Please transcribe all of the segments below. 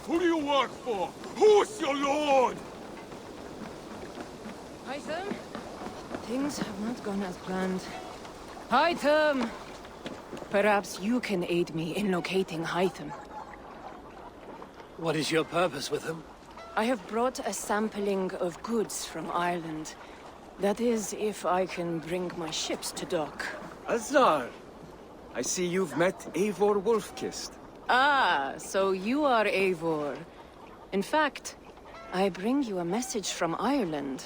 Who do you work for? Who's your lord? Hytham? Things have not gone as planned. Hytham! Perhaps you can aid me in locating Hytham. What is your purpose with him? I have brought a sampling of goods from Ireland. That is, if I can bring my ships to dock. Azar! I see you've met Eivor Wolfkist. Ah, so you are Eivor. In fact, I bring you a message from Ireland.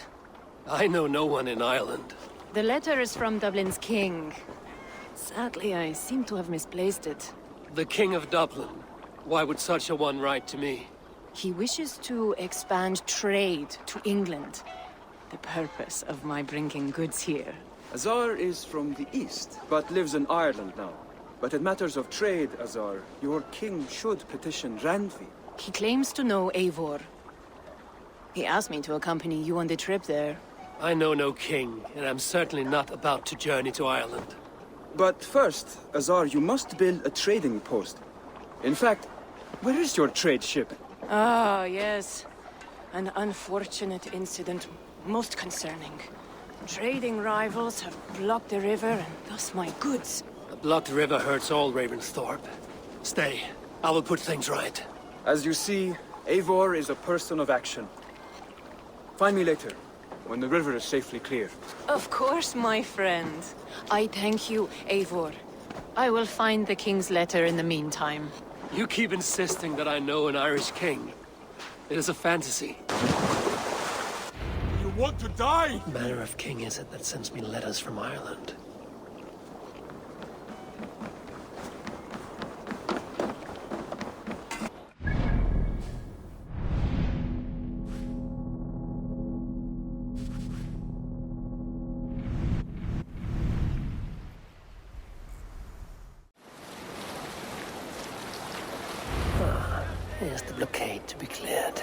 I know no one in Ireland. The letter is from Dublin's king. Sadly, I seem to have misplaced it. The King of Dublin. Why would such a one write to me? He wishes to expand trade to England. The purpose of my bringing goods here. Azar is from the east, but lives in Ireland now. But in matters of trade, Azar, your king should petition Randvi. He claims to know Eivor. He asked me to accompany you on the trip there. I know no king, and I'm certainly not about to journey to Ireland. But first, Azar, you must build a trading post. In fact, where is your trade ship? Ah, yes. An unfortunate incident, most concerning. Trading rivals have blocked the river, and thus my goods. A blocked river hurts all Ravensthorpe. Stay. I will put things right. As you see, Eivor is a person of action. Find me later, when the river is safely clear. Of course, my friend. I thank you, Eivor. I will find the king's letter in the meantime. You keep insisting that I know an Irish king. It is a fantasy. You want to die? What manner of king is it that sends me letters from Ireland? Here's the blockade to be cleared.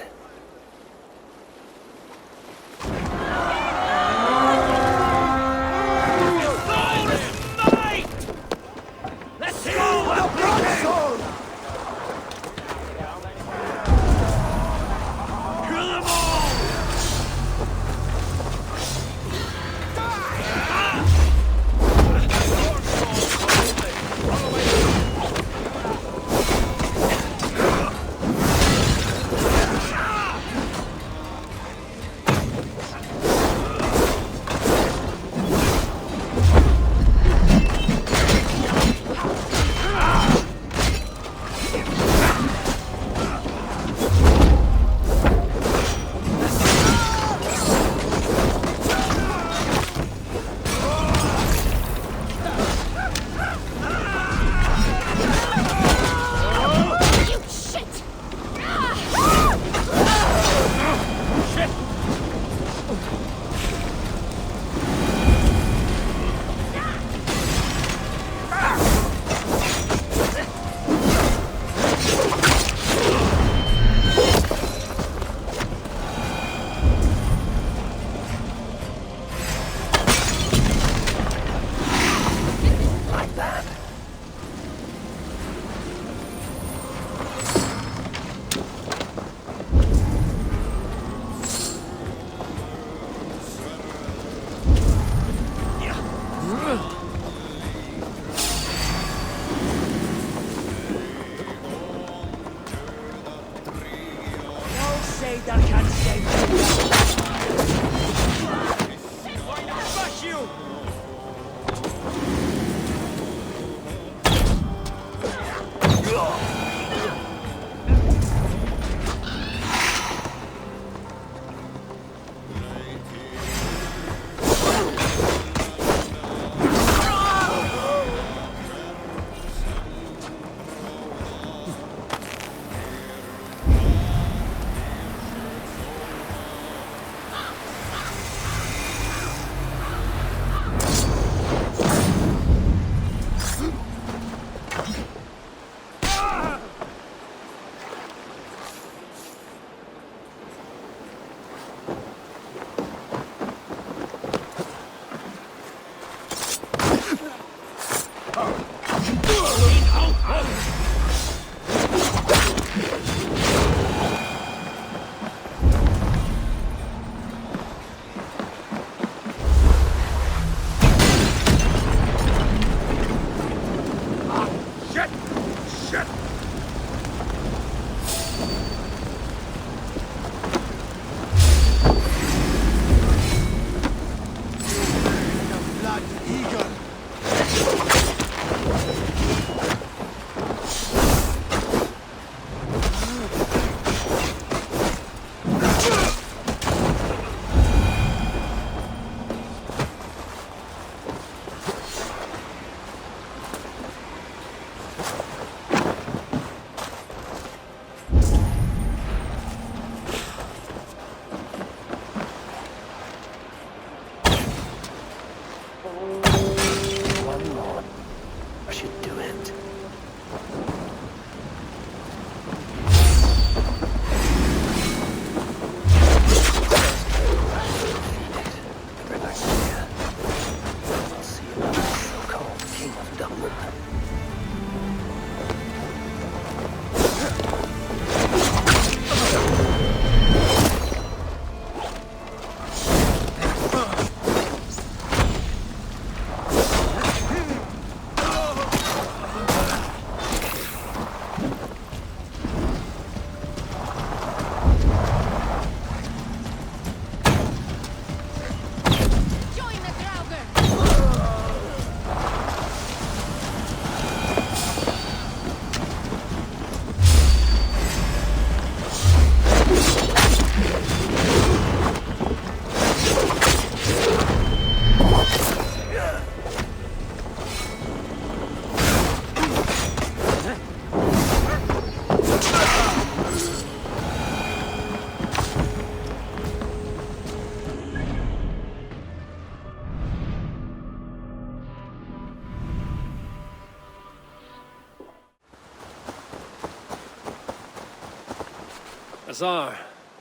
Azar,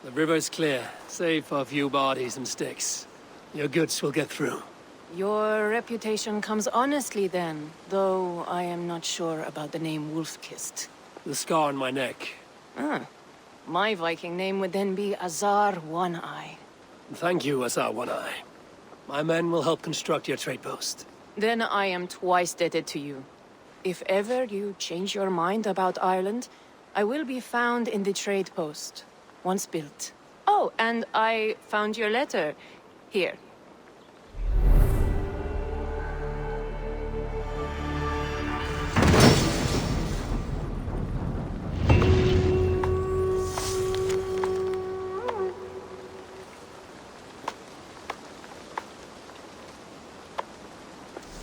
the river's clear, save for a few bodies and sticks. Your goods will get through. Your reputation comes honestly then, though I am not sure about the name Wolf-Kissed. The scar on my neck. Ah. My Viking name would then be Azar One-Eye. Thank you, Azar One-Eye. My men will help construct your trade post. Then I am twice indebted to you. If ever you change your mind about Ireland, I will be found in the trade post, once built. Oh, and I found your letter. Here.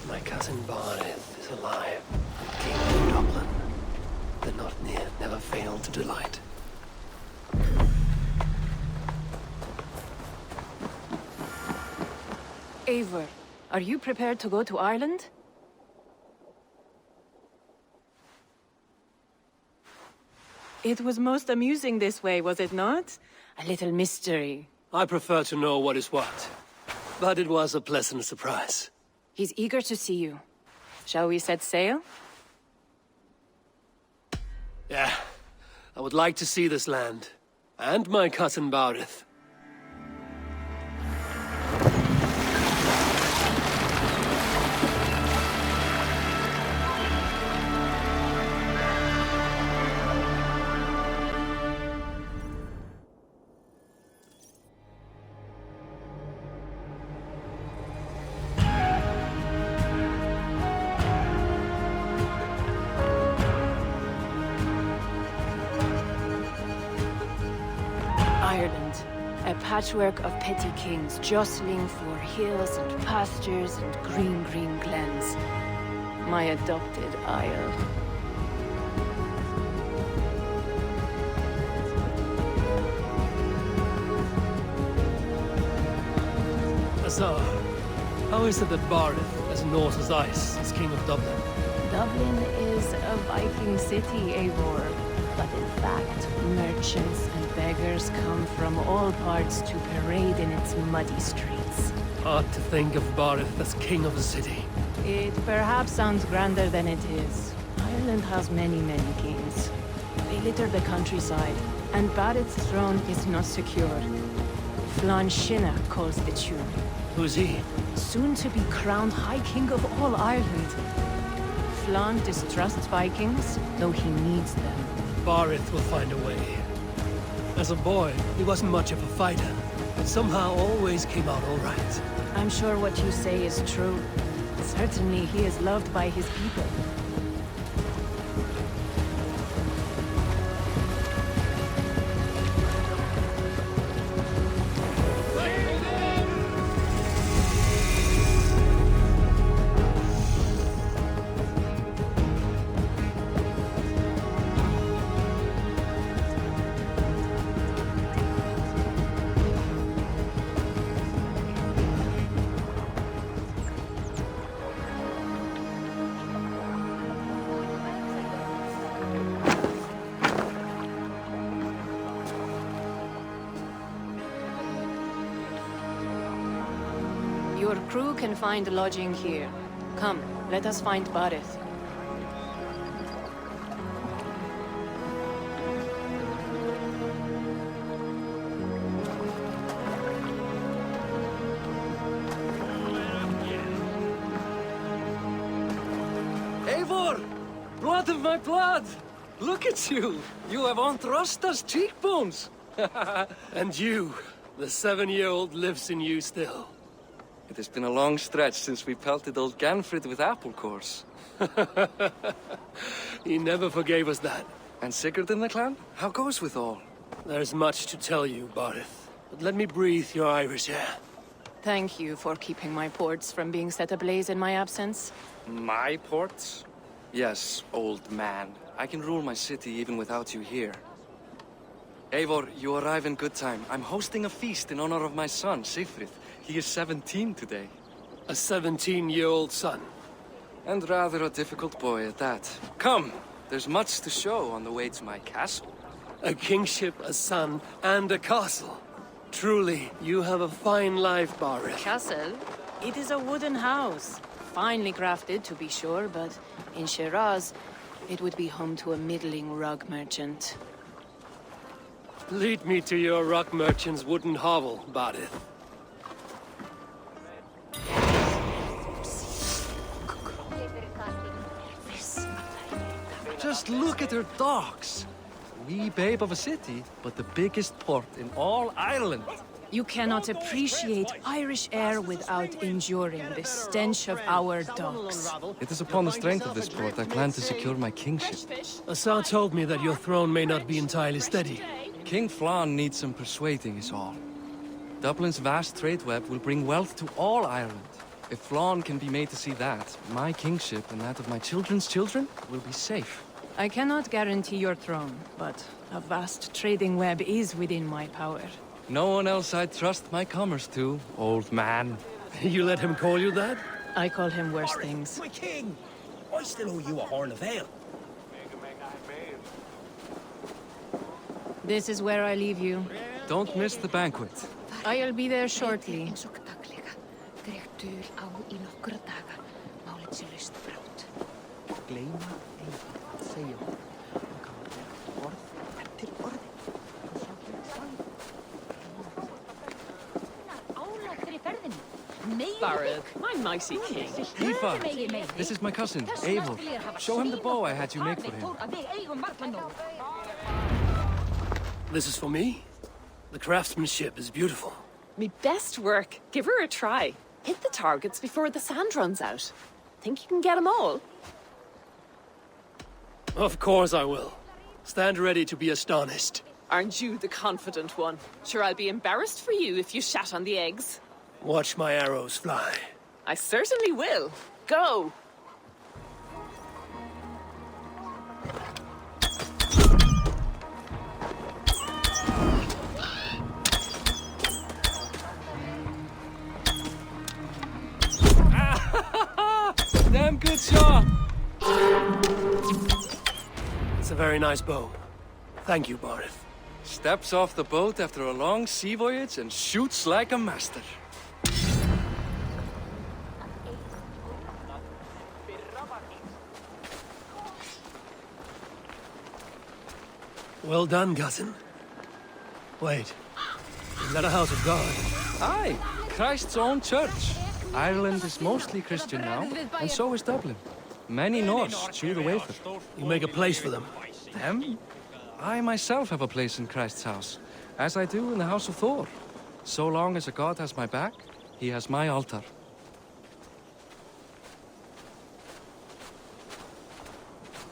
My cousin Barith is alive. King of Dublin. The not near never failed to delight. Eivor, are you prepared to go to Ireland? It was most amusing this way, was it not? A little mystery. I prefer to know what is what. But it was a pleasant surprise. He's eager to see you. Shall we set sail? Yeah. I would like to see this land. And my cousin Barith. Ireland, a patchwork of petty kings jostling for hills and pastures and green glens. My adopted isle. Azar, how is it that Barith, as north as ice, is king of Dublin? Dublin is a Viking city, Eivor. But in fact, merchants and beggars come from all parts to parade in its muddy streets. Hard to think of Barith as king of a city. It perhaps sounds grander than it is. Ireland has many kings. They litter the countryside, and Barith's throne is not secure. Flann calls the tune. Who's he? Soon to be crowned High King of all Ireland. Flann distrusts Vikings, though he needs them. Barith will find a way. As a boy, he wasn't much of a fighter, but somehow always came out all right. I'm sure what you say is true. Certainly he is loved by his people. Your crew can find lodging here. Come, let us find Barith. Eivor! Blood of my blood! Look at you! You have Anthrosta's cheekbones! And you, the 7-year-old lives in you still. It has been a long stretch since we pelted old Ganfrid with apple cores. He never forgave us that. And Sigurd in the clan? How goes with all? There's much to tell you, Barith. But let me breathe your Irish air. Thank you for keeping my ports from being set ablaze in my absence. My ports? Yes, old man. I can rule my city even without you here. Eivor, you arrive in good time. I'm hosting a feast in honor of my son, Sigfrid. He is 17 today. A 17-year-old son. And rather a difficult boy at that. Come, there's much to show on the way to my castle. A kingship, a son, and a castle. Truly, you have a fine life, Barith. Castle? It is a wooden house. Finely crafted, to be sure, but in Shiraz, it would be home to a middling rug merchant. Lead me to your rock merchant's wooden hovel, Barith. Just look at her docks. Wee babe of a city, but the biggest port in all Ireland. You cannot appreciate Irish air without enduring the stench of our docks. It is upon the strength of this port I plan to secure my kingship. Assar told me that your throne may not be entirely steady. King Flann needs some persuading is all. Dublin's vast trade web will bring wealth to all Ireland. If Flann can be made to see that, my kingship and that of my children's children will be safe. I cannot guarantee your throne, but a vast trading web is within my power. No one else I'd trust my commerce to, old man. You let him call you that? I call him worse things. My king! I still owe you a horn of ale. This is where I leave you. Don't miss the banquet. I'll be there shortly. Barith, my mighty king. Aoife, this is my cousin, Eivor. Show him the bow I had you make for him. This is for me? The craftsmanship is beautiful. Me best work. Give her a try. Hit the targets before the sand runs out. Think you can get them all? Of course I will. Stand ready to be astonished. Aren't you the confident one? Sure, I'll be embarrassed for you if you shat on the eggs. Watch my arrows fly. I certainly will. Go! Damn good shot! It's a very nice bow. Thank you, Barith. Steps off the boat after a long sea voyage and shoots like a master. Well done, cousin. Wait, is that a house of God? Aye, Christ's own church. Ireland is mostly Christian now, and so is Dublin. Many Norse chew the wafer. You make a place for them. Them? I myself have a place in Christ's house, as I do in the House of Thor. So long as a god has my back, he has my altar.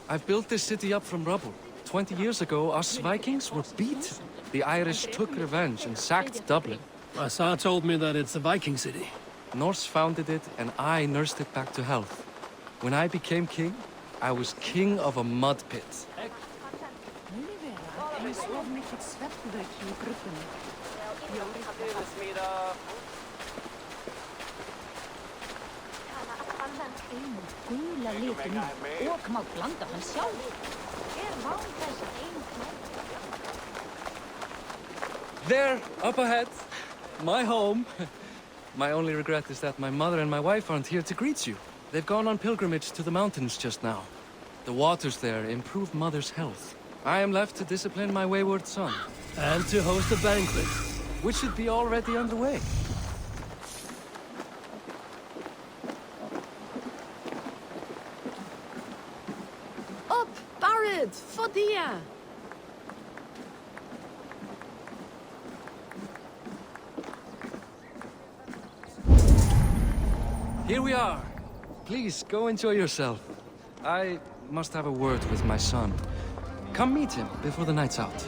I've built this city up from rubble. 20 years ago, us Vikings were beat. The Irish took revenge and sacked Dublin. Assar told me that it's a Viking city. Norse founded it, and I nursed it back to health. When I became king, I was king of a mud pit. There, up ahead, my home. My only regret is that my mother and my wife aren't here to greet you. They've gone on pilgrimage to the mountains just now. The waters there improve Mother's health. I am left to discipline my wayward son. And to host a banquet. Which should be already underway. Up, Barad, Fodia! Here we are. Please, go enjoy yourself. I must have a word with my son. Come meet him before the night's out.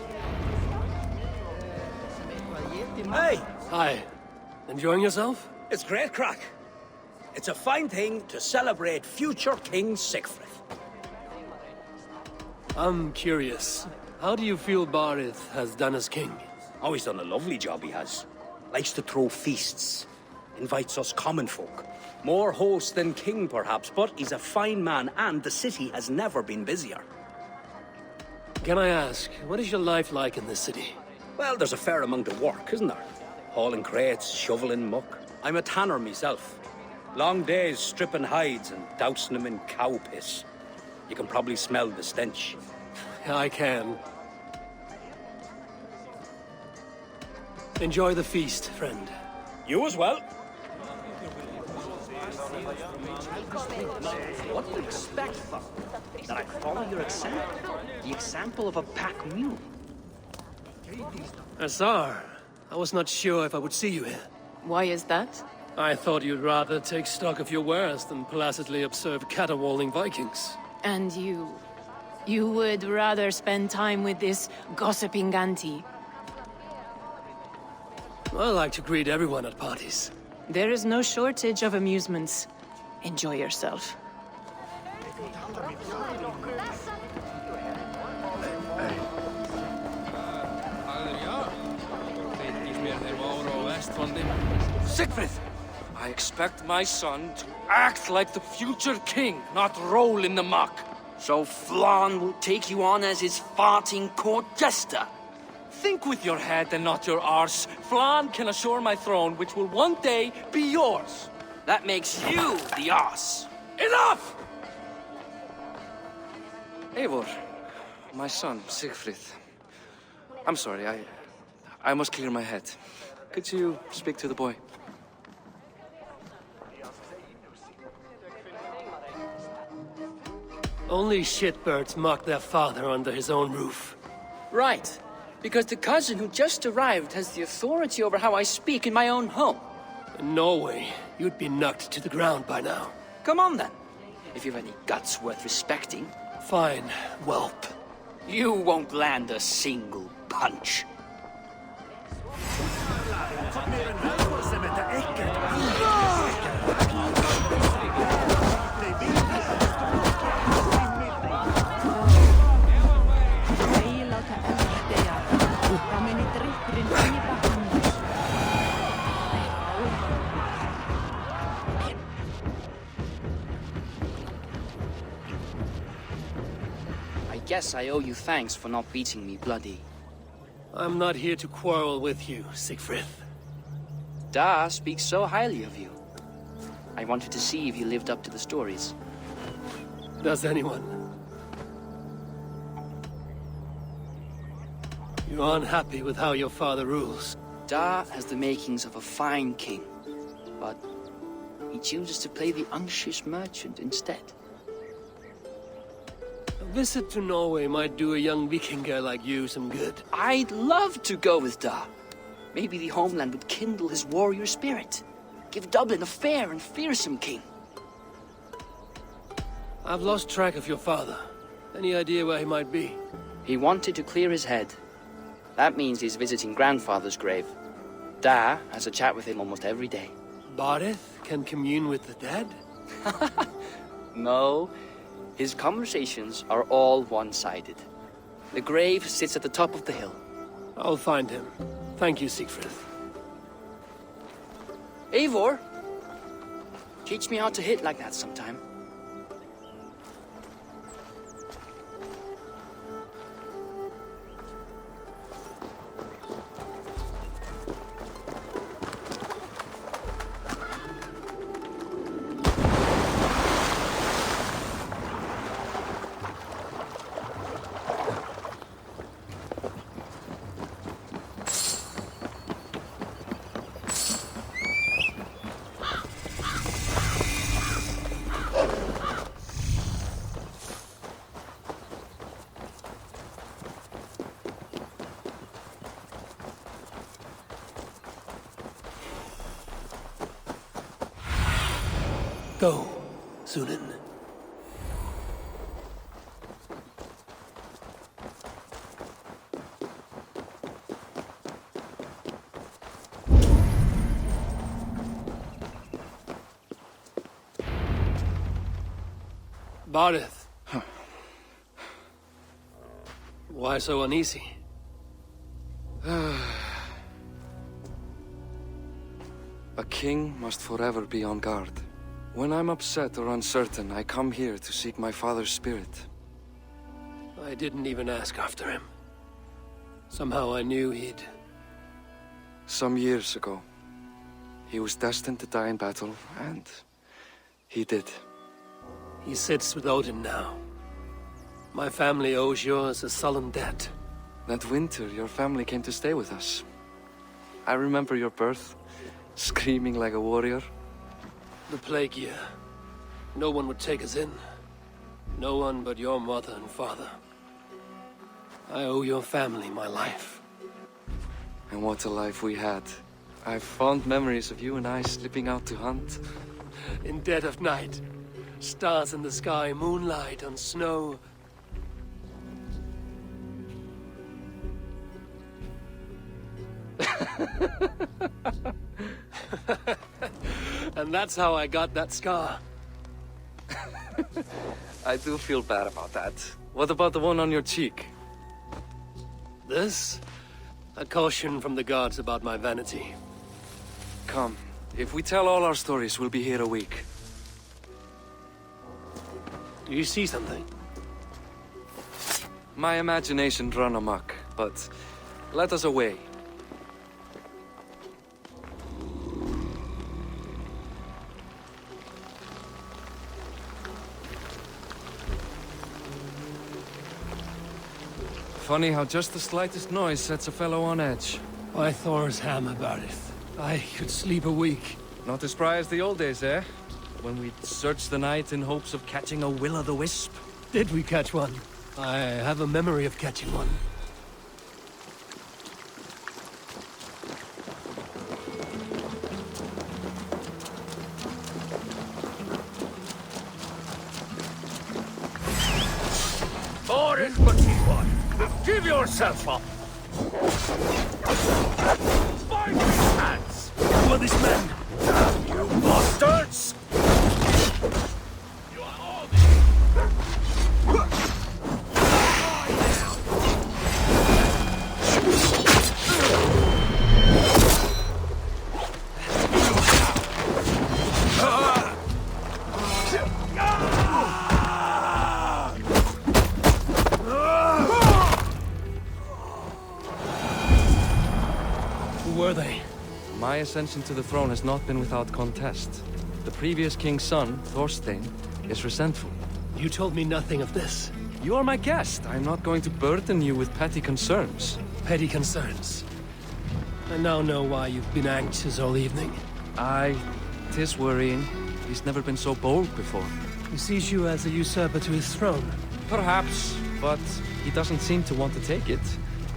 Hey, Hi. Enjoying yourself? it's great crack. It's a fine thing to celebrate future King Sigfrid. I'm curious. How do you feel Barith has done as king? Oh, he's done a lovely job, he has. Likes to throw feasts. Invites us common folk. More host than king, perhaps, but he's a fine man, and the city has never been busier. Can I ask, what is your life like in this city? Well, there's a fair amount of work, isn't there? Hauling crates, shoveling muck. I'm a tanner myself. Long days stripping hides and dousing them in cow piss. You can probably smell the stench. I can. Enjoy the feast, friend. You as well. What do you expect, though? That I follow your example? The example of a pack mule? Assar, I was not sure if I would see you here. Why is that? I thought you'd rather take stock of your wares than placidly observe caterwauling Vikings. And you... you would rather spend time with this gossiping auntie? I like to greet everyone at parties. There is no shortage of amusements. Enjoy yourself. Sigfrid! I expect my son to act like the future king, not roll in the muck. So Flann will take you on as his farting court jester? Think with your head and not your arse. Flann can assure my throne, which will one day be yours. That makes you the ass. Enough! Eivor, my son, Sigfrid. I'm sorry, I must clear my head. Could you speak to the boy? Only shitbirds mock their father under his own roof. Right. Because the cousin who just arrived has the authority over how I speak in my own home. In Norway, you'd be knocked to the ground by now. Come on then. If you've any guts worth respecting. Fine, whelp. You won't land a single punch. I guess I owe you thanks for not beating me bloody. I'm not here to quarrel with you, Sigfrid. Da speaks so highly of you. I wanted to see if you lived up to the stories. Does anyone? You're unhappy with how your father rules. Da has the makings of a fine king, but he chooses to play the unctuous merchant instead. visit to Norway might do a young Viking girl like you some good. I'd love to go with Da. Maybe the homeland would kindle his warrior spirit. Give Dublin a fair and fearsome king. I've lost track of your father. Any idea where he might be? He wanted to clear his head. That means he's visiting grandfather's grave. Da has a chat with him almost every day. Bardeth can commune with the dead? No, his conversations are all one-sided. The grave sits at the top of the hill. I'll find him. Thank you, Siegfried. Eivor, teach me how to hit like that sometime. Go, Sunan. Bardeth. Why so uneasy? A king must forever be on guard. When I'm upset or uncertain, I come here to seek my father's spirit. I didn't even ask after him. Somehow I knew he'd... Some years ago, he was destined to die in battle, and he did. He sits with Odin now. My family owes yours a sullen debt. That winter, your family came to stay with us. I remember your birth, screaming like a warrior. The plague year. No one would take us in. No one but your mother and father. I owe your family my life. And what a life we had. I have fond memories of you and I slipping out to hunt. In dead of night. Stars in the sky, moonlight on snow. And that's how I got that scar. I do feel bad about that. What about the one on your cheek? This? A caution from the gods about my vanity. Come, if we tell all our stories, we'll be here a week. Do you see something? My imagination run amok, but let us away. Funny how just the slightest noise sets a fellow on edge. Why Thor's hammer, Bardeth? I could sleep a week. Not as spry as the old days, eh? When we'd search the night in hopes of catching a will-o'-the-wisp. Did we catch one? I have a memory of catching one. Give yourself up! Find these hands! Who are these men? You bastards! You are all Were they? My ascension to the throne has not been without contest. The previous king's son, Thorstein, is resentful. You told me nothing of this. You are my guest. I'm not going to burden you with petty concerns. Petty concerns. I now know why you've been anxious all evening. Aye, 'tis worrying. He's never been so bold before. He sees you as a usurper to his throne. Perhaps, but he doesn't seem to want to take it.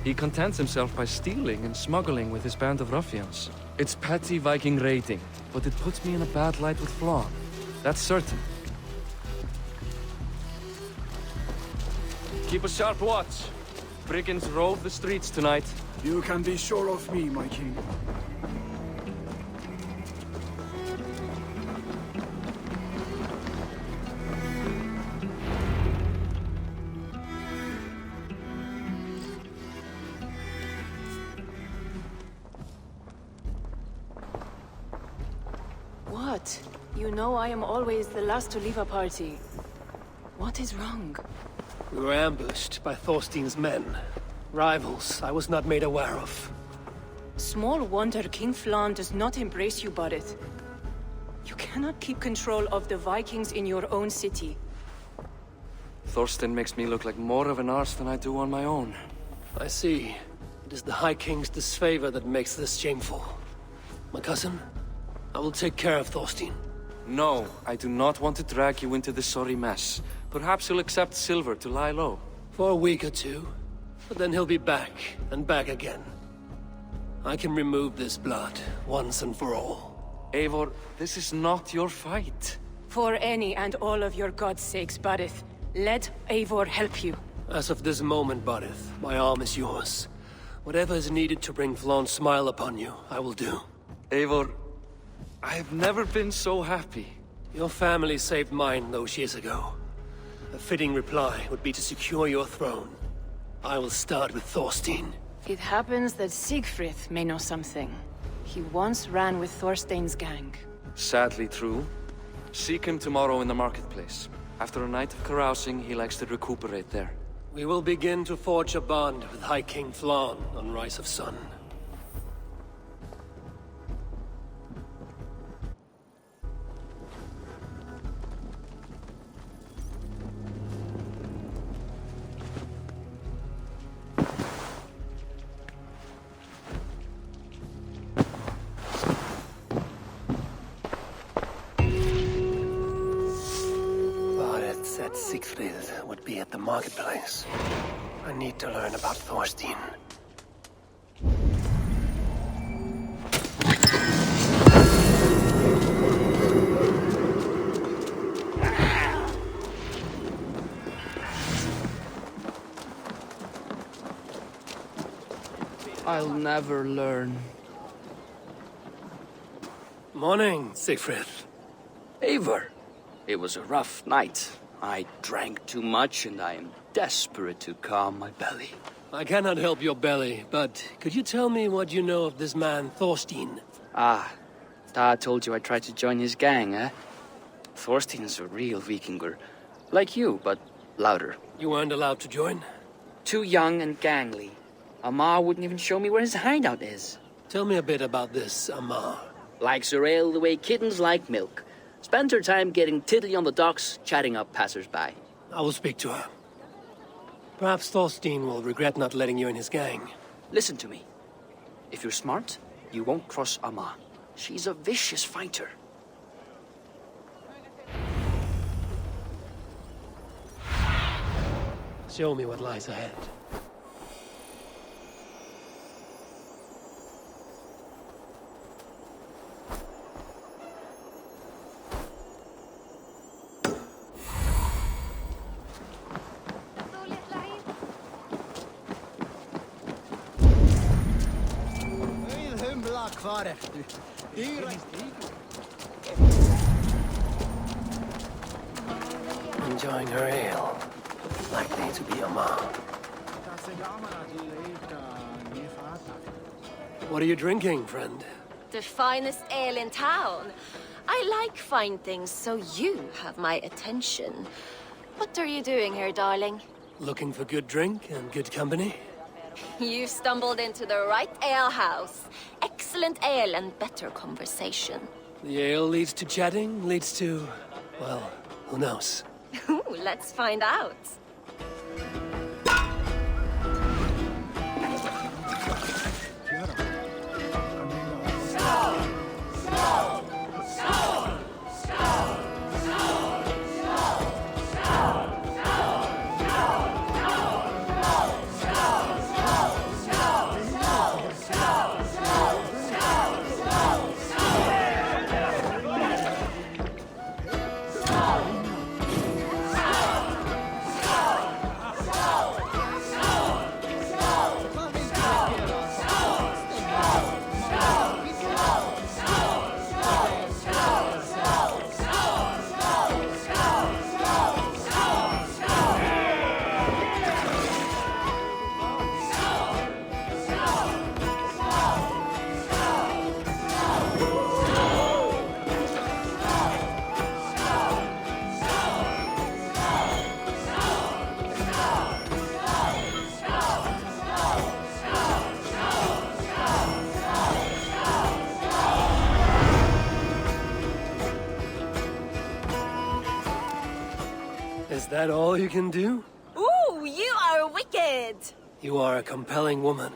He contents himself by stealing and smuggling with his band of ruffians. It's petty Viking raiding, but it puts me in a bad light with Flann. That's certain. Keep a sharp watch. Brigands rove the streets tonight. You can be sure of me, my king. What? You know I am always the last to leave a party. What is wrong? We were ambushed by Thorstein's men. Rivals I was not made aware of. Small wonder King Flann does not embrace you, Barrett. You cannot keep control of the Vikings in your own city. Thorstein makes me look like more of an arse than I do on my own. I see. It is the High King's disfavor that makes this shameful. My cousin, I will take care of Thorstein. No, I do not want to drag you into this sorry mess. Perhaps you'll accept silver to lie low. For a week or two. But then he'll be back, and back again. I can remove this blood, once and for all. Eivor, this is not your fight. For any and all of your god's sakes, Barrett, let Eivor help you. As of this moment, Barith, my arm is yours. Whatever is needed to bring Flann's smile upon you, I will do. Eivor, I've never been so happy. Your family saved mine those years ago. A fitting reply would be to secure your throne. I will start with Thorstein. It happens that Siegfried may know something. He once ran with Thorstein's gang. Sadly true. Seek him tomorrow in the marketplace. After a night of carousing, he likes to recuperate there. We will begin to forge a bond with High King Flann on Rise of Sun. Said Siegfried would be at the marketplace. I need to learn about Thorstein. I'll never learn. Morning, Siegfried. Eivor, it was a rough night. I drank too much and I am desperate to calm my belly. I cannot help your belly, but could you tell me what you know of this man, Thorstein? Ah, Dad told you I tried to join his gang, eh? Thorstein is a real Vikinger. Like you, but louder. You weren't allowed to join? Too young and gangly. Amar wouldn't even show me where his hideout is. Tell me a bit about this Amar. Likes her ale the way kittens like milk. Spends her time getting tiddly on the docks, chatting up passers-by. I will speak to her. Perhaps Thorstein will regret not letting you in his gang. Listen to me. If you're smart, you won't cross Amma. She's a vicious fighter. Show me what lies ahead. Enjoying her ale. Likely to be Amar. What are you drinking, friend? The finest ale in town. I like fine things, so you have my attention. What are you doing here, darling? Looking for good drink and good company? You've stumbled into the right alehouse. Excellent ale and better conversation. The ale leads to chatting, leads to... well, who knows? Ooh, let's find out. that all you can do? Ooh, you are wicked! You are a compelling woman.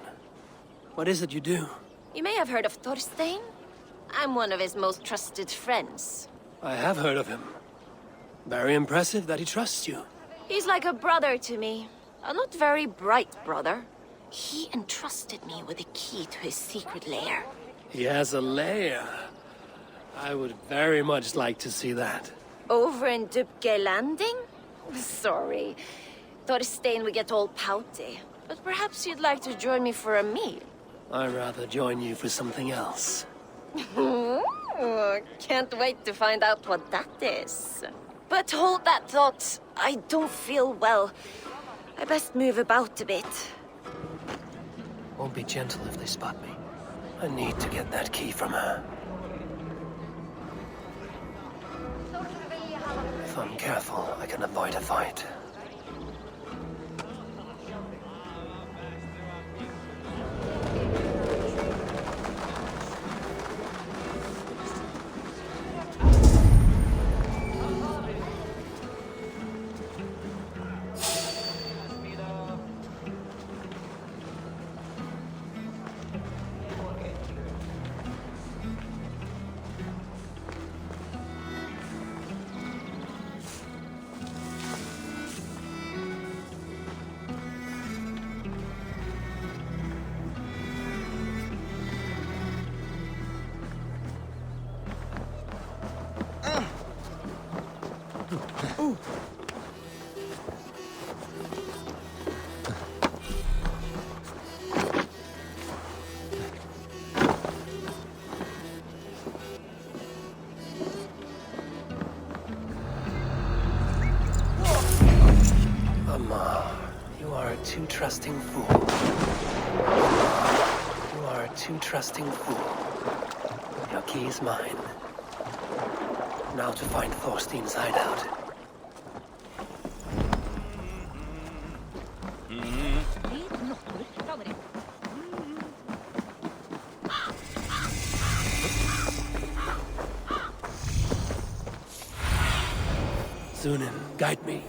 What is it you do? You may have heard of Thorstein. I'm one of his most trusted friends. I have heard of him. Very impressive that he trusts you. He's like a brother to me. A not very bright brother. He entrusted me with the key to his secret lair. He has a lair. I would very much like to see that. Over in Dubke Landing? Sorry. Thorstein would get all pouty. But perhaps you'd like to join me for a meal. I'd rather join you for something else. Ooh, can't wait to find out what that is. But hold that thought. I don't feel well. I best move about a bit. Won't be gentle if they spot me. I need to get that key from her. If I'm careful, I can avoid a fight. Too trusting fool. You are a too trusting fool. Your key is mine. Now to find Thorstein's hideout. Zunin, guide me.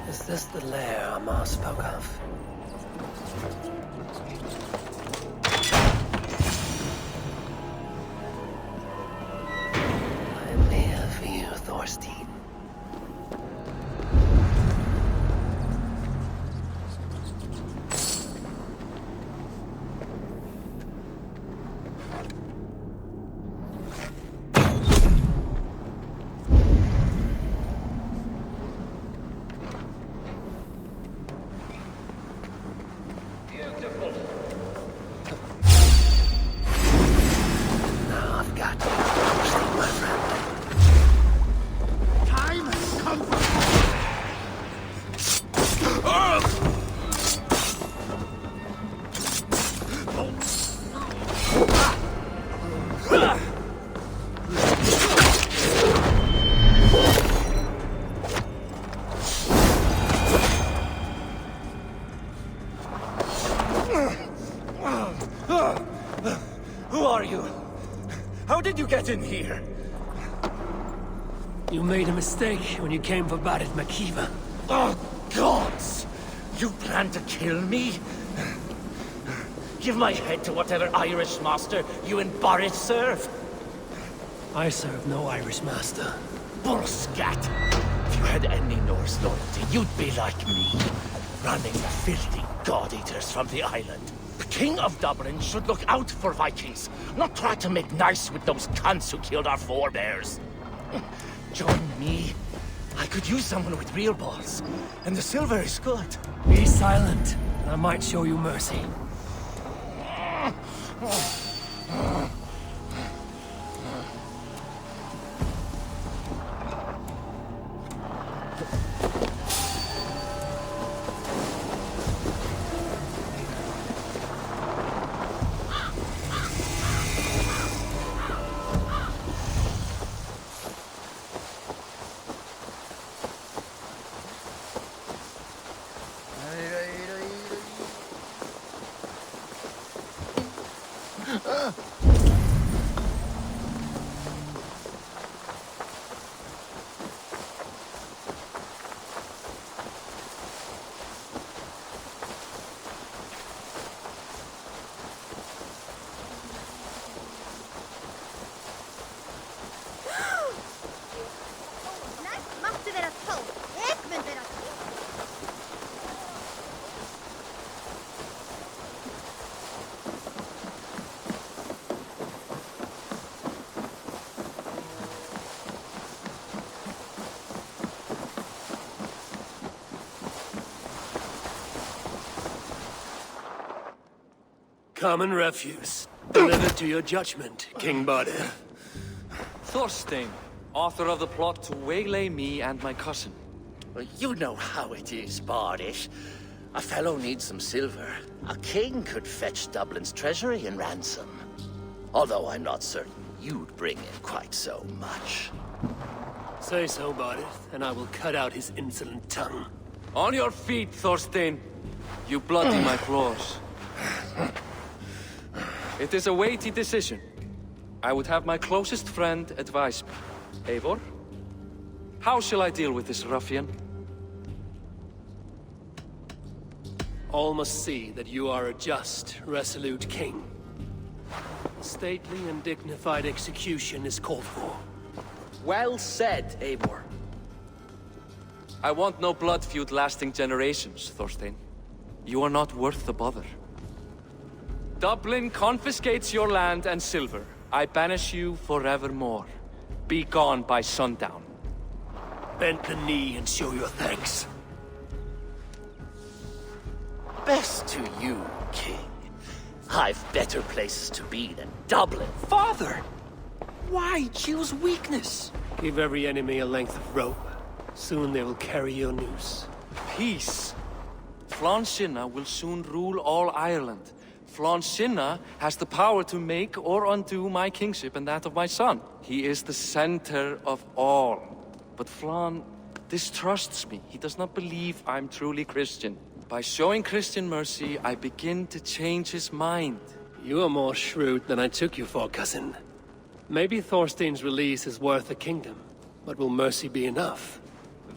Is this the lair Amar spoke of? I am here for you, Thorstein. Get in here! You made a mistake when you came for Barit Makiva. Oh, gods! You plan to kill me? Give my head to whatever Irish master you and Barit serve. I serve no Irish master. Bullscat! If you had any Norse loyalty, you'd be like me, running the filthy god-eaters from the island. The King of Dublin should look out for Vikings, not try to make nice with those cunts who killed our forebears. Join me. I could use someone with real balls, and the silver is good. Be silent, and I might show you mercy. Common refuse. Delivered to your judgment, King Bardir. Thorstein, author of the plot to waylay me and my cousin. Well, you know how it is, Bardish. A fellow needs some silver. A king could fetch Dublin's treasury in ransom. Although I'm not certain you'd bring in quite so much. Say so, Bardir, and I will cut out his insolent tongue. On your feet, Thorstein! You bloody my claws. It is a weighty decision. I would have my closest friend advise me. Eivor? How shall I deal with this ruffian? All must see that you are a just, resolute king. A stately and dignified execution is called for. Well said, Eivor. I want no blood feud lasting generations, Thorstein. You are not worth the bother. Dublin confiscates your land and silver. I banish you forevermore. Be gone by sundown. Bend the knee and show your thanks. Best to you, King. I've better places to be than Dublin. Father! Why choose weakness? Give every enemy a length of rope. Soon they will carry your news. Peace. Flann will soon rule all Ireland. Flann has the power to make or undo my kingship and that of my son. He is the center of all. But Flann distrusts me. He does not believe I'm truly Christian. By showing Christian mercy, I begin to change his mind. You are more shrewd than I took you for, cousin. Maybe Thorstein's release is worth a kingdom, but will mercy be enough?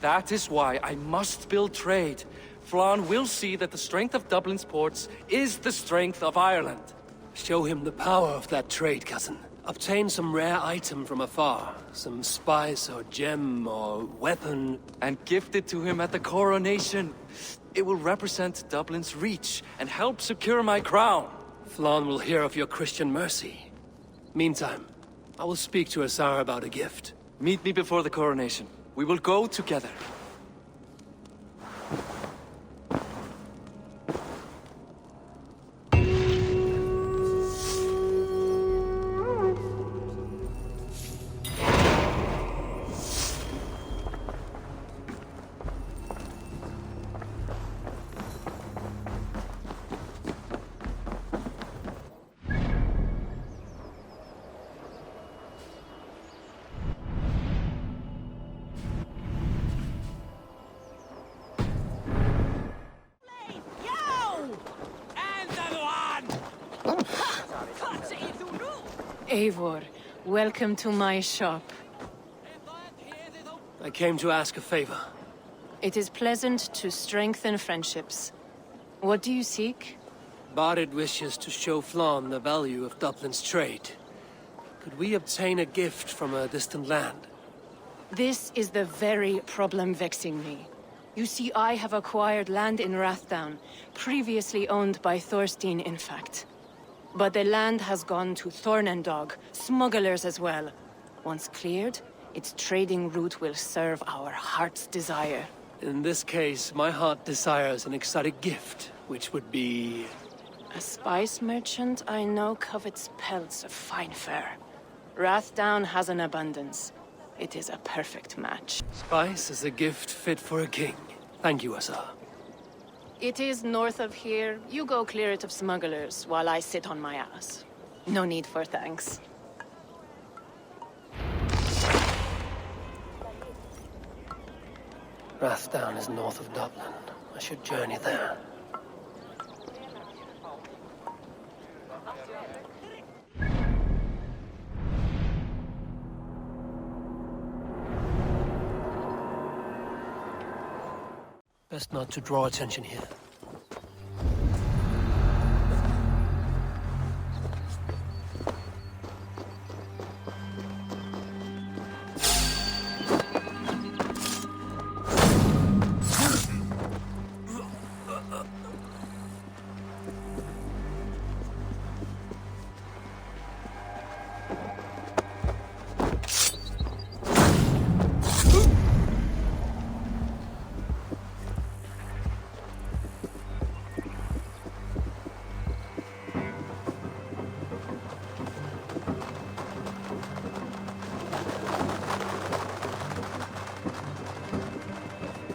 That is why I must build trade. Flann will see that the strength of Dublin's ports is the strength of Ireland. Show him the power of that trade, cousin. Obtain some rare item from afar. Some spice or gem or weapon. And gift it to him at the coronation. It will represent Dublin's reach and help secure my crown. Flann will hear of your Christian mercy. Meantime, I will speak to Asar about a gift. Meet me before the coronation. We will go together. Eivor, welcome to my shop. I came to ask a favor. It is pleasant to strengthen friendships. What do you seek? Bardir wishes to show Flann the value of Dublin's trade. Could we obtain a gift from a distant land? This is the very problem vexing me. You see, I have acquired land in Rathdown, previously owned by Thorstein, in fact. But the land has gone to Thornendog, smugglers as well. Once cleared, its trading route will serve our heart's desire. In this case, my heart desires an exotic gift, which would be... A spice merchant I know covets pelts of fine fur. Rathdown has an abundance. It is a perfect match. Spice is a gift fit for a king. Thank you, Asa. It is north of here. You go clear it of smugglers while I sit on my ass. No need for thanks. Rathdown is north of Dublin. I should journey there. Best not to draw attention here.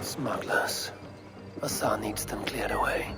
Smugglers. Assad needs them cleared away.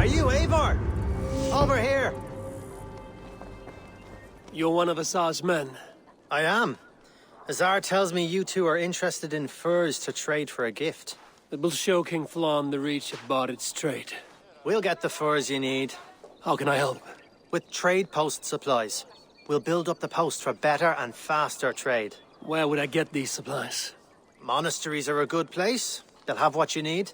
Are you Eivor? Over here. You're one of Assad's men. I am. Azar tells me you two are interested in furs to trade for a gift. It will show King Flann the reach of Bardet's trade. We'll get the furs you need. How can I help? With trade post supplies. We'll build up the post for better and faster trade. Where would I get these supplies? Monasteries are a good place. They'll have what you need.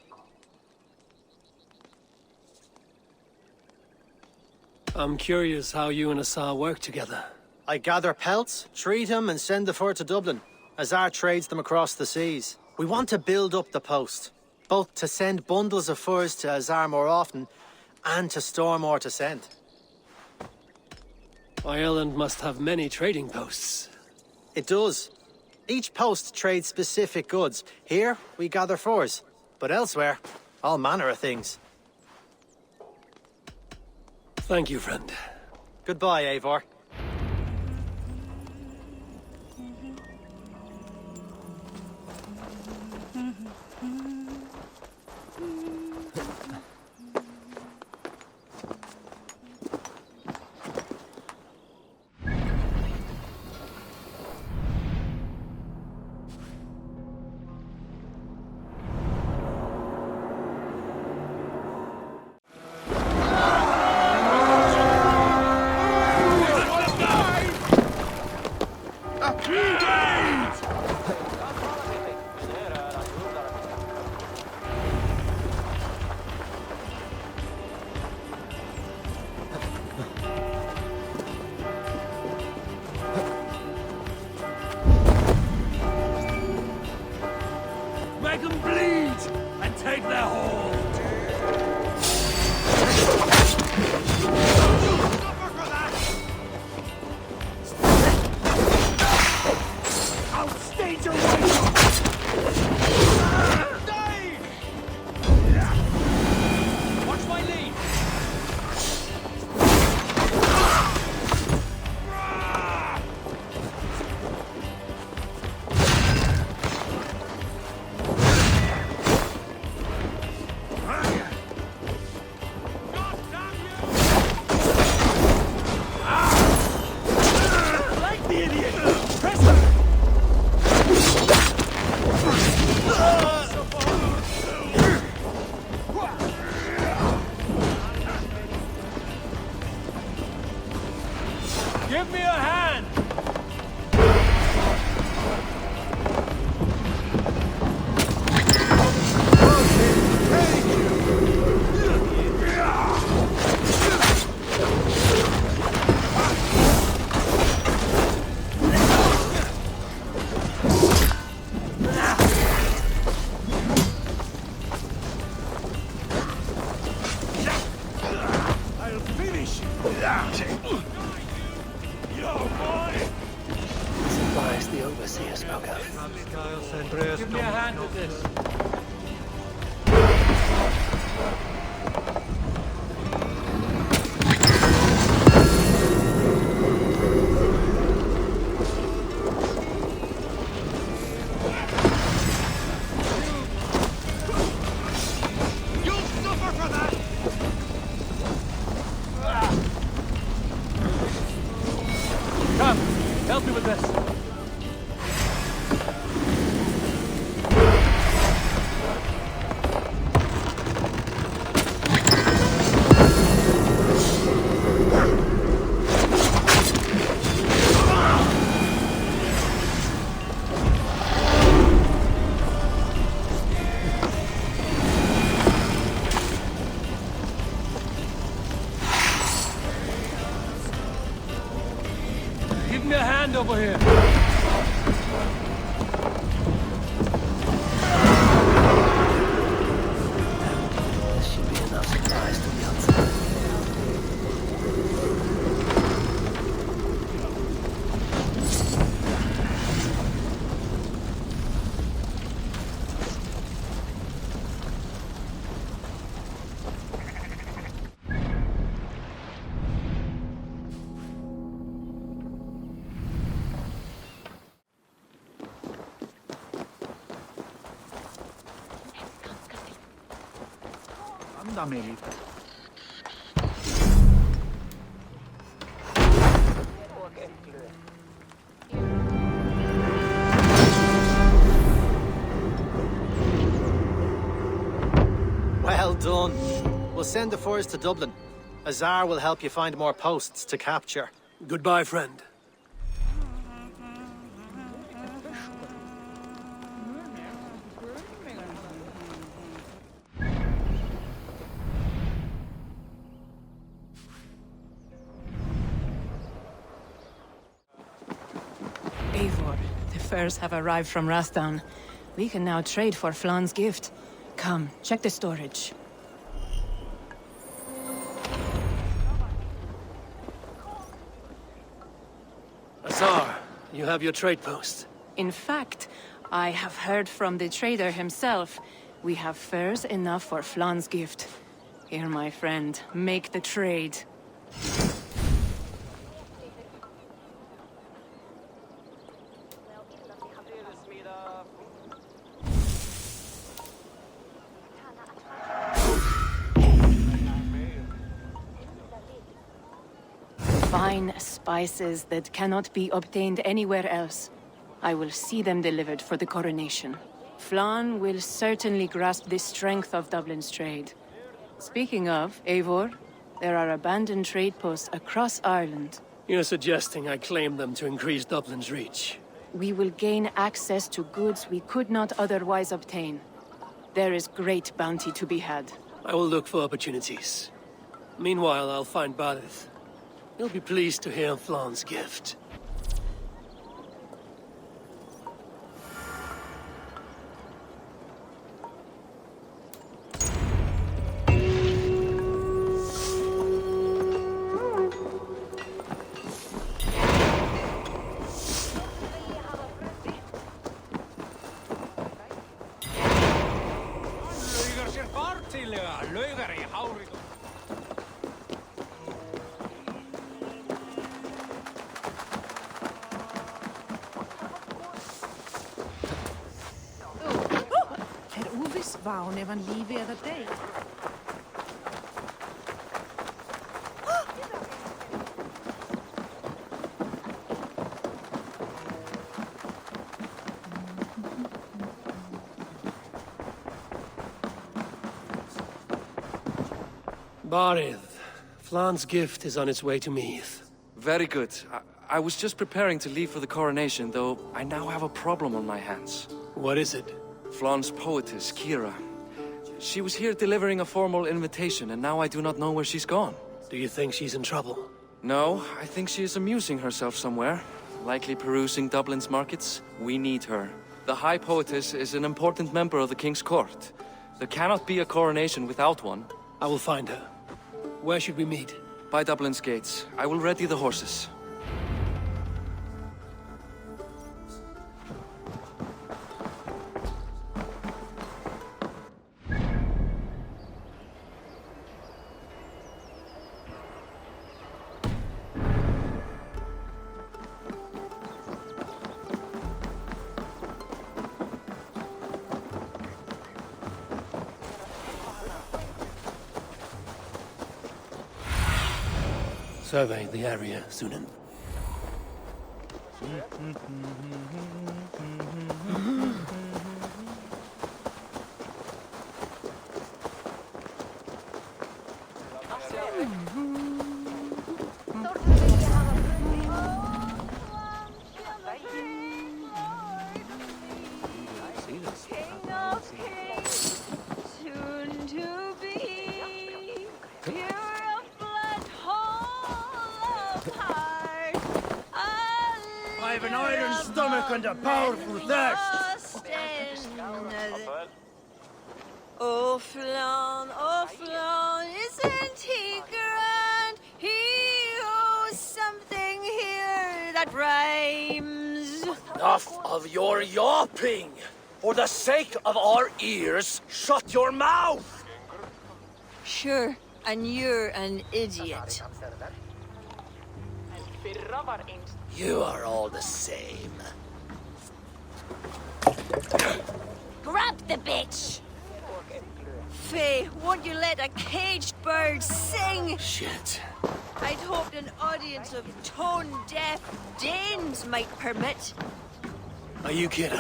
I'm curious how you and Assad work together. I gather pelts, treat them, and send the fur to Dublin. Azar trades them across the seas. We want to build up the post, both to send bundles of furs to Azar more often, and to store more to send. Ireland must have many trading posts. It does. Each post trades specific goods. Here, we gather furs. But elsewhere, all manner of things. Thank you, friend. Goodbye, Eivor. Make them bleed and take their hold. Outstage your way. Watch my lead. Give me a hand! Supplies the overseer spoke of. Give me a hand with this. Help me with this. Give me a hand over here. This should be enough supplies to be outside. Well done. We'll send the furs to Dublin. Azar will help you find more posts to capture. Goodbye, friend. Eivor, the furs have arrived from Rathdown. We can now trade for Flann's gift. Come, check the storage. Azar, you have your trade post. In fact, I have heard from the trader himself. We have furs enough for Flann's gift. Here, my friend, make the trade. Fine spices that cannot be obtained anywhere else. I will see them delivered for the coronation. Flann will certainly grasp the strength of Dublin's trade. Speaking of, Eivor, there are abandoned trade posts across Ireland. You're suggesting I claim them to increase Dublin's reach. We will gain access to goods we could not otherwise obtain. There is great bounty to be had. I will look for opportunities. Meanwhile, I'll find Barith. He'll be pleased to hear Flann's gift. Vaun evan livet dig. Barith, Flann's gift is on its way to Meath. Very good. I was just preparing to leave for the coronation, though I now have a problem on my hands. What is it? Flann's poetess, Kira. She was here delivering a formal invitation, and now I do not know where she's gone. Do you think she's in trouble? No, I think she is amusing herself somewhere. Likely perusing Dublin's markets. We need her. The High Poetess is an important member of the King's Court. There cannot be a coronation without one. I will find her. Where should we meet? By Dublin's gates. I will ready the horses. Survey the area, Sunan. I have an iron stomach and a powerful thirst. Oh, Flann, isn't he grand? He owes something here that rhymes. Enough of your yawping! For the sake of our ears, shut your mouth! Sure, and you're an idiot. You are all the same. Grab the bitch! Faye, won't you let a caged bird sing? Shit. I'd hoped an audience of tone-deaf Danes might permit. Are you kidding?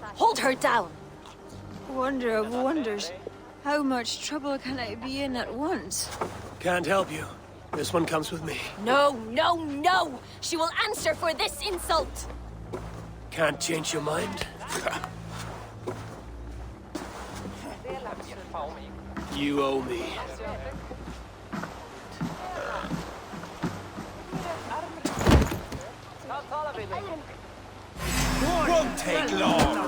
Hold her down! Wonder of wonders. How much trouble can I be in at once? Can't help you. This one comes with me. No, no, no! She will answer for this insult! Can't change your mind? You owe me. Won't take long!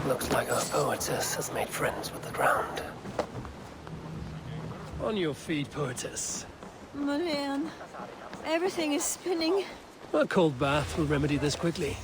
Looks like our poetess has made friends with the ground. On your feet, poetess. Marianne, everything is spinning. A cold bath will remedy this quickly.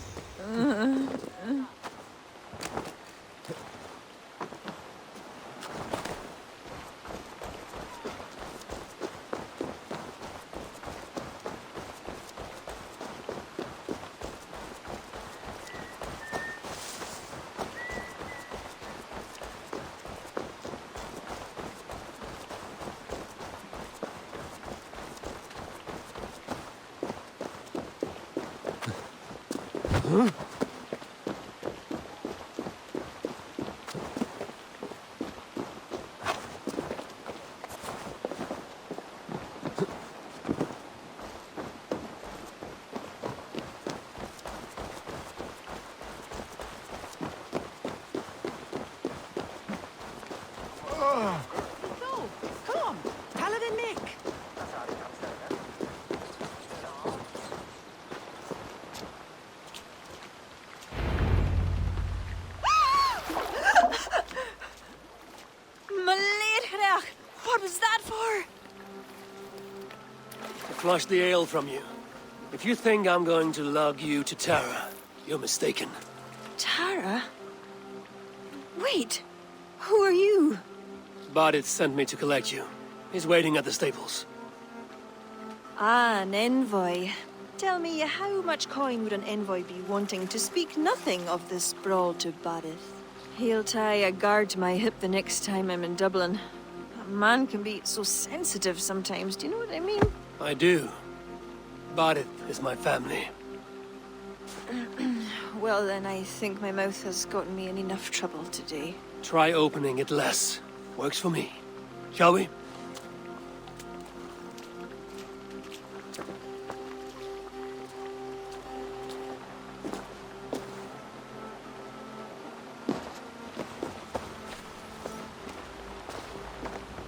What was that for? To flush the ale from you. If you think I'm going to lug you to Tara, you're mistaken. Tara? Wait, who are you? Bardith sent me to collect you. He's waiting at the stables. Ah, an envoy. Tell me, how much coin would an envoy be wanting to speak nothing of the sprawl to Bardith? He'll tie a guard to my hip the next time I'm in Dublin. A man can be so sensitive sometimes, do you know what I mean? I do. Bardith is my family. Well, then I think my mouth has gotten me in enough trouble today. Try opening it less. Works for me. Shall we?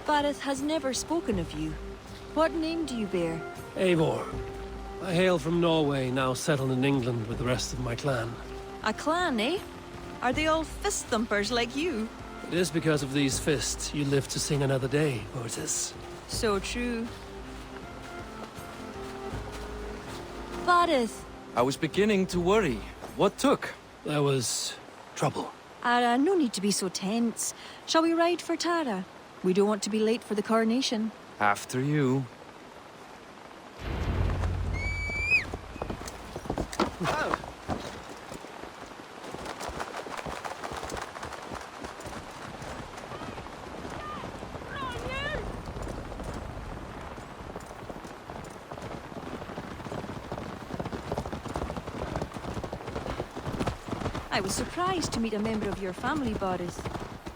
Bareth has never spoken of you. What name do you bear? Eivor. I hail from Norway, now settled in England with the rest of my clan. A clan, eh? Are they all fist thumpers like you? It is because of these fists you live to sing another day, Otis. So true. Bareth! I was beginning to worry. What took? There was trouble. No need to be so tense. Shall we ride for Tara? We don't want to be late for the coronation. After you. I was surprised to meet a member of your family, Boris.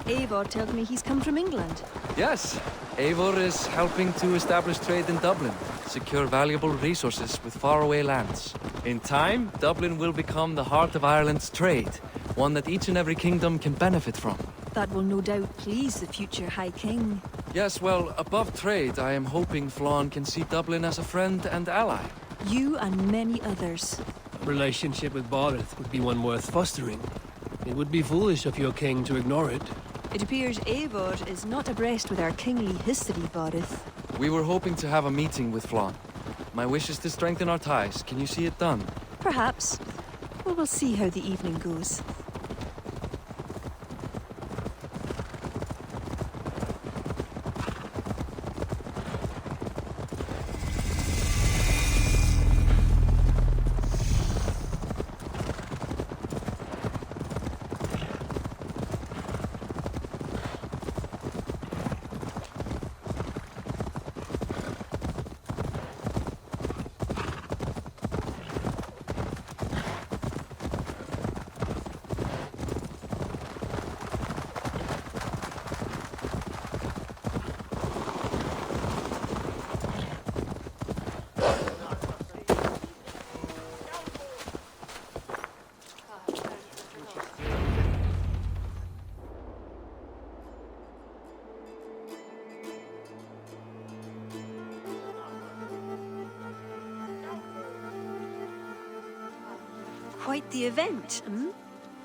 Eivor tells me he's come from England. Yes, Eivor is helping to establish trade in Dublin, secure valuable resources with faraway lands. In time, Dublin will become the heart of Ireland's trade, one that each and every kingdom can benefit from. That will no doubt please the future High King. Yes, well, above trade, I am hoping Flann can see Dublin as a friend and ally. You and many others. A relationship with Bareth would be one worth fostering. It would be foolish of your king to ignore it. It appears Eivor is not abreast with our kingly history, Bareth. We were hoping to have a meeting with Flann. My wish is to strengthen our ties. Can you see it done? Perhaps. Well, we'll see how the evening goes. Quite the event, hmm?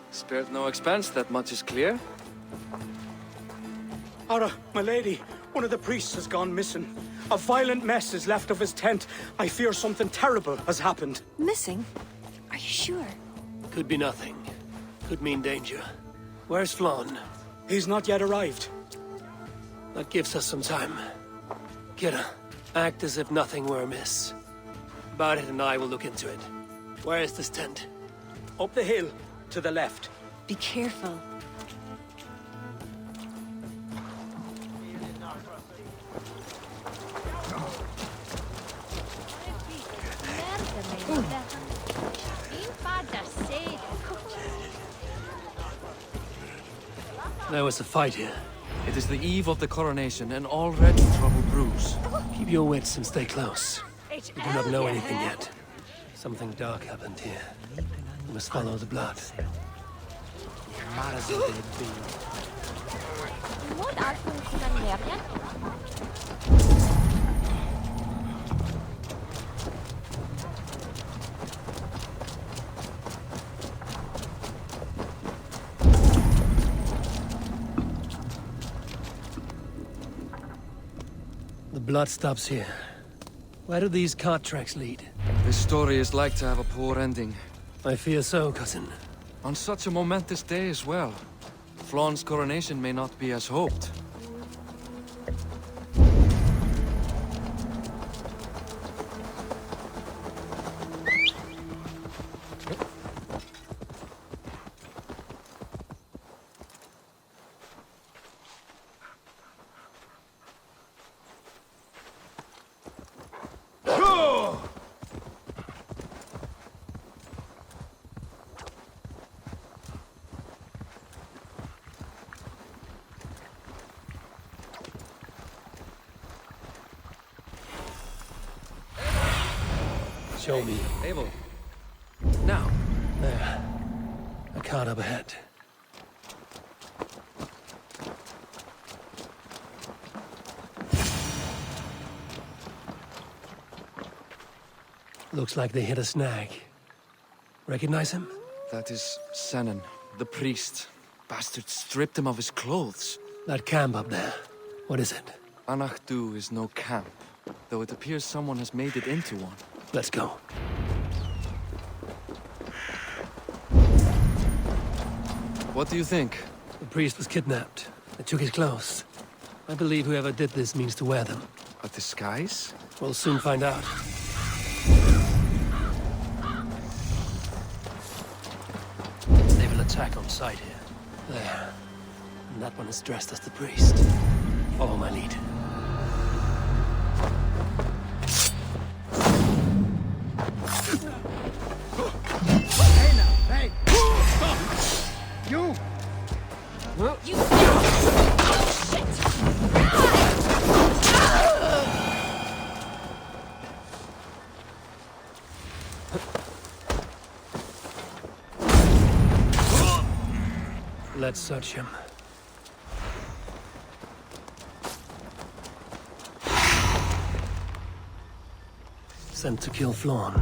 Spared no expense, that much is clear. Ara, my lady, one of the priests has gone missing. A violent mess is left of his tent. I fear something terrible has happened. Missing? Are you sure? Could be nothing. Could mean danger. Where's Flann? He's not yet arrived. That gives us some time. Kira, act as if nothing were amiss. Barret and I will look into it. Where is this tent? Up the hill, to the left. Be careful. There was a fight here. It is the eve of the coronation, and already trouble brews. Keep your wits and stay close. We do not know anything yet. Something dark happened here. We must follow the blood. The blood stops here. Where do these cart tracks lead? This story is like to have a poor ending. I fear so, cousin. On such a momentous day as well. Flann's coronation may not be as hoped. Show me. Eivor. Now. There. A cart up ahead. Looks like they hit a snag. Recognize him? That is Senan, the priest. Bastard stripped him of his clothes. That camp up there. What is it? Connacht is no camp, though it appears someone has made it into one. Let's go. What do you think? The priest was kidnapped. They took his clothes. I believe whoever did this means to wear them. A disguise? We'll soon find out. Naval attack on sight here. There. And that one is dressed as the priest. Follow my lead. Hey now, hey! Stop! You! You oh, shit! Let's search him. Sent to kill Flann.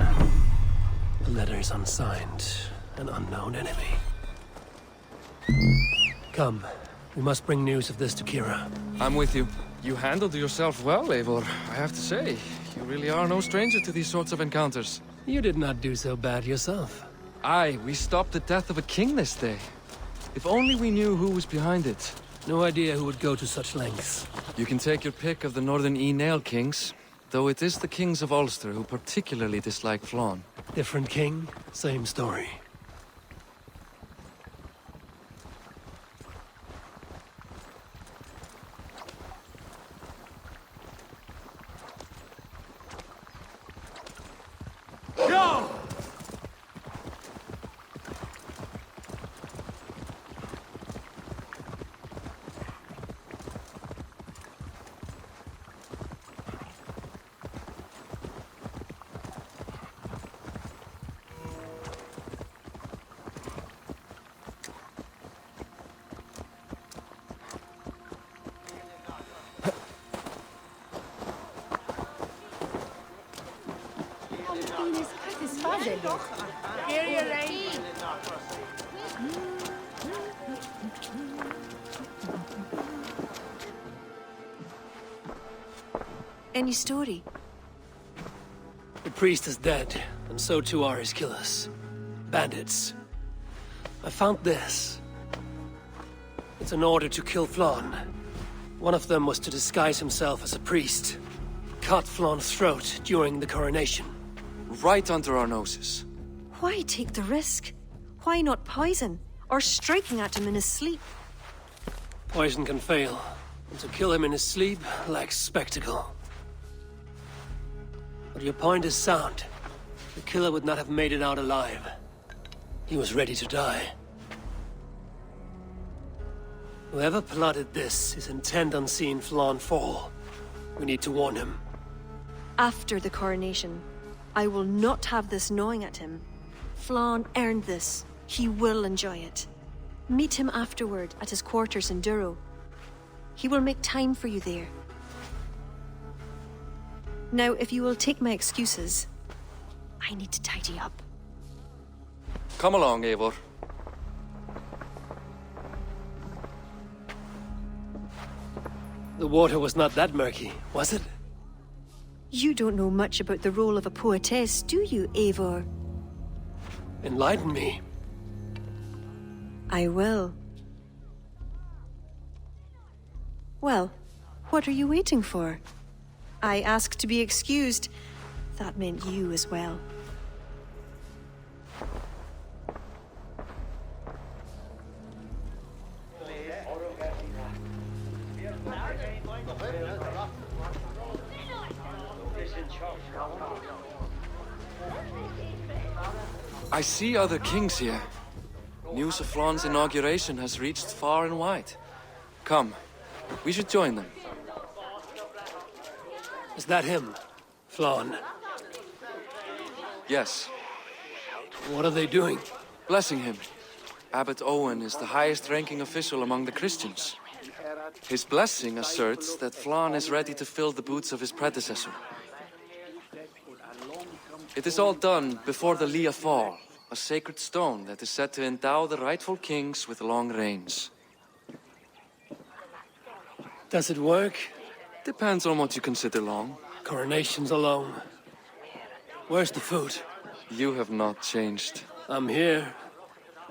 The letter is unsigned. An unknown enemy. Come. We must bring news of this to Kira. I'm with you. You handled yourself well, Eivor, I have to say. You really are no stranger to these sorts of encounters. You did not do so bad yourself. Aye, we stopped the death of a king this day. If only we knew who was behind it. No idea who would go to such lengths. You can take your pick of the Northern E-Nail kings, though it is the kings of Ulster who particularly dislike Flann. Different king, same story. Go! Any story? The priest is dead, and so too are his killers. Bandits. I found this. It's an order to kill Flann. One of them was to disguise himself as a priest. Cut Flann's throat during the coronation. Right under our noses. Why take the risk? Why not poison? Or striking at him in his sleep? Poison can fail, and to kill him in his sleep lacks spectacle. But your point is sound. The killer would not have made it out alive. He was ready to die. Whoever plotted this is intent on seeing Flann fall. We need to warn him. After the coronation, I will not have this gnawing at him. Flann earned this. He will enjoy it. Meet him afterward at his quarters in Duro. He will make time for you there. Now, if you will take my excuses, I need to tidy up. Come along, Eivor. The water was not that murky, was it? You don't know much about the role of a poetess, do you, Eivor? Enlighten me. I will. Well, what are you waiting for? I asked to be excused. That meant you as well. I see other kings here. News of Flann's inauguration has reached far and wide. Come, we should join them. Is that him? Flann? Yes. What are they doing? Blessing him. Abbot Owen is the highest-ranking official among the Christians. His blessing asserts that Flann is ready to fill the boots of his predecessor. It is all done before the Lia Fall, a sacred stone that is said to endow the rightful kings with long reigns. Does it work? Depends on what you consider long. Coronations alone. Where's the food? You have not changed. I'm here.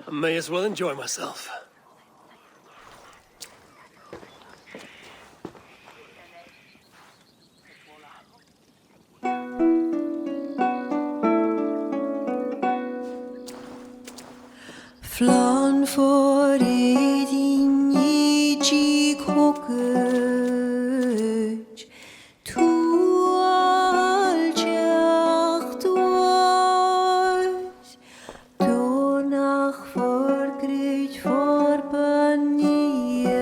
I may as well enjoy myself. Flann for din I G kokøj, tu aljacht was, donach for greit for baniat,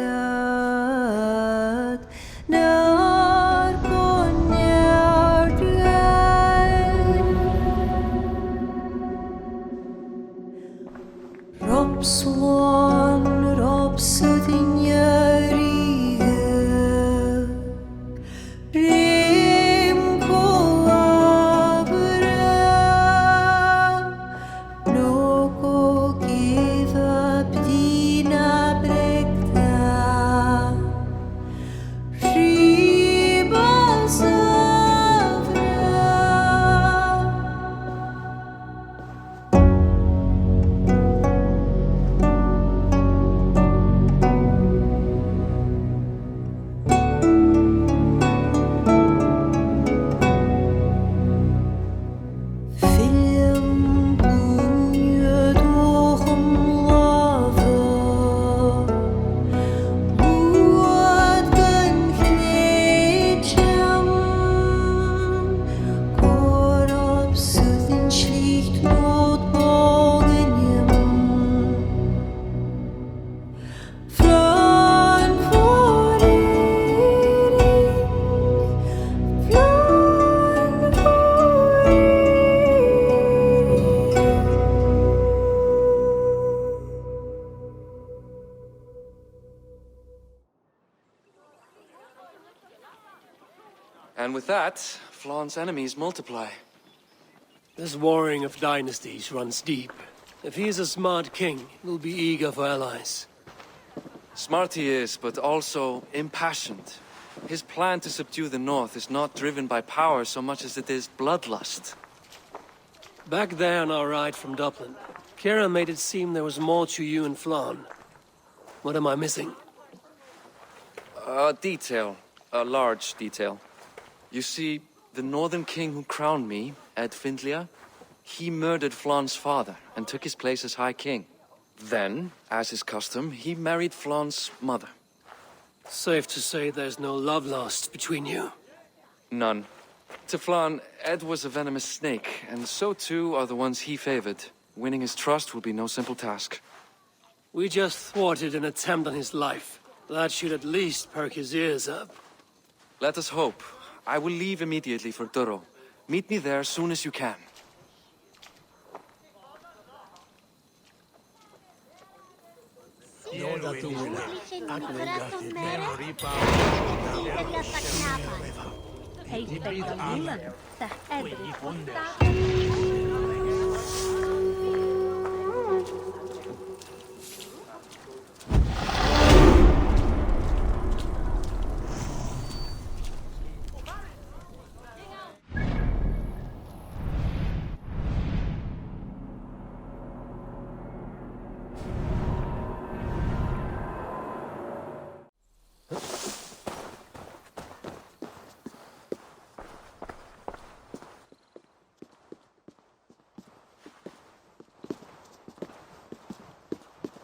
nar konjart Swan, Robsudin Yariga, Rim Coabra, no go give up Dina Brekta, And with that, Flann's enemies multiply. This warring of dynasties runs deep. If he is a smart king, he'll be eager for allies. Smart he is, but also impassioned. His plan to subdue the north is not driven by power so much as it is bloodlust. Back there on our ride from Dublin, Kira made it seem there was more to you and Flann. What am I missing? A detail. A large detail. You see, the northern king who crowned me, Ed Findlia, he murdered Flann's father and took his place as High King. Then, as is custom, he married Flann's mother. Safe to say there's no love lost between you. None. To Flann, Ed was a venomous snake, and so too are the ones he favored. Winning his trust will be no simple task. We just thwarted an attempt on his life. That should at least perk his ears up. Let us hope. I will leave immediately for Durro. Meet me there as soon as you can.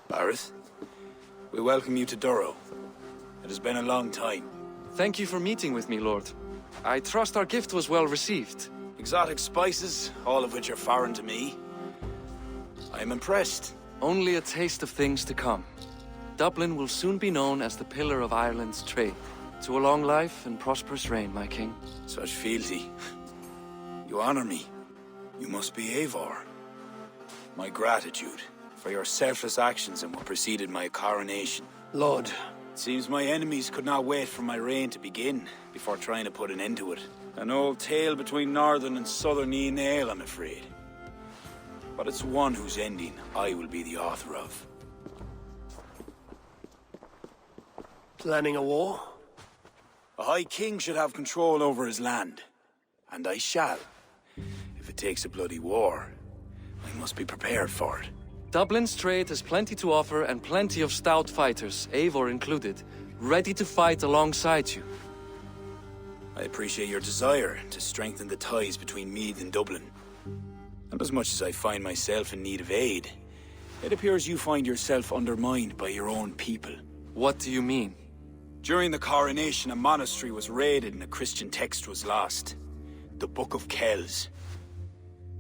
Bareth, we welcome you to Durro. It has been a long time. Thank you for meeting with me, Lord. I trust our gift was well received. Exotic spices, all of which are foreign to me. I am impressed. Only a taste of things to come. Dublin will soon be known as the pillar of Ireland's trade. To a long life and prosperous reign, my king. Such fealty. You honor me. You must be Eivor. My gratitude for your selfless actions and what preceded my coronation. Lord. It seems my enemies could not wait for my reign to begin before trying to put an end to it. An old tale between northern and southern Ian, I'm afraid. But it's one whose ending I will be the author of. Planning a war? A High King should have control over his land. And I shall. If it takes a bloody war, I must be prepared for it. Dublin's trade has plenty to offer and plenty of stout fighters, Eivor included, ready to fight alongside you. I appreciate your desire to strengthen the ties between Meath and Dublin. And as much as I find myself in need of aid, it appears you find yourself undermined by your own people. What do you mean? During the coronation, a monastery was raided and a Christian text was lost. The Book of Kells.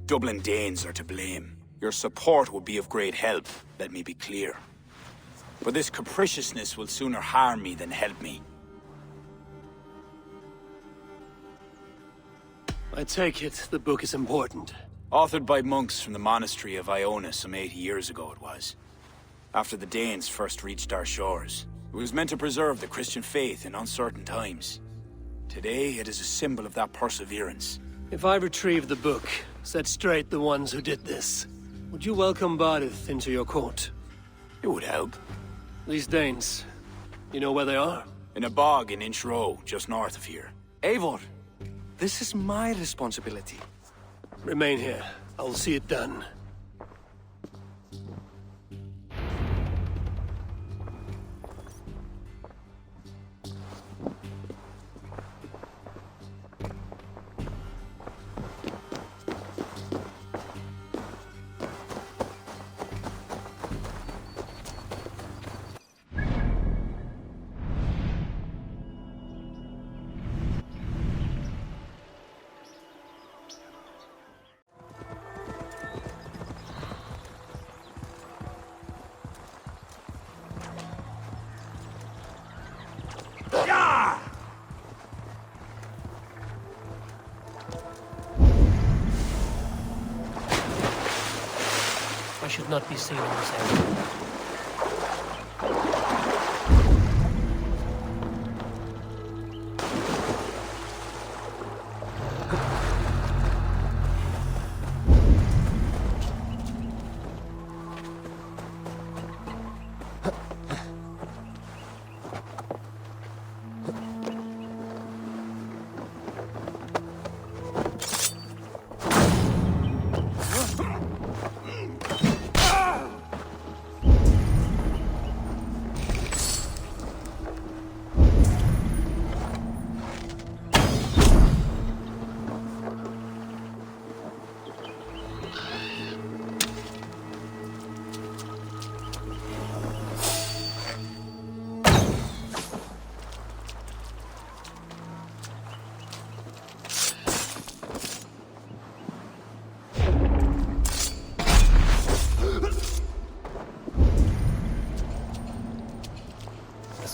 Dublin Danes are to blame. Your support would be of great help, let me be clear. But this capriciousness will sooner harm me than help me. I take it the book is important. Authored by monks from the monastery of Iona some 80 years ago it was. After the Danes first reached our shores. It was meant to preserve the Christian faith in uncertain times. Today, it is a symbol of that perseverance. If I retrieve the book, set straight the ones who did this, would you welcome Baridth into your court? It would help. These Danes, you know where they are? In a bog in Inch Row, just north of here. Eivor, this is my responsibility. Remain here. I will see it done. I should not be seen in this area.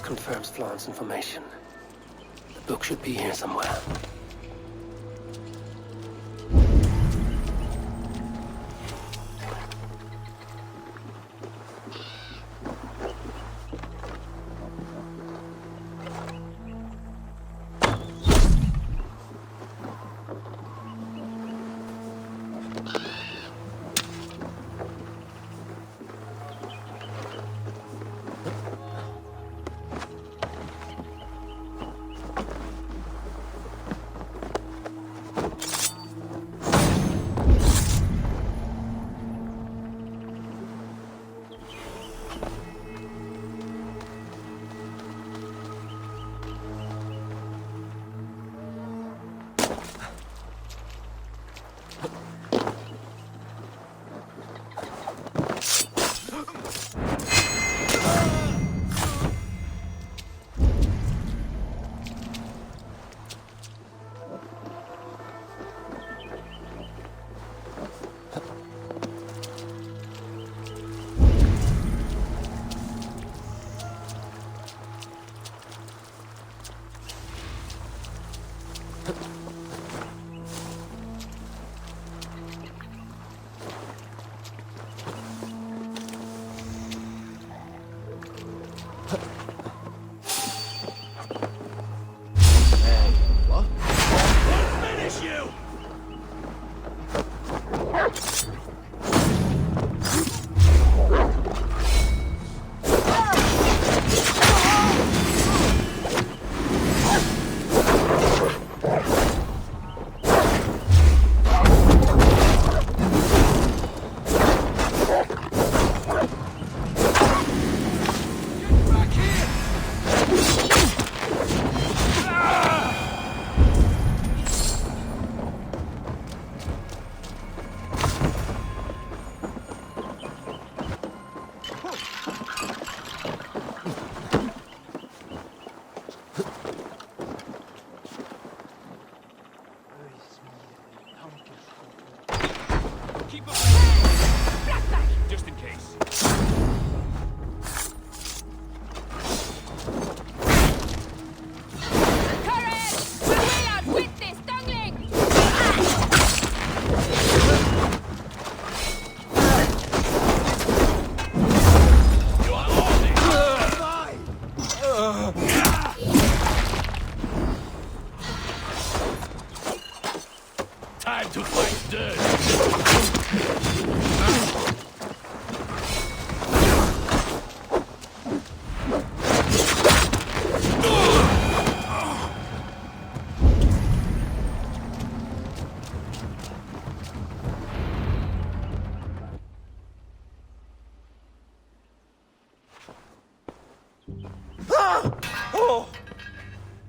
Confirms Flann's information. The book should be here somewhere.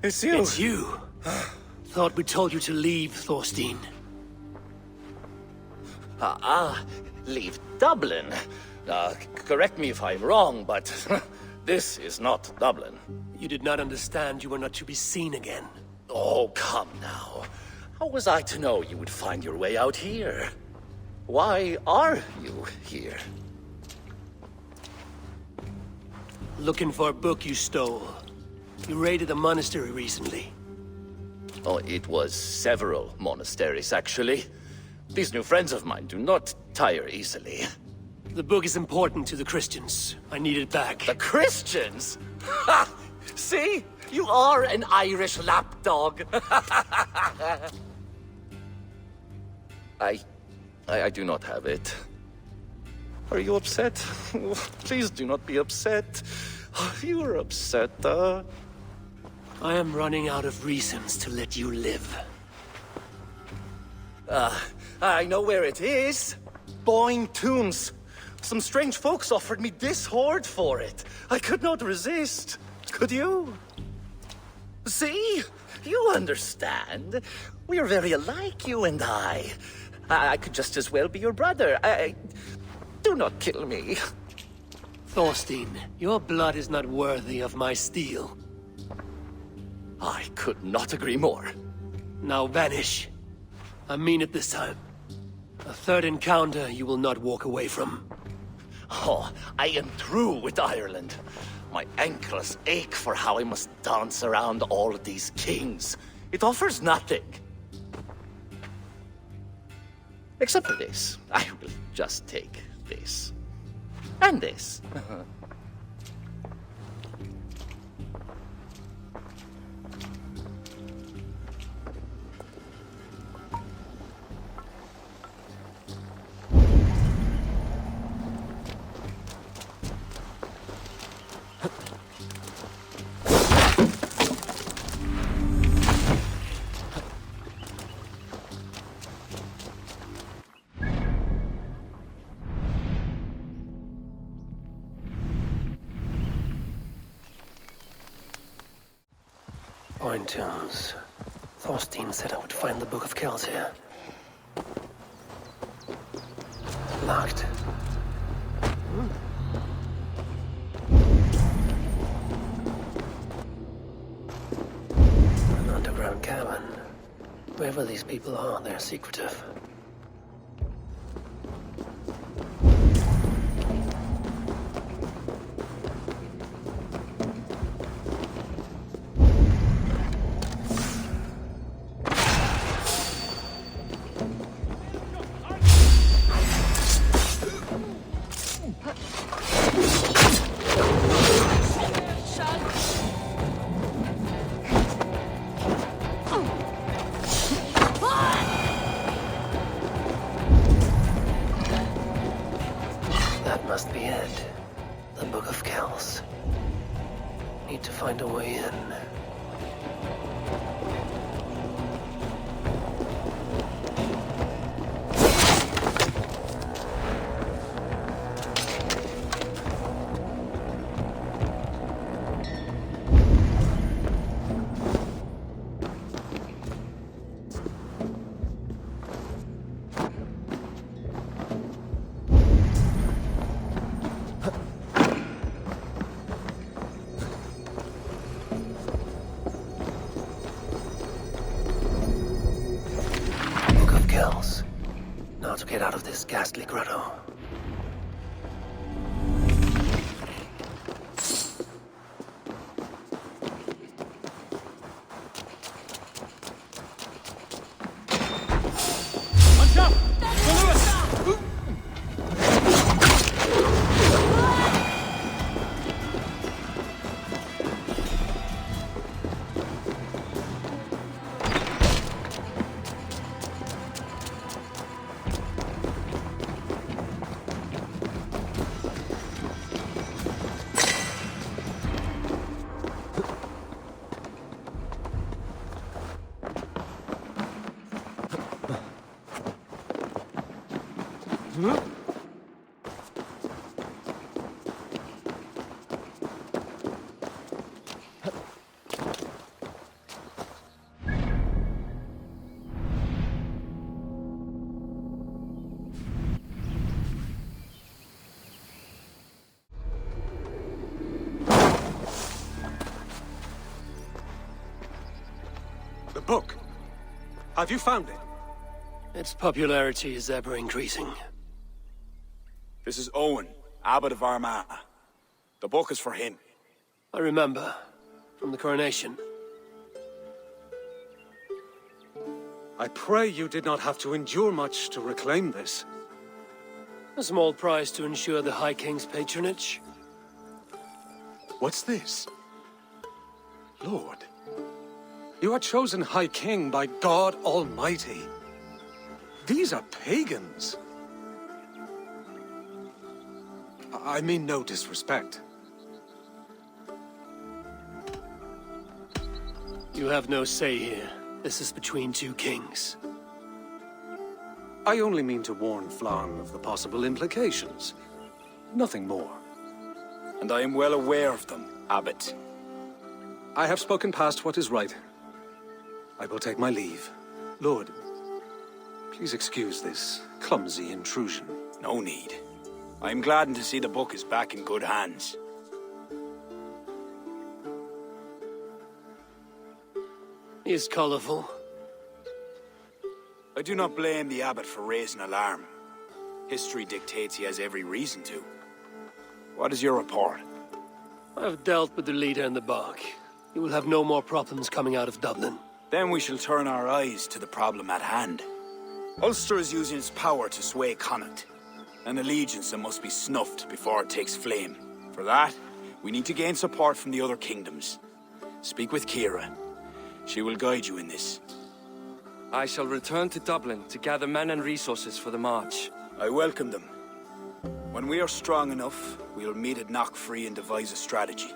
It's you. It's you. Thought we told you to leave, Thorstein. Leave Dublin. Correct me if I'm wrong, but this is not Dublin. You did not understand you were not to be seen again. Oh, come now. How was I to know you would find your way out here? Why are you here? Looking for a book you stole. You raided a monastery recently. Oh, it was several monasteries, actually. These new friends of mine do not tire easily. The book is important to the Christians. I need it back. The Christians? Ha! See? You are an Irish lapdog. I do not have it. Are you upset? Please do not be upset. You are upset, I am running out of reasons to let you live. I know where it is. Boyne Tombs. Some strange folks offered me this hoard for it. I could not resist. Could you? See? You understand. We are very alike, you and I. I could just as well be your brother. Do not kill me. Thorstein, your blood is not worthy of my steel. I could not agree more. Now vanish. I mean it this time. A third encounter you will not walk away from. Oh, I am through with Ireland. My ankles ache for how I must dance around all of these kings. It offers nothing. Except for this. I will just take this. And this. Boyne Tombs. Thorstein said I would find the Book of Kells here. Locked. An underground cabin. Wherever these people are, they're secretive. Must be it. The Book of Kells. Need to find a way in. Now to get out of this ghastly grotto. Punch up! book. Have you found it? Its popularity is ever increasing. This is Owen, Abbot of Armagh. The book is for him. I remember. From the coronation. I pray you did not have to endure much to reclaim this. A small price to ensure the High King's patronage. What's this? Lord, you are chosen High King by God Almighty. These are pagans. I mean no disrespect. You have no say here. This is between two kings. I only mean to warn Flann of the possible implications. Nothing more. And I am well aware of them, Abbot. I have spoken past what is right. I will take my leave. Lord, please excuse this clumsy intrusion. No need. I am gladdened to see the book is back in good hands. He is colorful. I do not blame the Abbot for raising alarm. History dictates he has every reason to. What is your report? I have dealt with the leader in the bog. You will have no more problems coming out of Dublin. Then we shall turn our eyes to the problem at hand. Ulster is using its power to sway Connacht, an allegiance that must be snuffed before it takes flame. For that, we need to gain support from the other kingdoms. Speak with Kira. She will guide you in this. I shall return to Dublin to gather men and resources for the march. I welcome them. When we are strong enough, we'll meet at Knockfree and devise a strategy.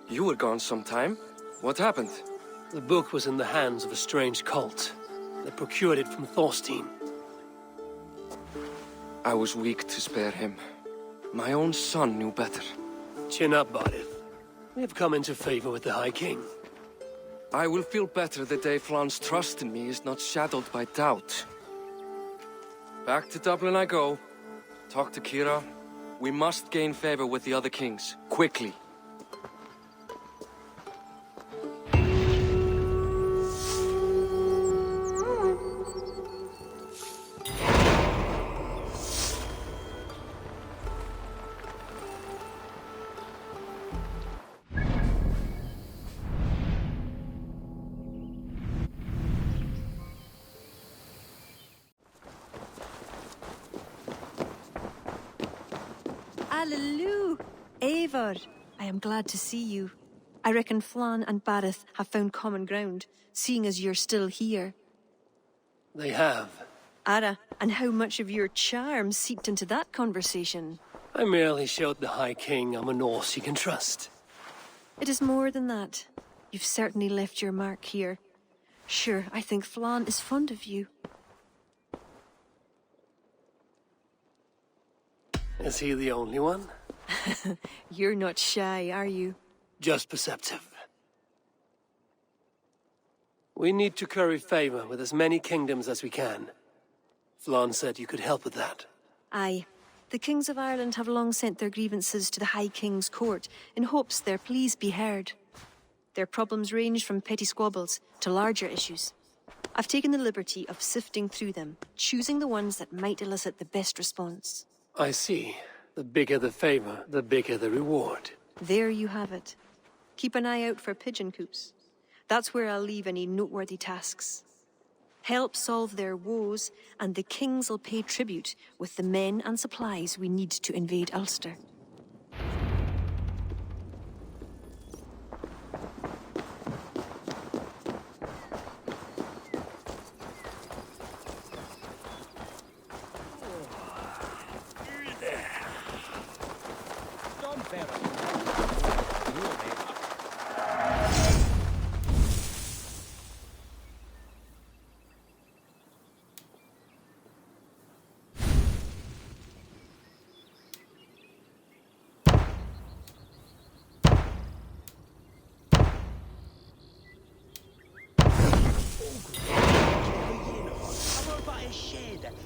You were gone some time. What happened? The book was in the hands of a strange cult. They procured it from Thorstein. I was weak to spare him. My own son knew better. Chin up, Bodith. We have come into favor with the High King. I will feel better the day Flann's trust in me is not shadowed by doubt. Back to Dublin I go. Talk to Kira. We must gain favor with the other kings. Quickly. Hallelujah! Eivor, I am glad to see you. I reckon Flann and Barith have found common ground, seeing as you're still here. They have. Ara, and how much of your charm seeped into that conversation? I merely showed the High King I'm a Norse he can trust. It is more than that. You've certainly left your mark here. Sure, I think Flann is fond of you. Is he the only one? You're not shy, are you? Just perceptive. We need to curry favor with as many kingdoms as we can. Flann said you could help with that. Aye. The kings of Ireland have long sent their grievances to the High King's court in hopes their pleas be heard. Their problems range from petty squabbles to larger issues. I've taken the liberty of sifting through them, choosing the ones that might elicit the best response. I see. The bigger the favor, the bigger the reward. There you have it. Keep an eye out for pigeon coops. That's where I'll leave any noteworthy tasks. Help solve their woes, and the kings'll pay tribute with the men and supplies we need to invade Ulster.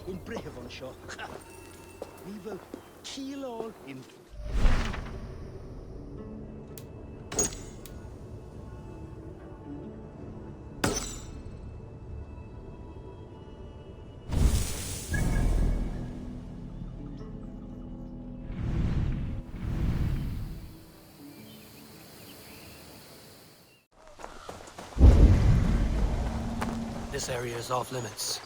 In Brehevonshaw. We will kill all in. this area is off limits.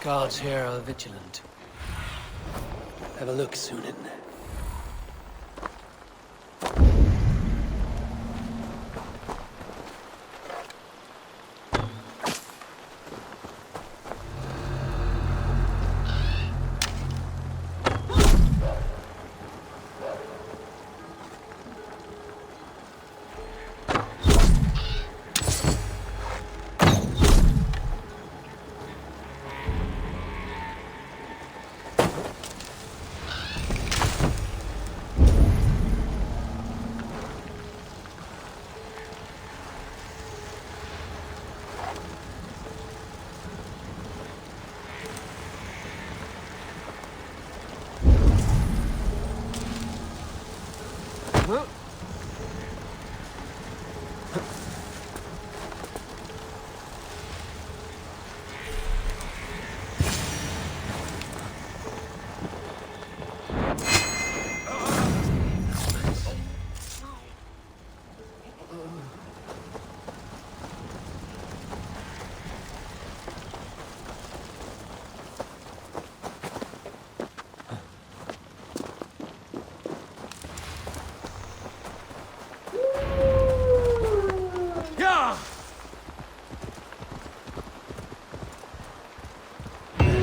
The guards here are vigilant. Have a look, Sunan.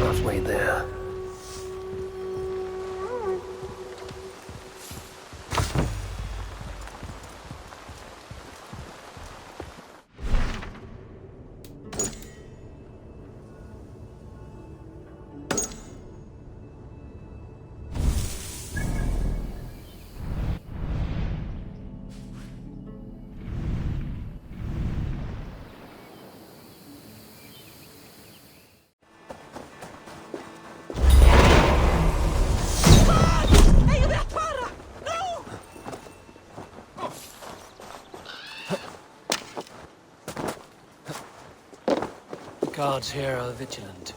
Halfway there. Guards here are vigilant.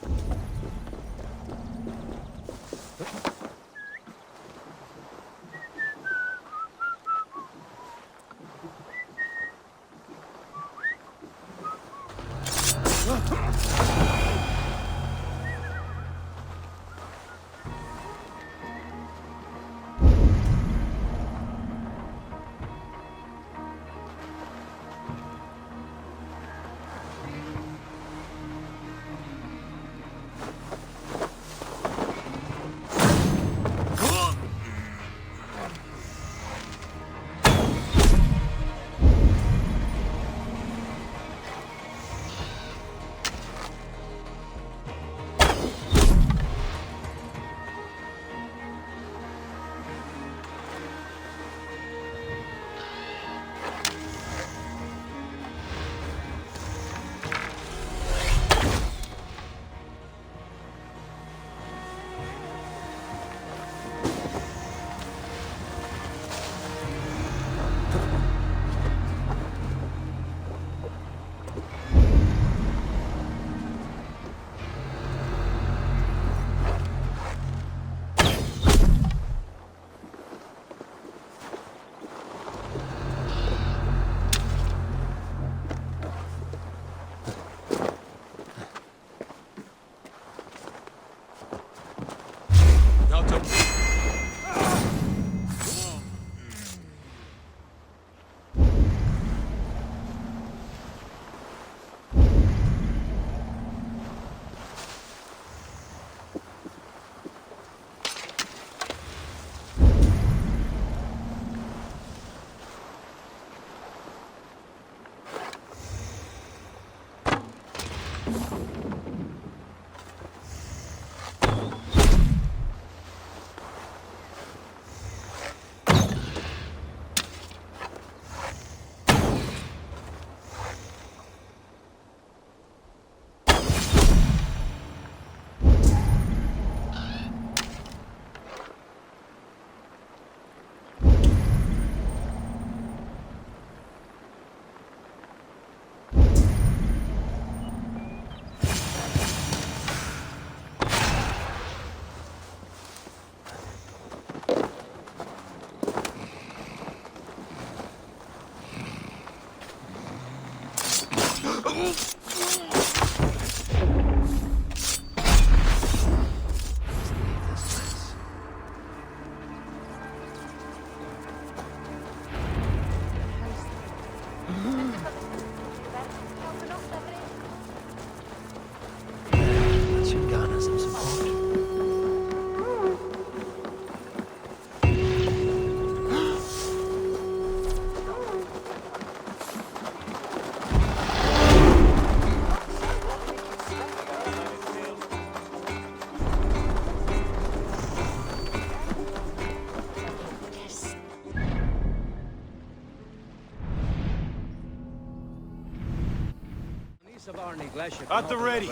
At the ready.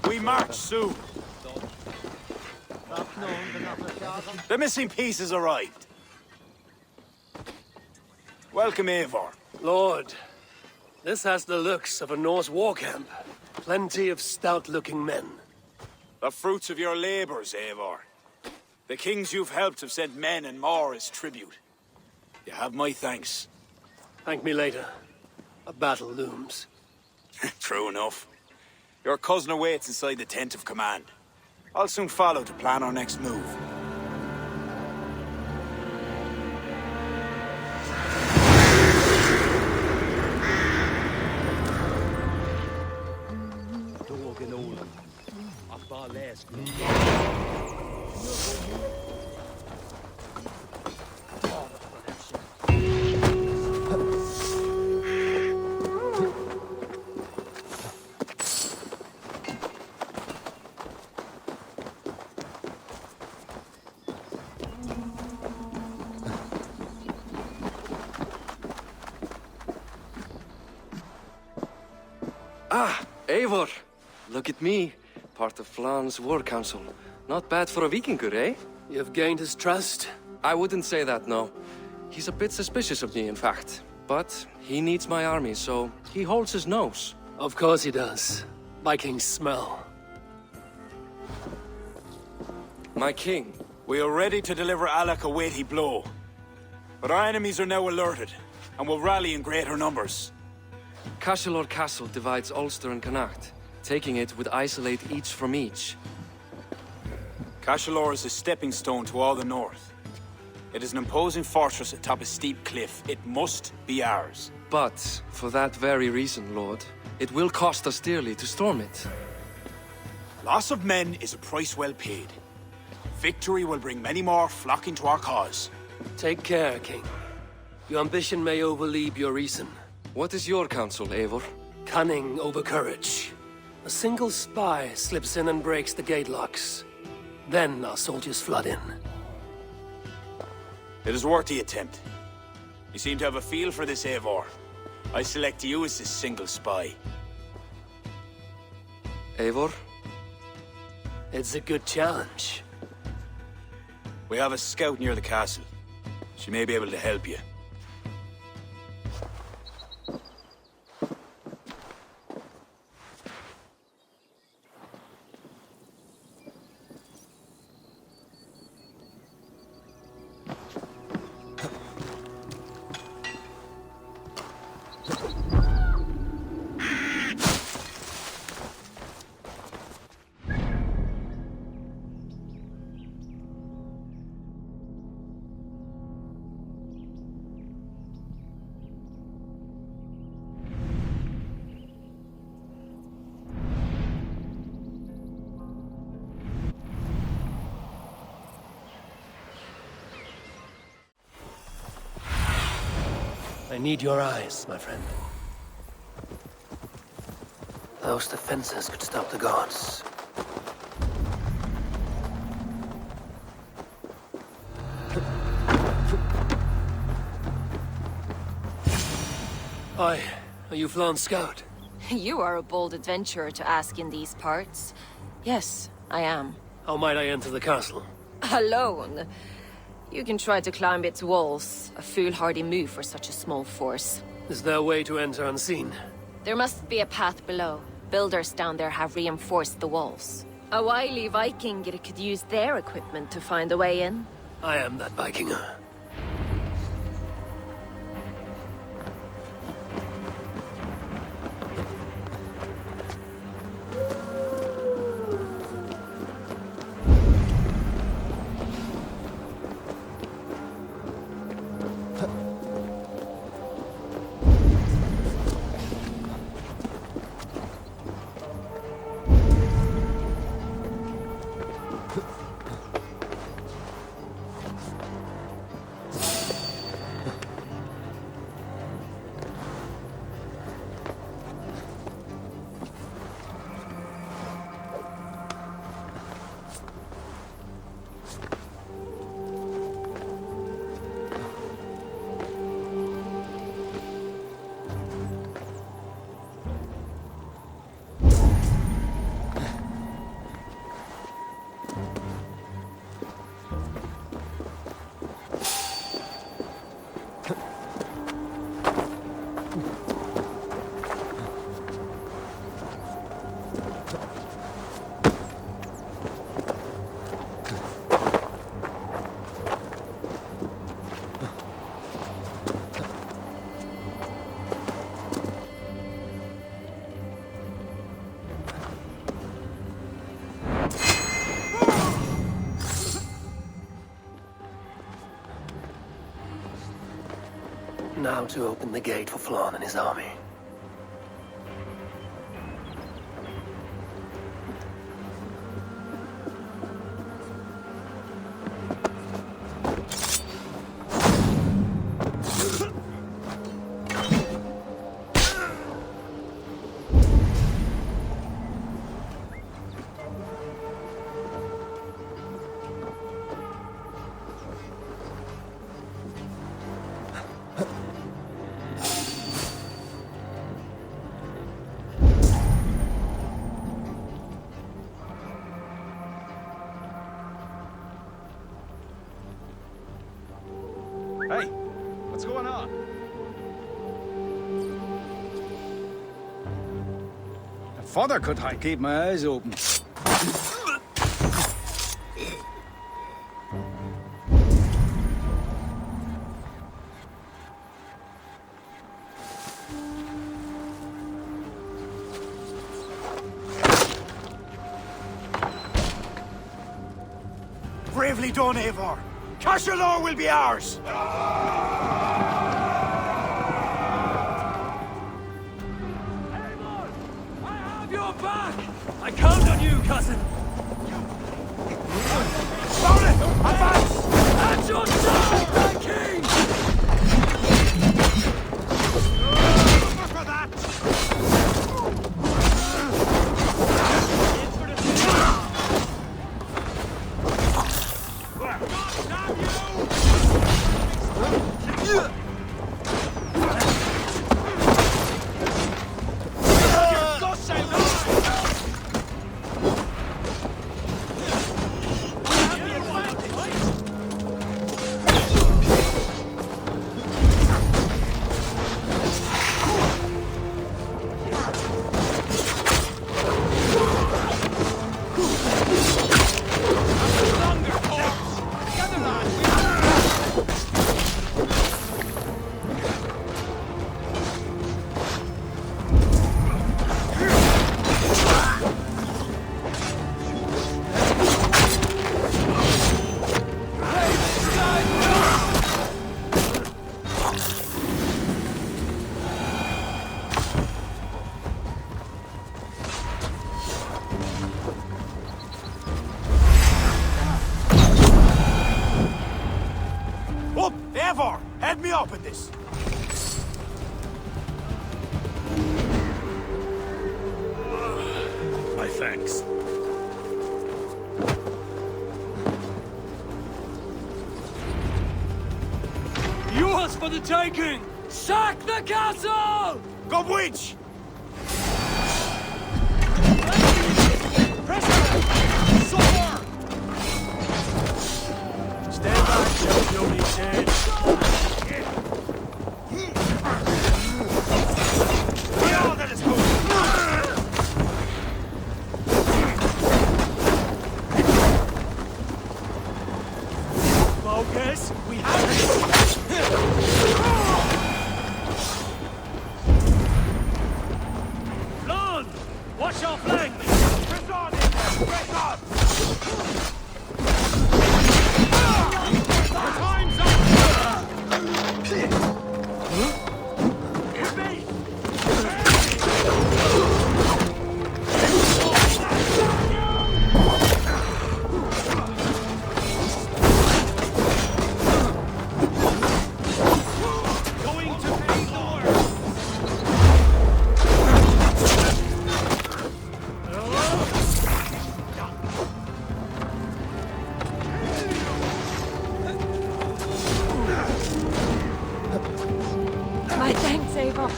We march soon. The missing pieces arrived. Welcome, Eivor. Lord, this has the looks of a Norse war camp. Plenty of stout-looking men. The fruits of your labors, Eivor. The kings you've helped have sent men and more as tribute. You have my thanks. Thank me later. A battle looms. True enough. Your cousin awaits inside the tent of command. I'll soon follow to plan our next move. Ah, Eivor! Look at me, part of Flann's war council. Not bad for a Vikingur, eh? You've gained his trust? I wouldn't say that, no. He's a bit suspicious of me, in fact. But he needs my army, so he holds his nose. Of course he does. Vikings smell. My king. We are ready to deliver Alec a weighty blow. But our enemies are now alerted, and will rally in greater numbers. Cashel Castle divides Ulster and Connacht. Taking it would isolate each from each. Cashel is a stepping stone to all the north. It is an imposing fortress atop a steep cliff. It must be ours. But, for that very reason, Lord, it will cost us dearly to storm it. Loss of men is a price well paid. Victory will bring many more flocking to our cause. Take care, King. Your ambition may overleap your reason. What is your counsel, Eivor? Cunning over courage. A single spy slips in and breaks the gate locks. Then our soldiers flood in. It is worth the attempt. You seem to have a feel for this, Eivor. I select you as this single spy. Eivor? It's a good challenge. We have a scout near the castle. She may be able to help you. I need your eyes, my friend. Those defenses could stop the gods. Aye, are you Flann's scout? You are a bold adventurer to ask in these parts. Yes, I am. How might I enter the castle? Alone? You can try to climb its walls. A foolhardy move for such a small force. Is there a way to enter unseen? There must be a path below. Builders down there have reinforced the walls. A wily Viking could use their equipment to find a way in. I am that Vikinger. Now to open the gate for Flann and his army. Hey, what's going on? Father could I keep my eyes open. Bravely done, Eivor. Cashalor will be ours! Your back! I count on you, cousin! Solid! Advance! At your side, my king! Look for that! Eivor, head me up in this. Thanks. Yours for the taking! Sack the castle! Go witch! Stand back, Joe said. Focus, we have Flann! Watch your flank! Press on in there! Press on! Time's up! My thanks, Eivor.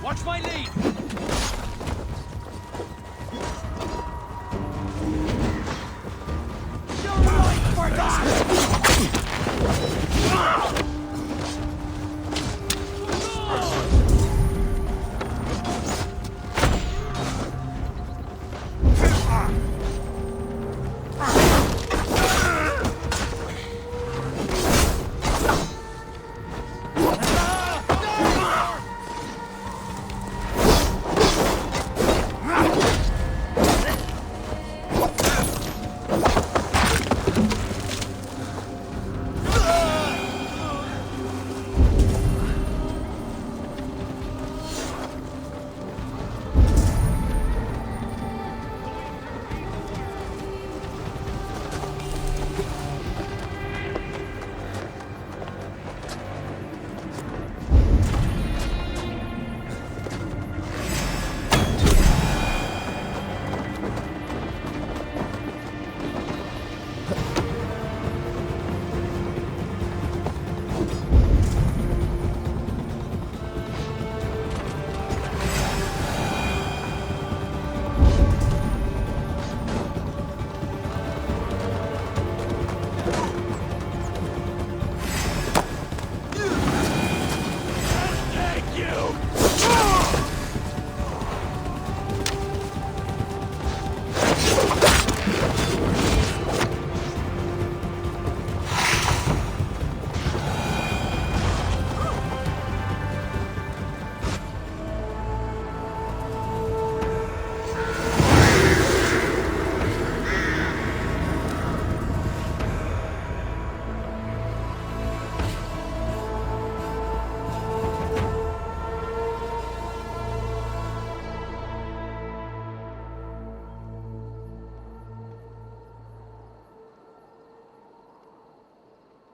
Watch my lead!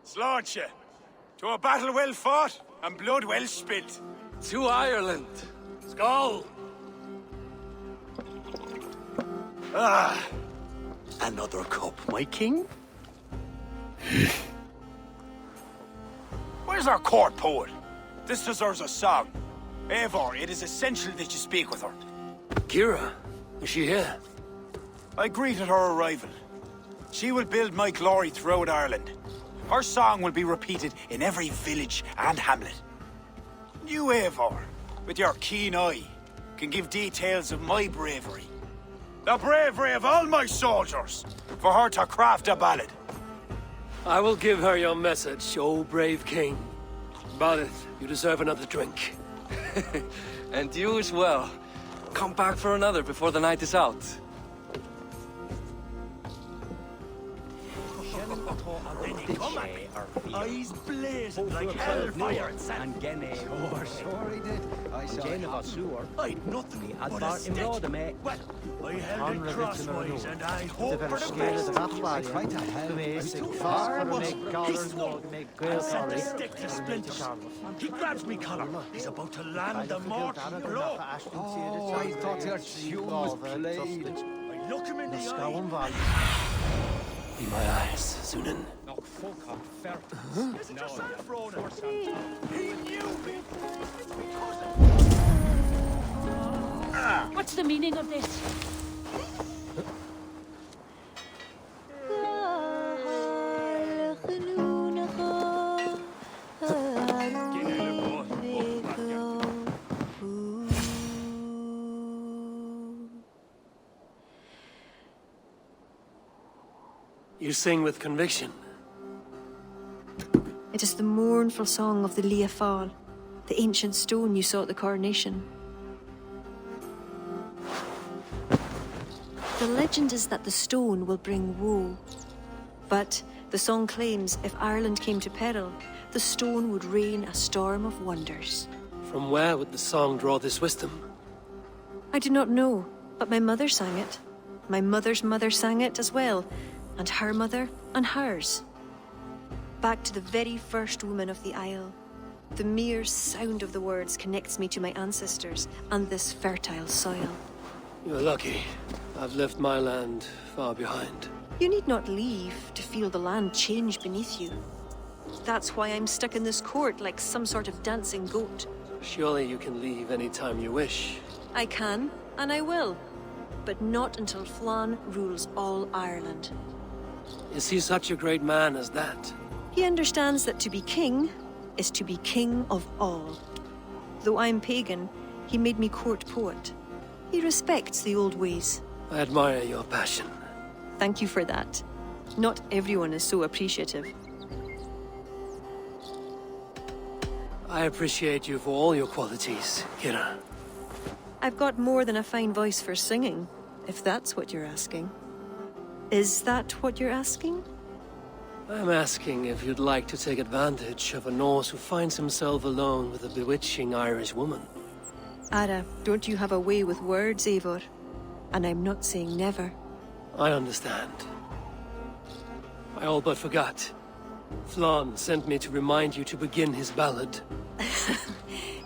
Slaughtered you. To a battle well fought and blood well spilt. To Ireland. Skull! Ah! Another cup, my king? Where's our court poet? This deserves a song. Eivor, it is essential that you speak with her. Kira, is she here? I greeted her arrival. She will build my glory throughout Ireland. Her song will be repeated in every village and hamlet. You, Eivor, with your keen eye, can give details of my bravery. The bravery of all my soldiers, for her to craft a ballad. I will give her your message, O brave king. Barith, you deserve another drink. And you as well. Come back for another before the night is out. Then he come at me, eyes blazing like hellfire, and said, And Gene, Sure he did. I saw Jane it. of Asur, I'd nothing but a Advar stick. Imrodame, Well, I held it crosswise, and I hope for the best. Quite a hell. I sent the stick to splinters. He grabs me collar. He's about to land the mortal blow. Oh, I thought your tune was played. I look him in the eye. Be my eyes, Sunan. Is it your son, Frodo? He knew me. What's the meaning of this? You sing with conviction. It is the mournful song of the Liafal, the ancient stone you saw at the coronation. The legend is that the stone will bring woe. But the song claims if Ireland came to peril, the stone would rain a storm of wonders. From where would the song draw this wisdom? I do not know, but my mother sang it. My mother's mother sang it as well, and her mother and hers. Back to the very first woman of the Isle. The mere sound of the words connects me to my ancestors and this fertile soil. You're lucky. I've left my land far behind. You need not leave to feel the land change beneath you. That's why I'm stuck in this court like some sort of dancing goat. Surely you can leave any time you wish. I can, and I will. But not until Flann rules all Ireland. Is he such a great man as that? He understands that to be king is to be king of all. Though I'm pagan, he made me court poet. He respects the old ways. I admire your passion. Thank you for that. Not everyone is so appreciative. I appreciate you for all your qualities, Kira. I've got more than a fine voice for singing, if that's what you're asking. Is that what you're asking? I'm asking if you'd like to take advantage of a Norse who finds himself alone with a bewitching Irish woman. Ara, don't you have a way with words, Eivor? And I'm not saying never. I understand. I all but forgot. Flann sent me to remind you to begin his ballad.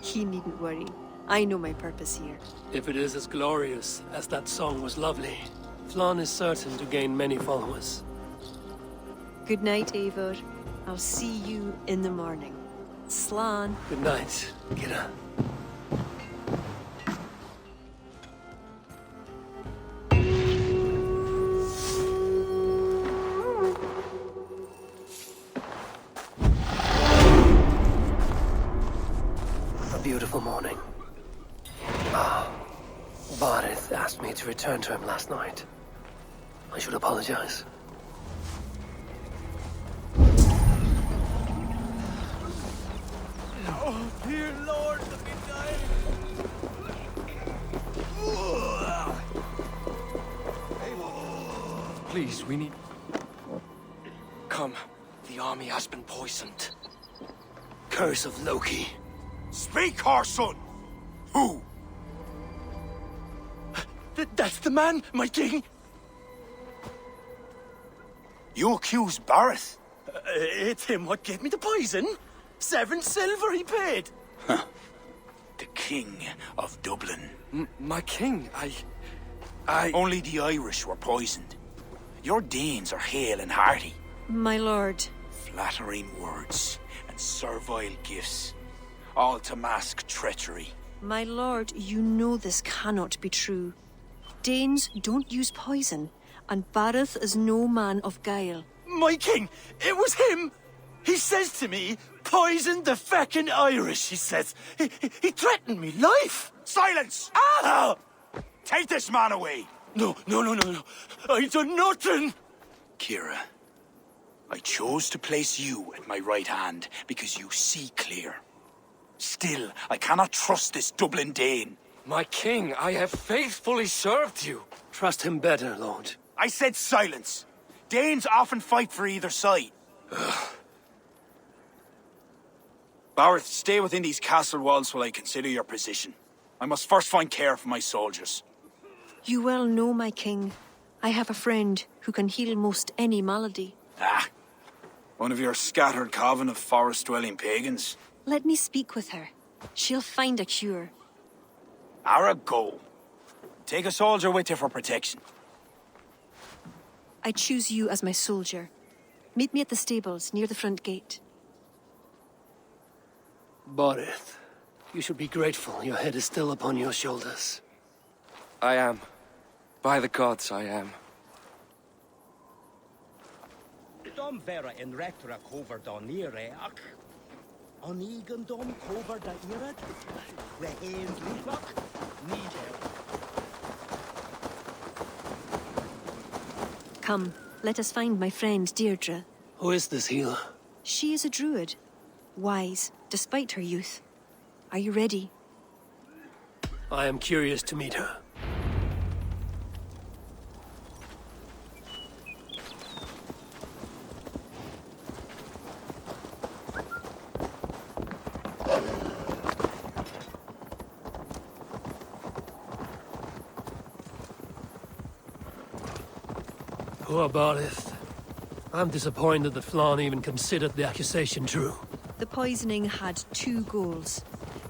He needn't worry. I know my purpose here. If it is as glorious as that song was lovely, Flann is certain to gain many followers. Good night, Eivor. I'll see you in the morning. Slan. Good night, Kira. A beautiful morning. Barith asked me to return to him last night. I should apologize. Oh, dear Lord, let me die. Please, we need... Come. The army has been poisoned. Curse of Loki. Speak, our son! Who? That's the man, my king. You accuse Bareth? It's him what gave me the poison. 7 silver he paid. Huh. The king of Dublin. My king, I... Only the Irish were poisoned. Your Danes are hale and hearty. My lord. Flattering words and servile gifts. All to mask treachery. My lord, you know this cannot be true. Danes don't use poison, and Bareth is no man of guile. My king, it was him. He says to me, poison the feckin' Irish, he says. He threatened me life. Silence! Ah! Take this man away! No. I done nothing. Kira, I chose to place you at my right hand because you see clear. Still, I cannot trust this Dublin Dane. My king, I have faithfully served you. Trust him better, Lord. I said silence. Danes often fight for either side. Bareth, stay within these castle walls while I consider your position. I must first find care for my soldiers. You well know, my king. I have a friend who can heal most any malady. Ah, one of your scattered coven of forest-dwelling pagans. Let me speak with her. She'll find a cure. Ara, go. Take a soldier with you for protection. I choose you as my soldier. Meet me at the stables near the front gate. Borith, you should be grateful your head is still upon your shoulders. I am. By the gods, I am. Dom vera in rectra cover donire ac. Onigan dom cover da irad. Rehain lukak. Need help. Come, let us find my friend Deirdre. Who is this healer? She is a druid. Wise, despite her youth. Are you ready? I am curious to meet her. Poor Borith. I'm disappointed that Flann even considered the accusation true. The poisoning had two goals.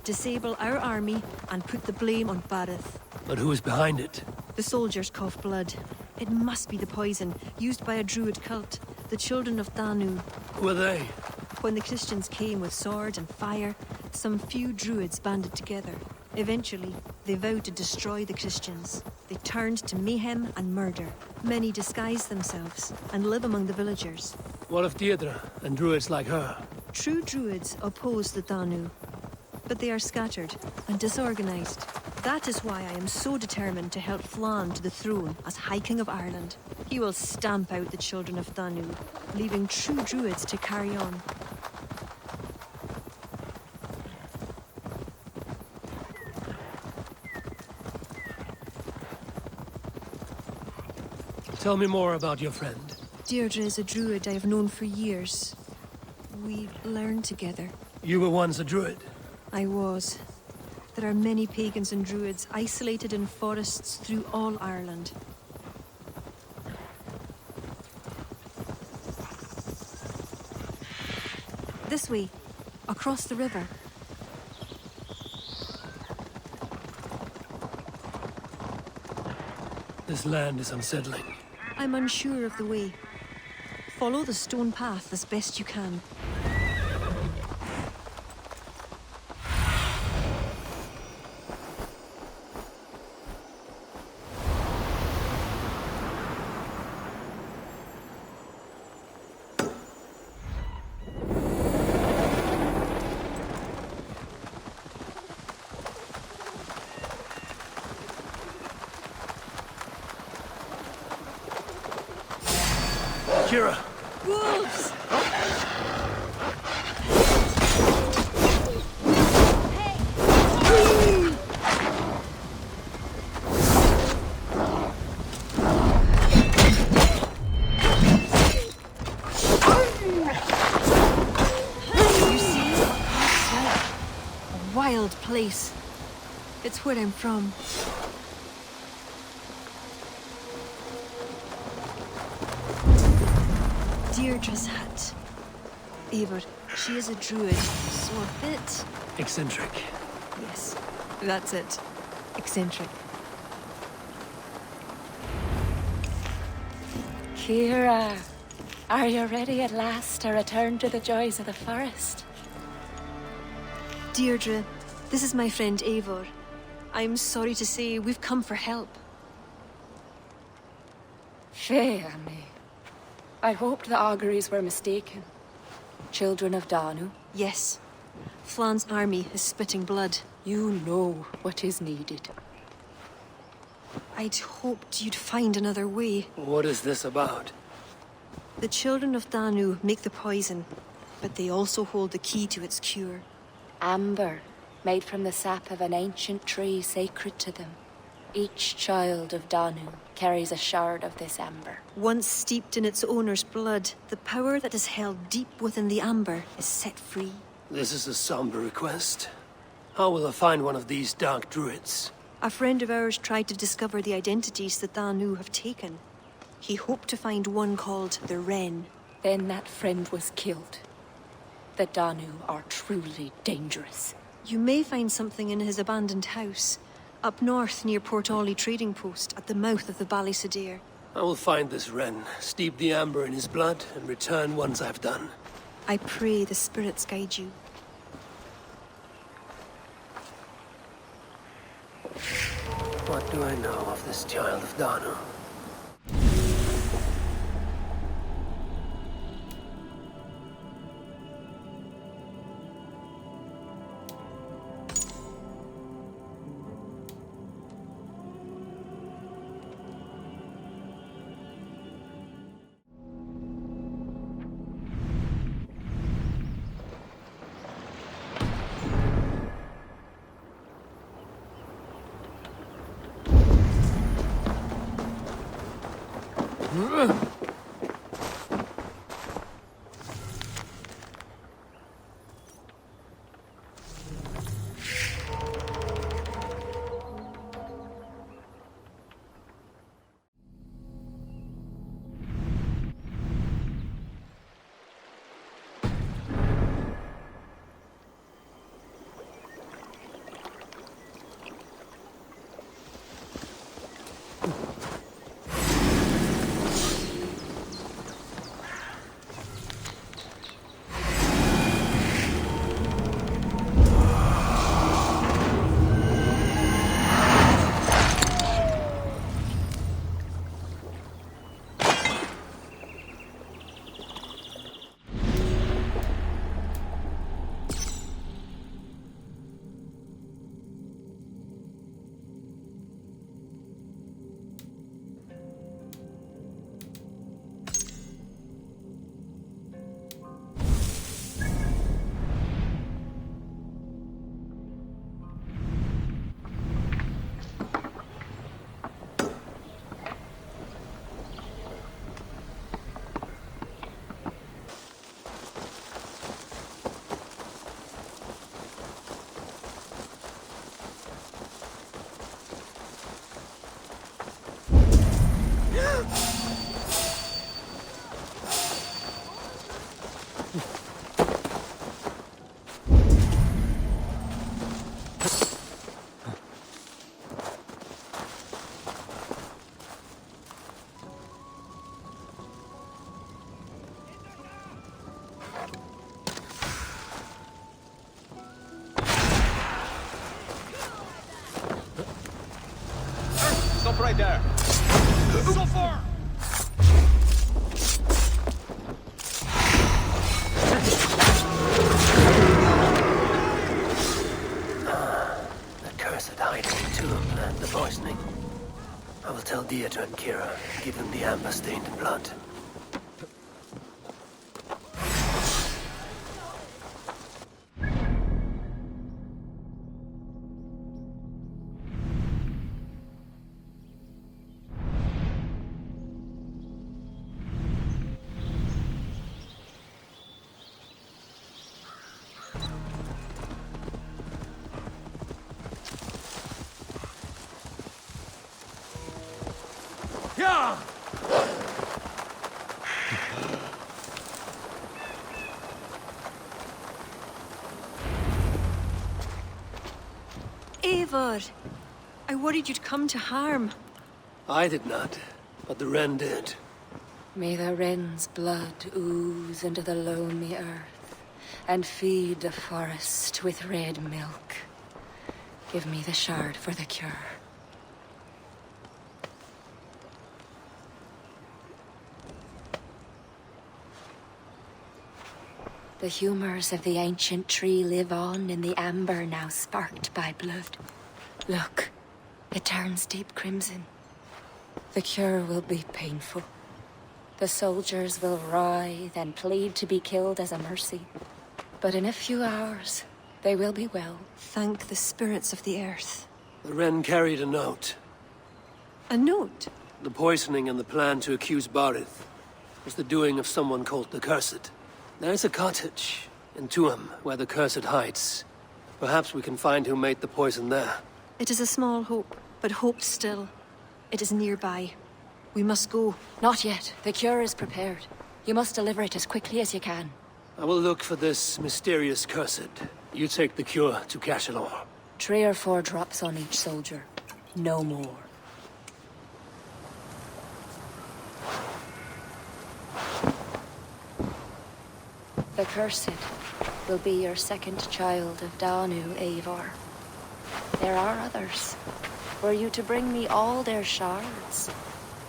Disable our army and put the blame on Bareth. But who is behind it? The soldiers cough blood. It must be the poison, used by a druid cult, the children of Danu. Who are they? When the Christians came with sword and fire, some few druids banded together. Eventually, they vowed to destroy the Christians. They turned to mayhem and murder. Many disguise themselves and live among the villagers. What of Deirdre and druids like her? True druids oppose the Danu, but they are scattered and disorganized. That is why I am so determined to help Flann to the throne as High King of Ireland. He will stamp out the children of Danu, leaving true druids to carry on. Tell me more about your friend. Deirdre is a druid I have known for years. We learned together. You were once a druid? I was. There are many pagans and druids isolated in forests through all Ireland. This way, across the river. This land is unsettling. I'm unsure of the way. Follow the stone path as best you can. Kira! Wolves! You see? It's like a wild place. It's where I'm from. Deirdre's hut. Eivor, she is a druid, so a bit... eccentric. Yes, that's it. Eccentric. Kira, are you ready at last to return to the joys of the forest? Deirdre, this is my friend Eivor. I'm sorry to say we've come for help. Fear me. I hoped the auguries were mistaken. Children of Danu? Yes. Flann's army is spitting blood. You know what is needed. I'd hoped you'd find another way. What is this about? The children of Danu make the poison, but they also hold the key to its cure. Amber, made from the sap of an ancient tree sacred to them. Each child of Danu carries a shard of this amber. Once steeped in its owner's blood, the power that is held deep within the amber is set free. This is a somber request. How will I find one of these dark druids? A friend of ours tried to discover the identities the Danu have taken. He hoped to find one called the Wren. Then that friend was killed. The Danu are truly dangerous. You may find something in his abandoned house, up north near Port Ollie trading post at the mouth of the Ballysadir. I will find this Wren, steep the amber in his blood, and return once I've done. I pray the spirits guide you. What do I know of this child of Danu? Stop right there! So far! The cursed hiding tomb and the poisoning. I will tell Deirdre and Kira, give them the amber-stained blood. Eivor, I worried you'd come to harm. I did not, but the Wren did. May the Wren's blood ooze into the loamy earth and feed the forest with red milk. Give me the shard for the cure. The humors of the ancient tree live on in the amber now sparked by blood. Look, it turns deep crimson. The cure will be painful. The soldiers will writhe and plead to be killed as a mercy. But in a few hours, they will be well. Thank the spirits of the earth. The Wren carried a note. A note? The poisoning and the plan to accuse Barith was the doing of someone called the Cursed. There's a cottage in Tuam where the Cursed hides. Perhaps we can find who made the poison there. It is a small hope, but hope still. It is nearby. We must go. Not yet. The cure is prepared. You must deliver it as quickly as you can. I will look for this mysterious Cursed. You take the cure to Cachalor. 3 or 4 drops on each soldier. No more. The Cursed will be your second child of Danu, Eivor. There are others. Were you to bring me all their shards,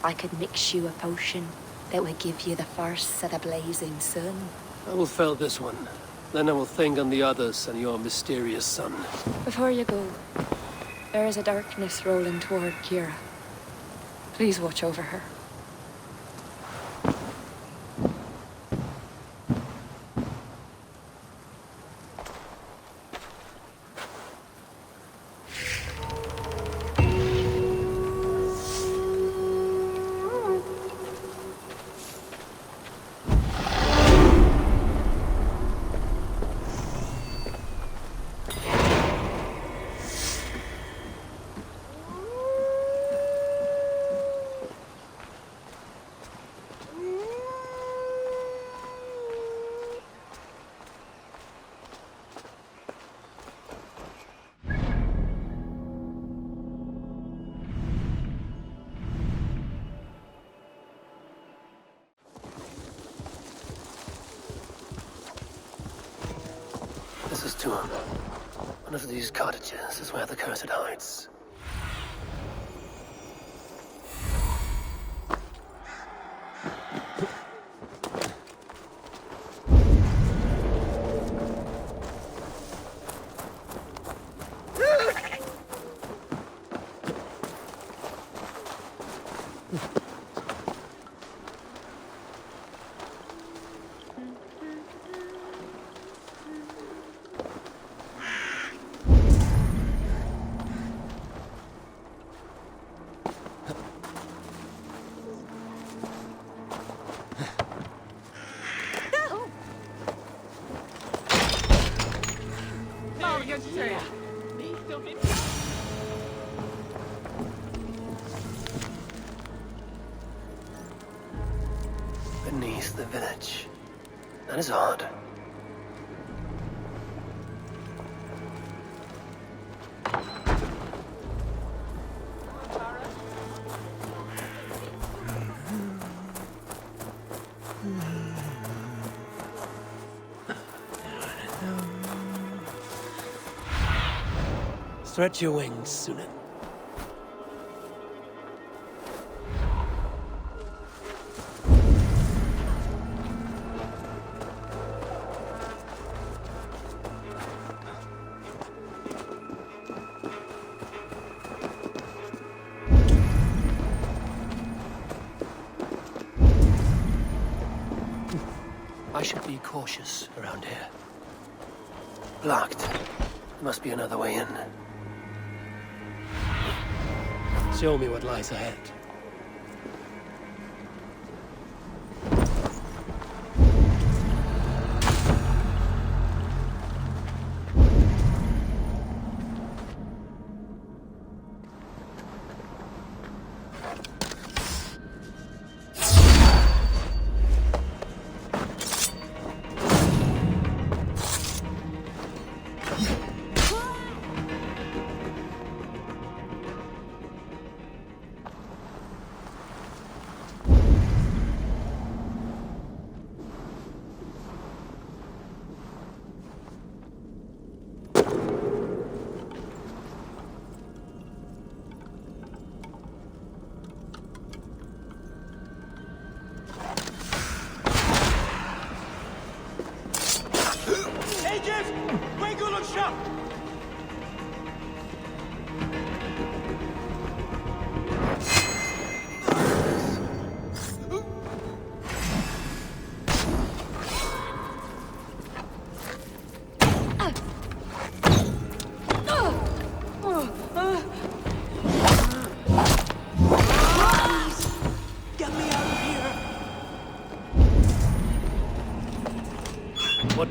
I could mix you a potion that would give you the first of the blazing sun. I will fell this one. Then I will think on the others and your mysterious son. Before you go, there is a darkness rolling toward Kira. Please watch over her. This is Tuam. One of these cottages is where the Cursed hides. Beneath the village. That is odd. Stretch your wings, Sunan. I should be cautious around here. Blocked. There must be another way in. Show me what lies ahead.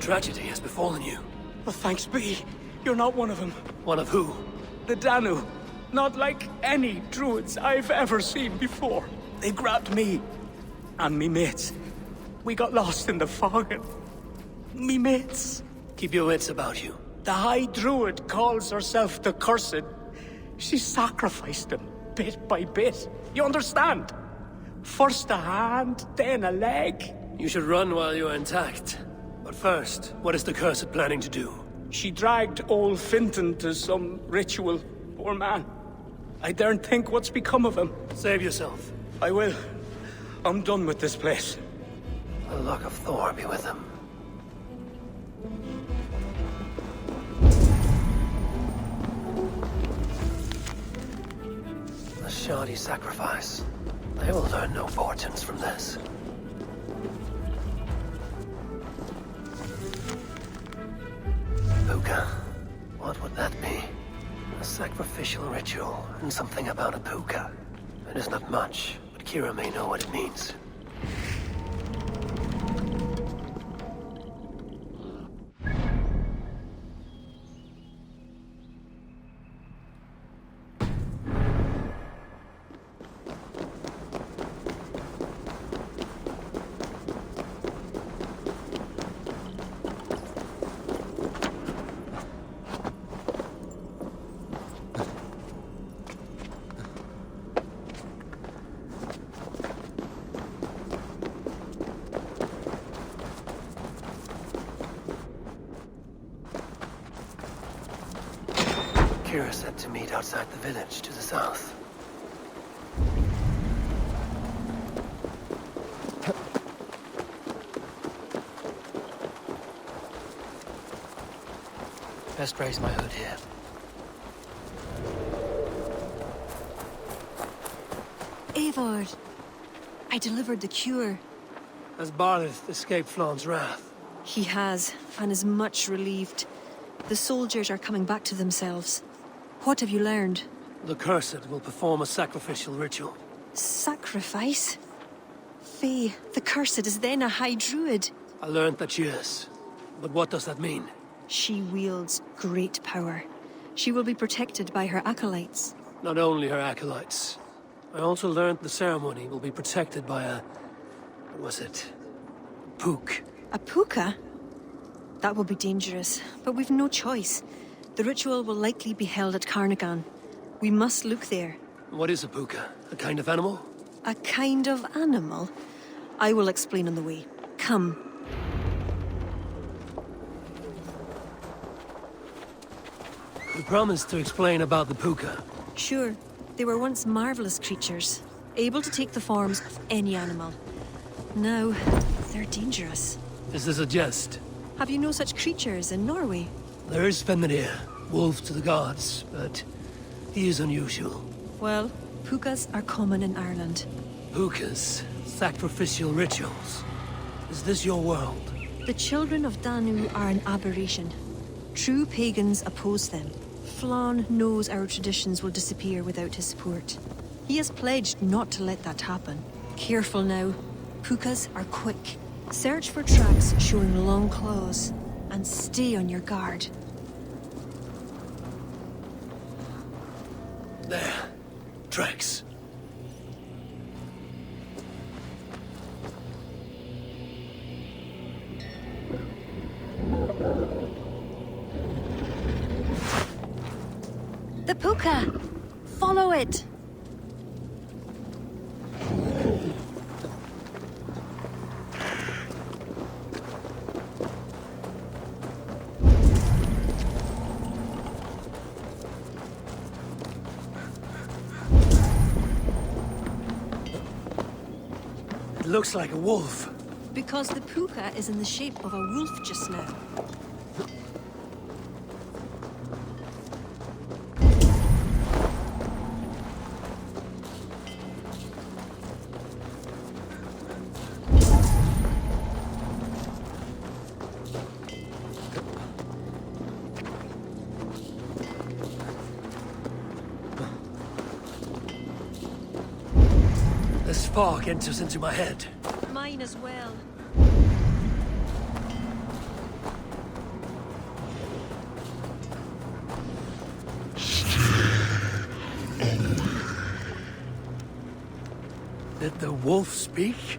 tragedy has befallen you. But thanks be, you're not one of them. One of who? The Danu. Not like any Druids I've ever seen before. They grabbed me and me mates. We got lost in the fog and... me mates. Keep your wits about you. The High Druid calls herself the Cursed. She sacrificed them, bit by bit. You understand? First a hand, then a leg. You should run while you're intact. But first, what is the Cursed planning to do? She dragged old Finton to some ritual. Poor man. I daren't think what's become of him. Save yourself. I will. I'm done with this place. The luck of Thor be with him. A shoddy sacrifice. They will learn no fortunes from this. Puka. What would that be? A sacrificial ritual, and something about a puka. It is not much, but Kira may know what it means. Kira said to meet outside the village to the south. Best raise my hood here. Eivor, I delivered the cure. Has Barlith escaped Flann's wrath? He has, and is much relieved. The soldiers are coming back to themselves. What have you learned? The Cursed will perform a sacrificial ritual. Sacrifice? Faye, the Cursed is then a High Druid. I learned that she is. But what does that mean? She wields great power. She will be protected by her acolytes. Not only her acolytes. I also learned the ceremony will be protected by a... what was it? Pook. A puka? That will be dangerous, but we've no choice. The ritual will likely be held at Carnagan. We must look there. What is a puka? A kind of animal? A kind of animal? I will explain on the way. Come. You promised to explain about the puka. Sure. They were once marvelous creatures, able to take the forms of any animal. Now, they're dangerous. Is this a jest? Have you no such creatures in Norway? There is Fenrir, wolf to the gods, but he is unusual. Well, pukas are common in Ireland. Pukas, sacrificial rituals. Is this your world? The children of Danu are an aberration. True pagans oppose them. Flann knows our traditions will disappear without his support. He has pledged not to let that happen. Careful now. Pukas are quick. Search for tracks showing long claws, and stay on your guard. There. Tracks. The puka! Follow it! It looks like a wolf. Because the puka is in the shape of a wolf just now. This fog enters into my head. Mine as well. Did the wolf speak?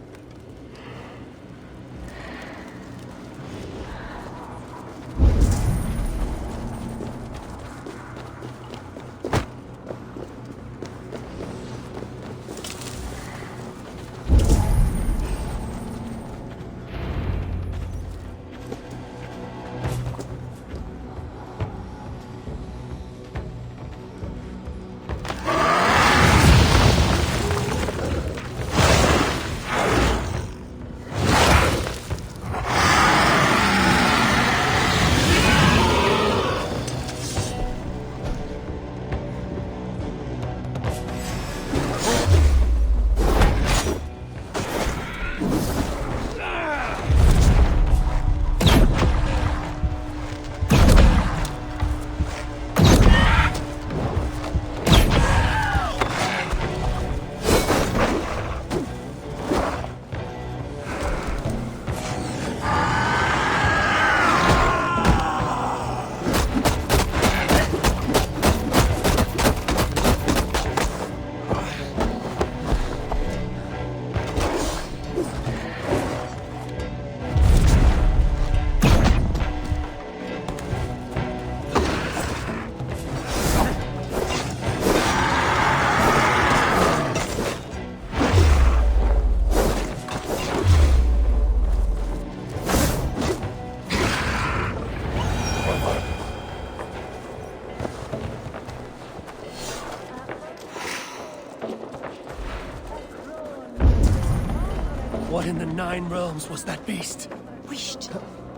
What in the Nine Realms was that beast? Wished.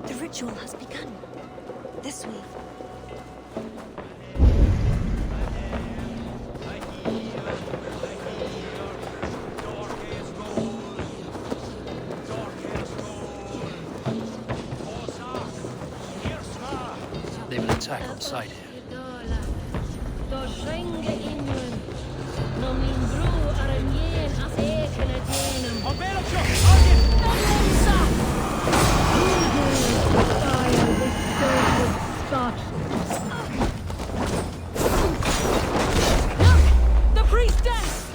The ritual has begun. This way. They will attack on sight here. The priestess!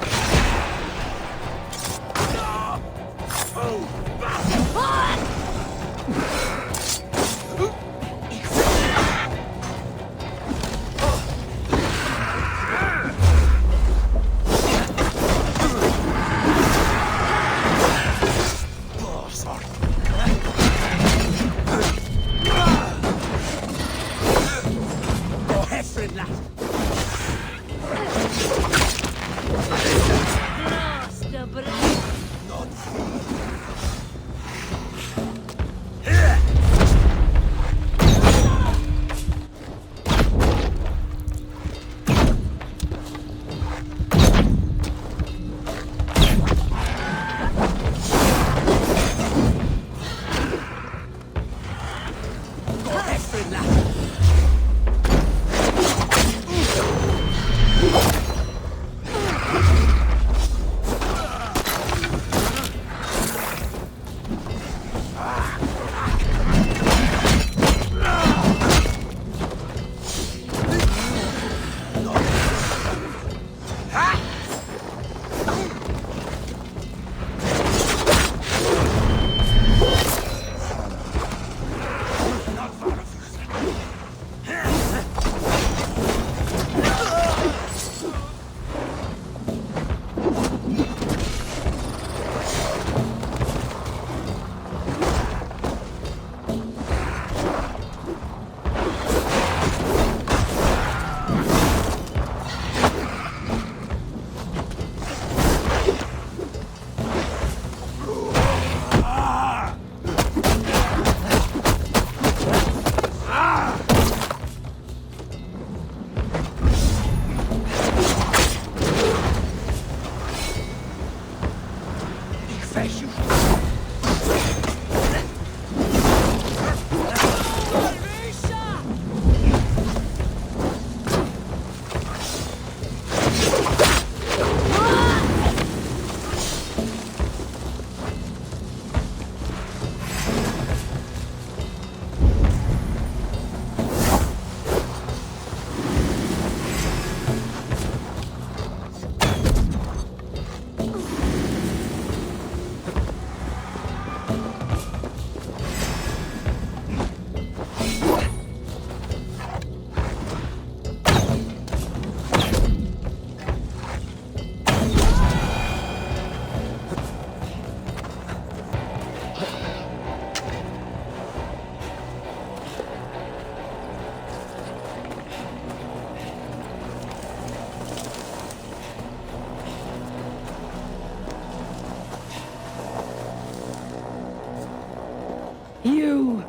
You!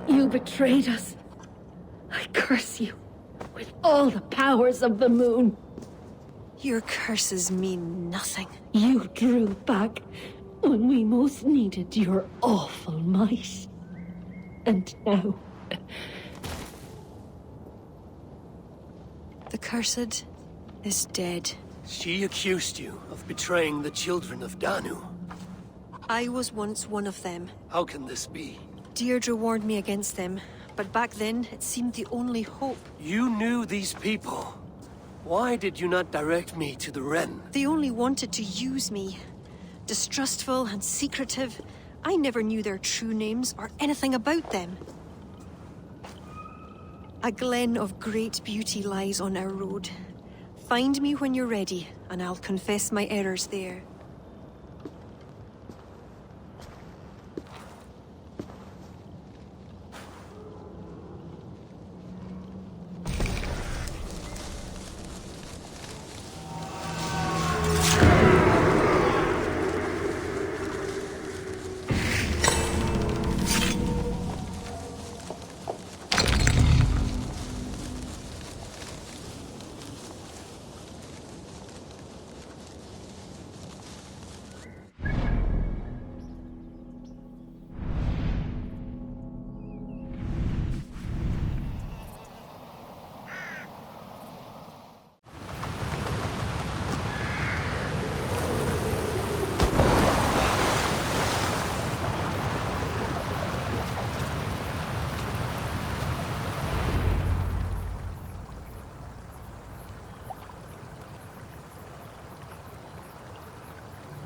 You betrayed us. I curse you with all the powers of the moon. Your curses mean nothing. You drew back when we most needed your awful might. And now... The cursed is dead. She accused you of betraying the children of Danu. I was once one of them. How can this be? Deirdre warned me against them, but back then it seemed the only hope. You knew these people. Why did you not direct me to the Wren? They only wanted to use me. Distrustful and secretive. I never knew their true names or anything about them. A glen of great beauty lies on our road. Find me when you're ready, and I'll confess my errors there.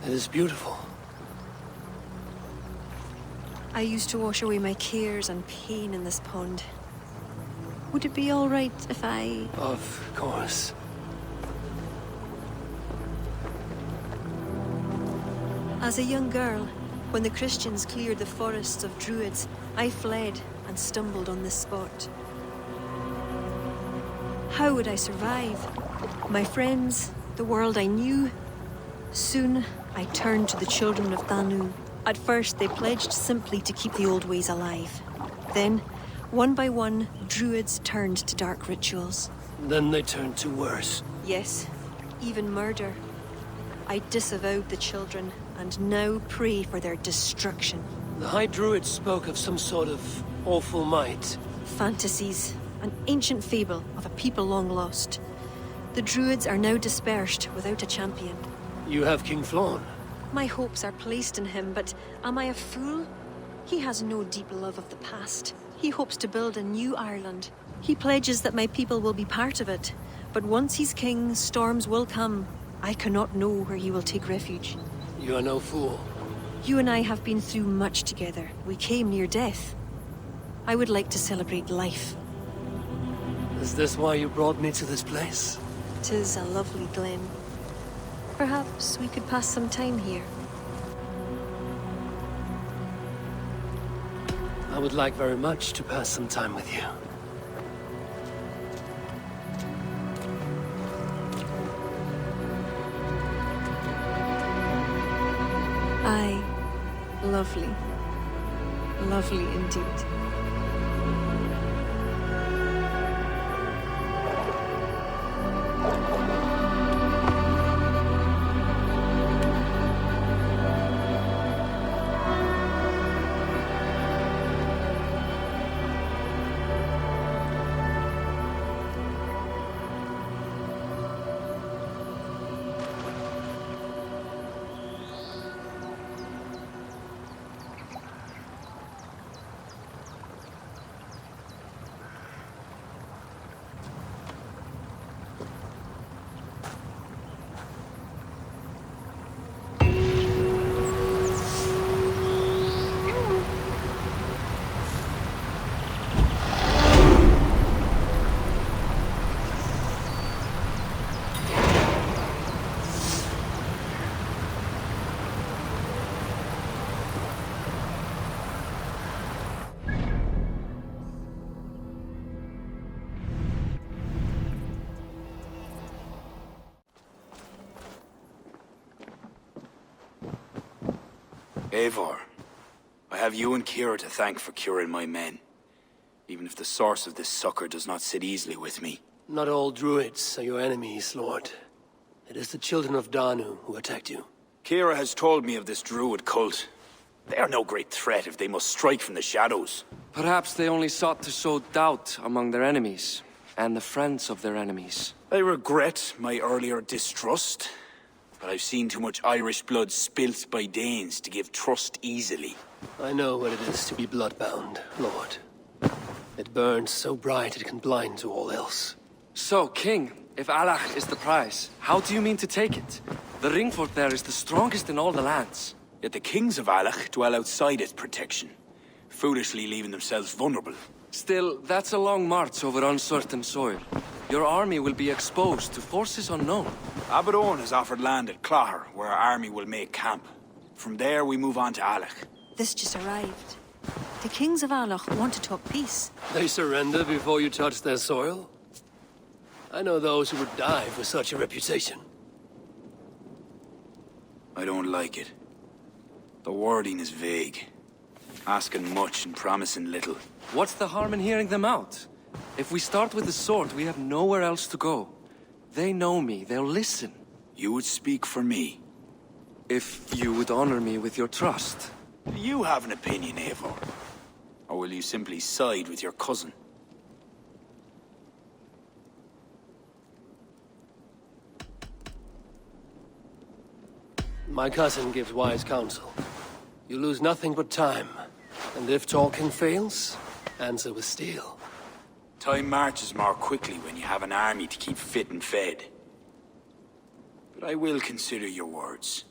It is beautiful. I used to wash away my cares and pain in this pond. Would it be all right if I... Of course. As a young girl, when the Christians cleared the forests of Druids, I fled and stumbled on this spot. How would I survive? My friends, the world I knew. Soon, I turned to the children of Danu. At first, they pledged simply to keep the old ways alive. Then, one by one, Druids turned to dark rituals. Then they turned to worse. Yes, even murder. I disavowed the children, and now pray for their destruction. The High Druids spoke of some sort of awful might. Fantasies, an ancient fable of a people long lost. The Druids are now dispersed without a champion. You have King Flann. My hopes are placed in him, but am I a fool? He has no deep love of the past. He hopes to build a new Ireland. He pledges that my people will be part of it. But once he's king, storms will come. I cannot know where he will take refuge. You are no fool. You and I have been through much together. We came near death. I would like to celebrate life. Is this why you brought me to this place? 'Tis a lovely glen. Perhaps we could pass some time here. I would like very much to pass some time with you. Aye. Lovely. Lovely indeed. Eivor, I have you and Kira to thank for curing my men. Even if the source of this succor does not sit easily with me. Not all Druids are your enemies, Lord. It is the children of Danu who attacked you. Kira has told me of this Druid cult. They are no great threat if they must strike from the shadows. Perhaps they only sought to sow doubt among their enemies, and the friends of their enemies. I regret my earlier distrust, but I've seen too much Irish blood spilt by Danes to give trust easily. I know what it is to be bloodbound, Lord. It burns so bright it can blind to all else. So, King, if Alach is the prize, how do you mean to take it? The ring fort there is the strongest in all the lands. Yet the kings of Alach dwell outside its protection, foolishly leaving themselves vulnerable. Still, that's a long march over uncertain soil. Your army will be exposed to forces unknown. Abaddon has offered land at Clogher, where our army will make camp. From there, we move on to Alach. This just arrived. The kings of Alach want to talk peace. They surrender before you touch their soil? I know those who would die for such a reputation. I don't like it. The wording is vague. Asking much and promising little. What's the harm in hearing them out? If we start with the sword, we have nowhere else to go. They know me, they'll listen. You would speak for me? If you would honor me with your trust. Do you have an opinion, Eivor? Or will you simply side with your cousin? My cousin gives wise counsel. You lose nothing but time. And if talking fails, answer with steel. Time marches more quickly when you have an army to keep fit and fed. But I will consider your words.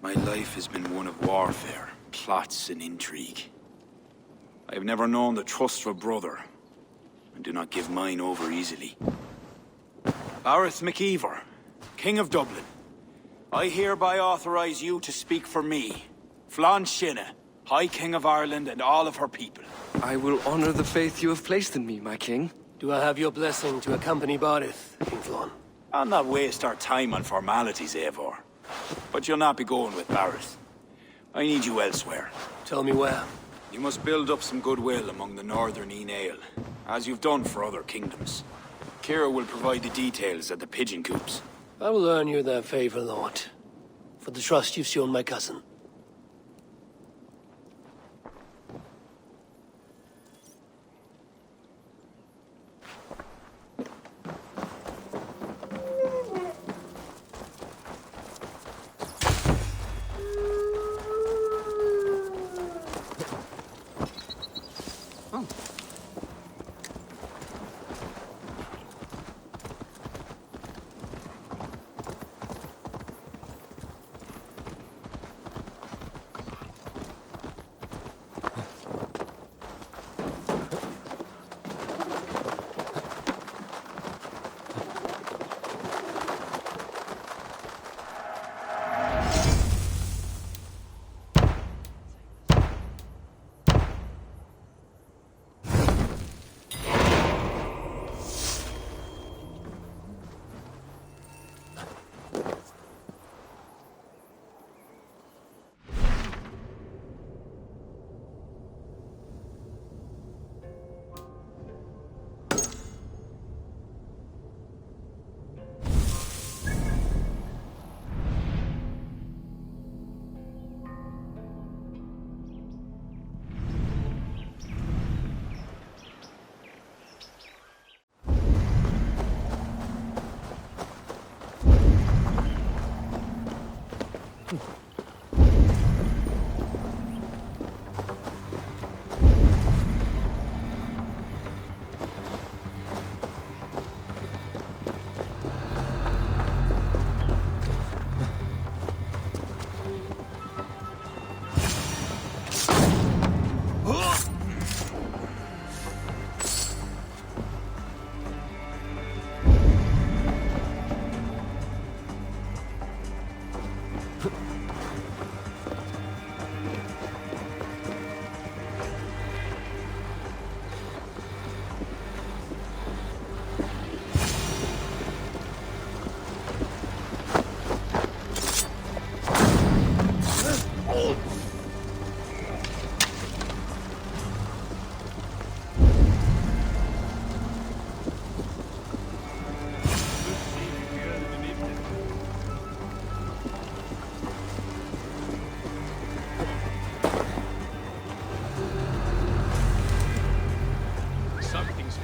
My life has been one of warfare, plots and intrigue. I have never known the trust of a brother, and do not give mine over easily. Bareth MacEivor, King of Dublin, I hereby authorize you to speak for me, Flann, High King of Ireland and all of her people. I will honor the faith you have placed in me, my king. Do I have your blessing to accompany Bareth, King Flann? I'll not waste our time on formalities, Eivor. But you'll not be going with Bareth. I need you elsewhere. Tell me where. You must build up some goodwill among the northern Aile, as you've done for other kingdoms. Kira will provide the details at the pigeon coops. I will earn you that favor, Lord, for the trust you've shown my cousin.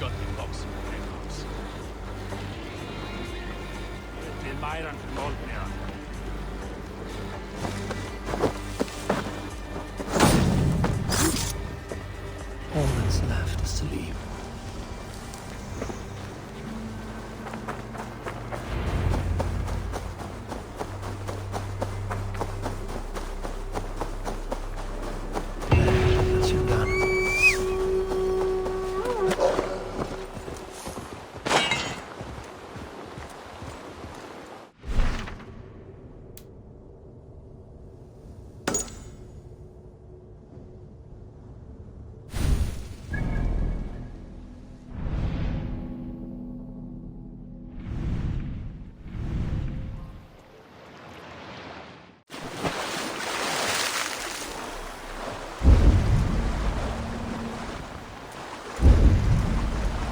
got the box in the recounts. The Myron from Montreal. All that's left is to leave. That's your gun.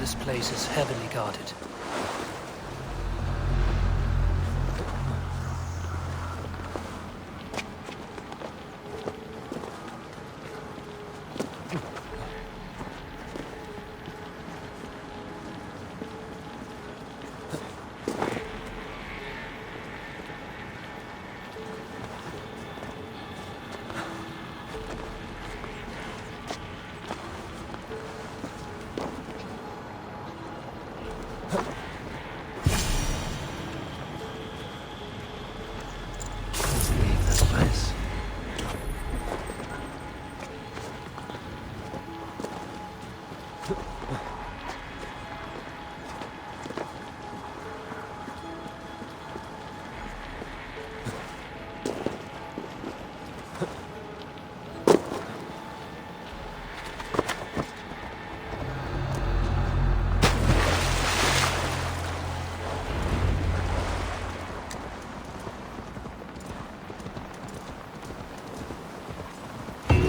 This place is heavily guarded.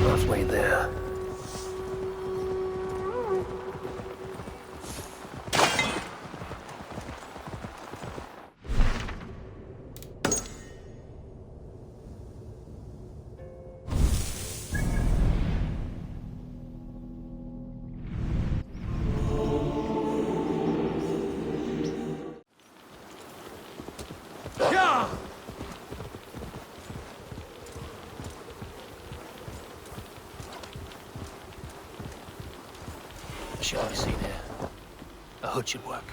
Halfway there. Should be seen here. A hood should work.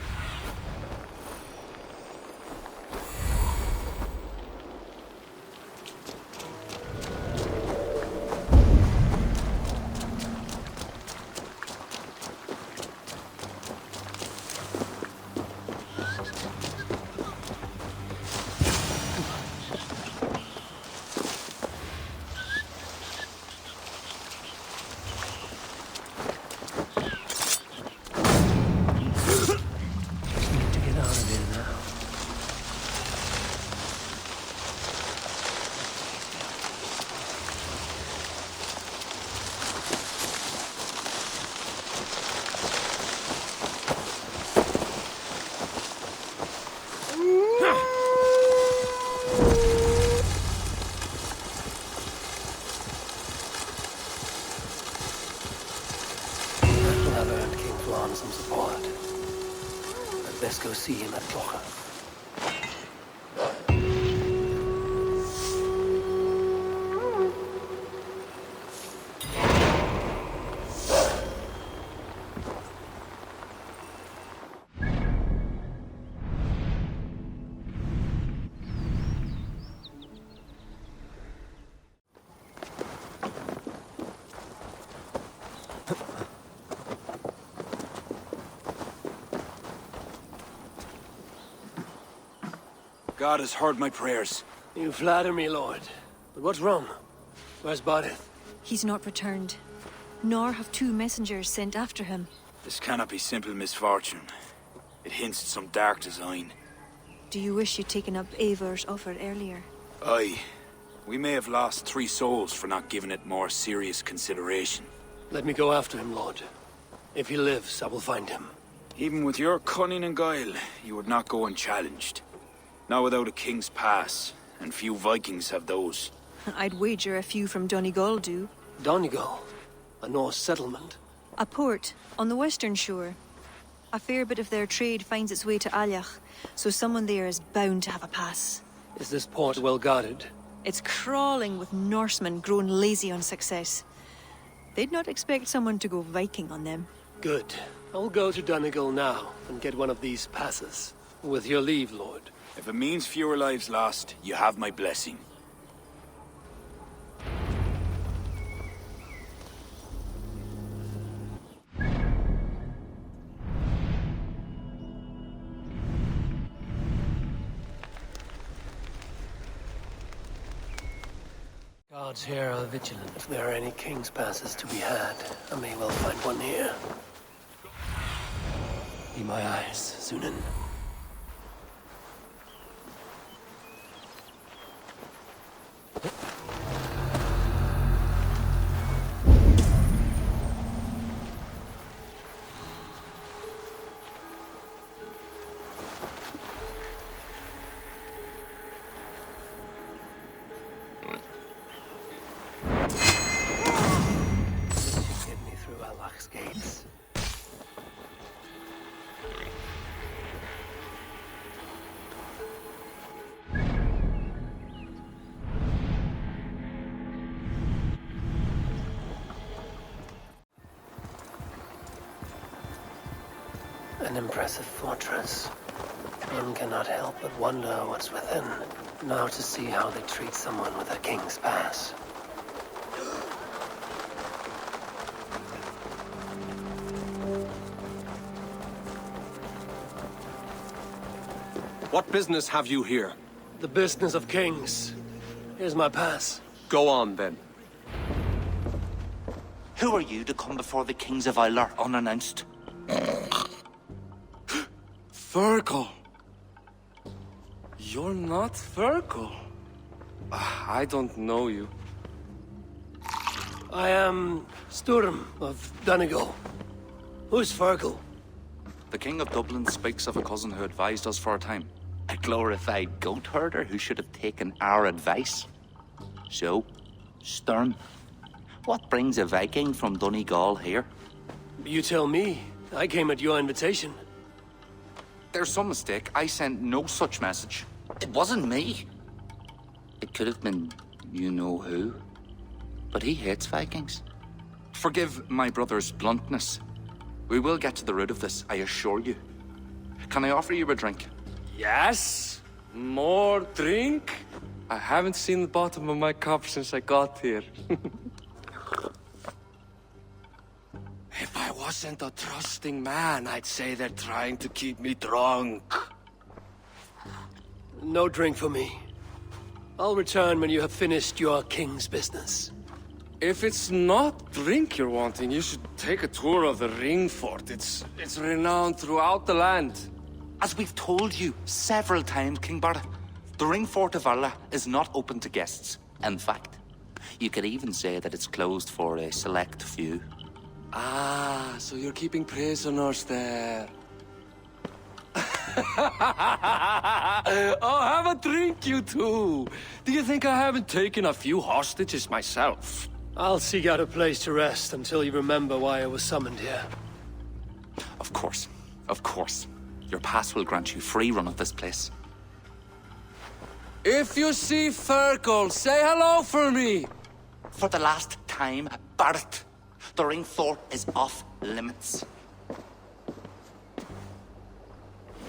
Some support. I'd best go see him at Connacht. God has heard my prayers. You flatter me, Lord. But what's wrong? Where's Bodith? He's not returned. Nor have two messengers sent after him. This cannot be simple misfortune. It hints at some dark design. Do you wish you'd taken up Eivor's offer earlier? Aye. We may have lost 3 souls for not giving it more serious consideration. Let me go after him, Lord. If he lives, I will find him. Even with your cunning and guile, you would not go unchallenged. Not without a king's pass, and few Vikings have those. I'd wager a few from Donegal do. Donegal? A Norse settlement? A port on the western shore. A fair bit of their trade finds its way to Aljach, so someone there is bound to have a pass. Is this port well guarded? It's crawling with Norsemen grown lazy on success. They'd not expect someone to go Viking on them. Good. I'll go to Donegal now and get one of these passes. With your leave, Lord. If it means fewer lives lost, you have my blessing. Guards here are vigilant. If there are any king's passes to be had, I may well find one here. Be my eyes, Sunan. Gates. An impressive fortress. One cannot help but wonder what's within. Now to see how they treat someone with a king's pass. What business have you here? The business of kings. Here's my pass. Go on, then. Who are you to come before the kings of Ilar unannounced? Fergal. You're not Fergal. I don't know you. I am Sturm of Donegal. Who's Fergal? The King of Dublin speaks of a cousin who advised us for a time. A glorified goat herder who should have taken our advice. So, Sturm, what brings a Viking from Donegal here? You tell me. I came at your invitation. There's some mistake. I sent no such message. It wasn't me. It could have been you-know-who. But he hates Vikings. Forgive my brother's bluntness. We will get to the root of this, I assure you. Can I offer you a drink? Yes? More drink? I haven't seen the bottom of my cup since I got here. If I wasn't a trusting man, I'd say they're trying to keep me drunk. No drink for me. I'll return when you have finished your king's business. If it's not drink you're wanting, you should take a tour of the ring fort. It's renowned throughout the land. As we've told you several times, King Barda, the ring fort of Arla is not open to guests. In fact, you could even say that it's closed for a select few. Ah, so you're keeping prisoners there. Oh, have a drink, you two. Do you think I haven't taken a few hostages myself? I'll seek out a place to rest until you remember why I was summoned here. Of course. Of course. Your pass will grant you free run of this place. If you see Fergal, say hello for me! For the last time, Barrett, the ring fort is off limits.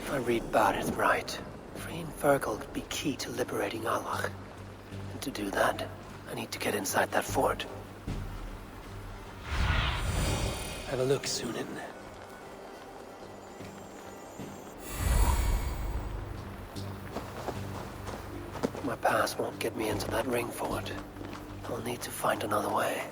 If I read Barrett right, freeing Fergal could be key to liberating Aljach. And to do that, I need to get inside that fort. Have a look, Sunan. My pass won't get me into that ring fort. I'll need to find another way.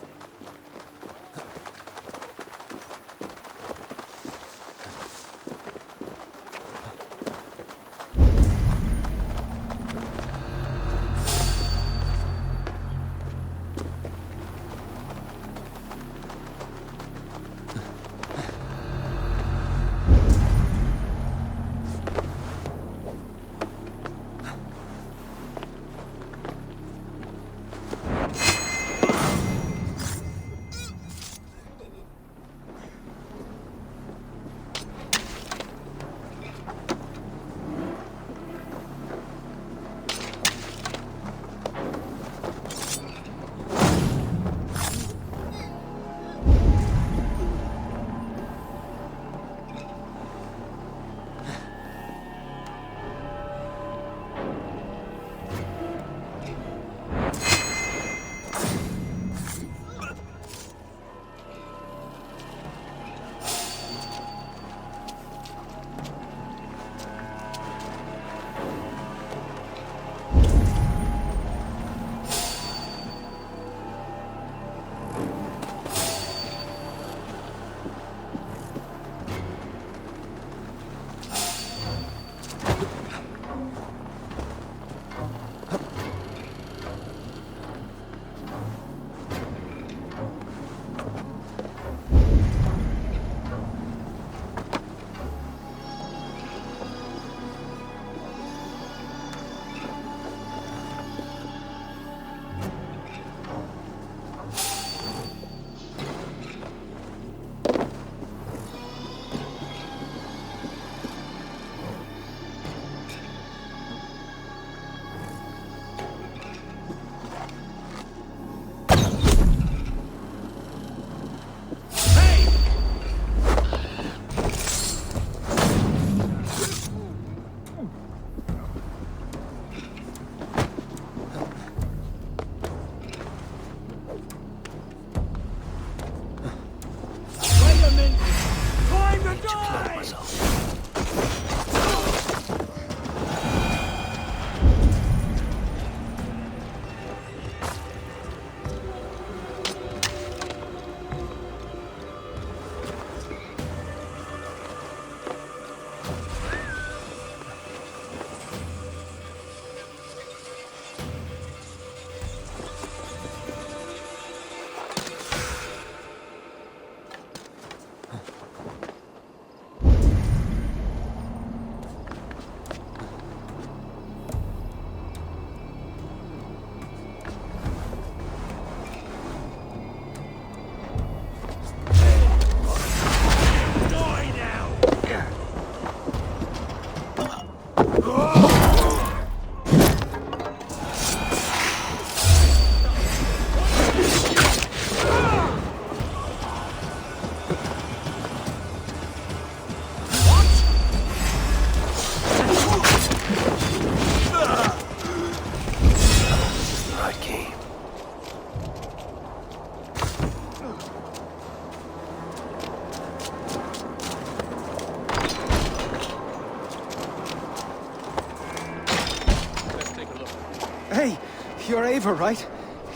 You're Eivor, right?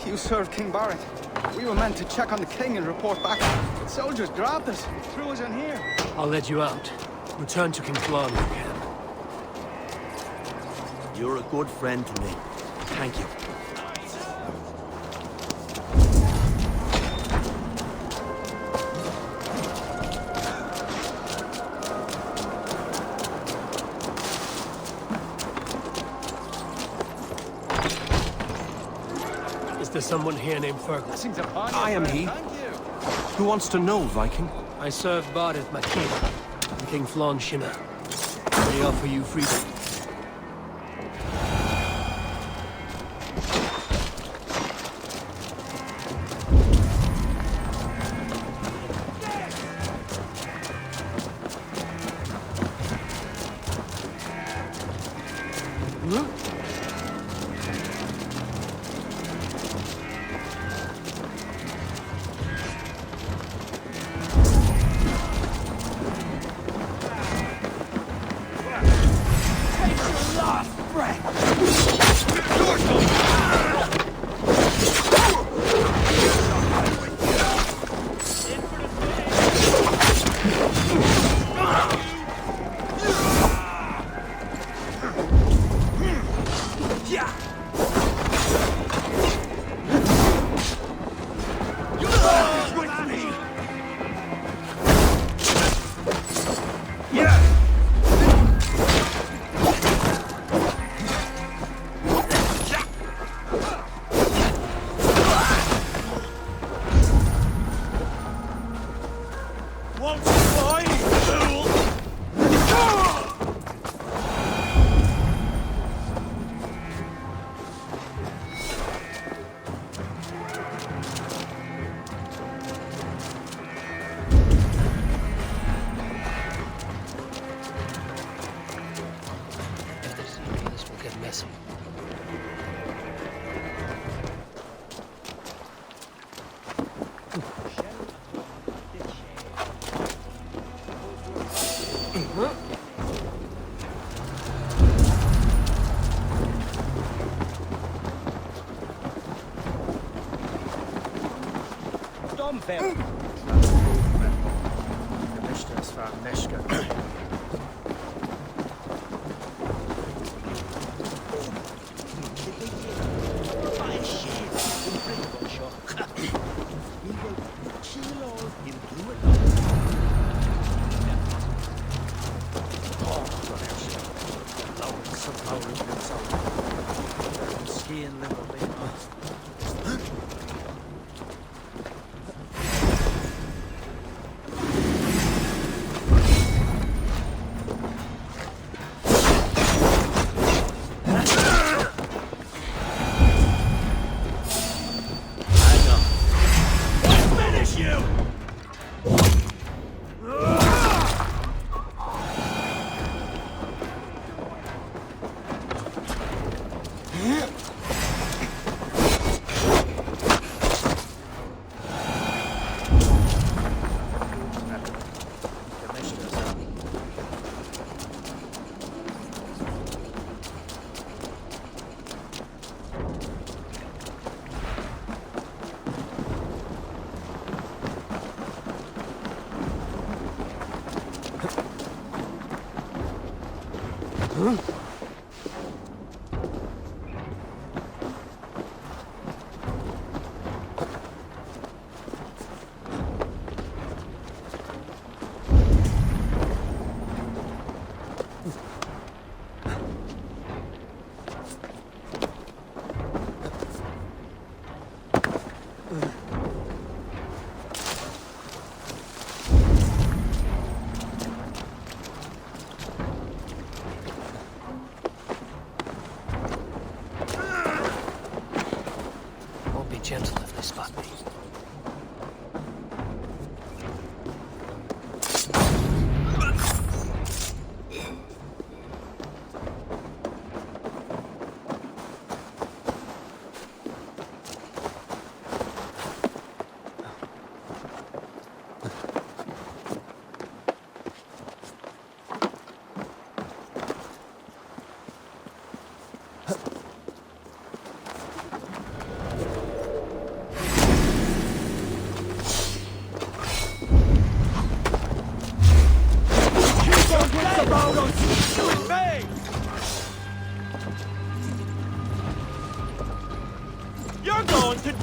You served King Barrett. We were meant to check on the king and report back. But soldiers grabbed us, threw us in here. I'll let you out. Return to King Flann if you can. You're a good friend to me. Thank you. Is there someone here named Fergus? I am he. Who wants to know, Viking? I served Barrett Makina, and King Flann Shinna. They offer you freedom.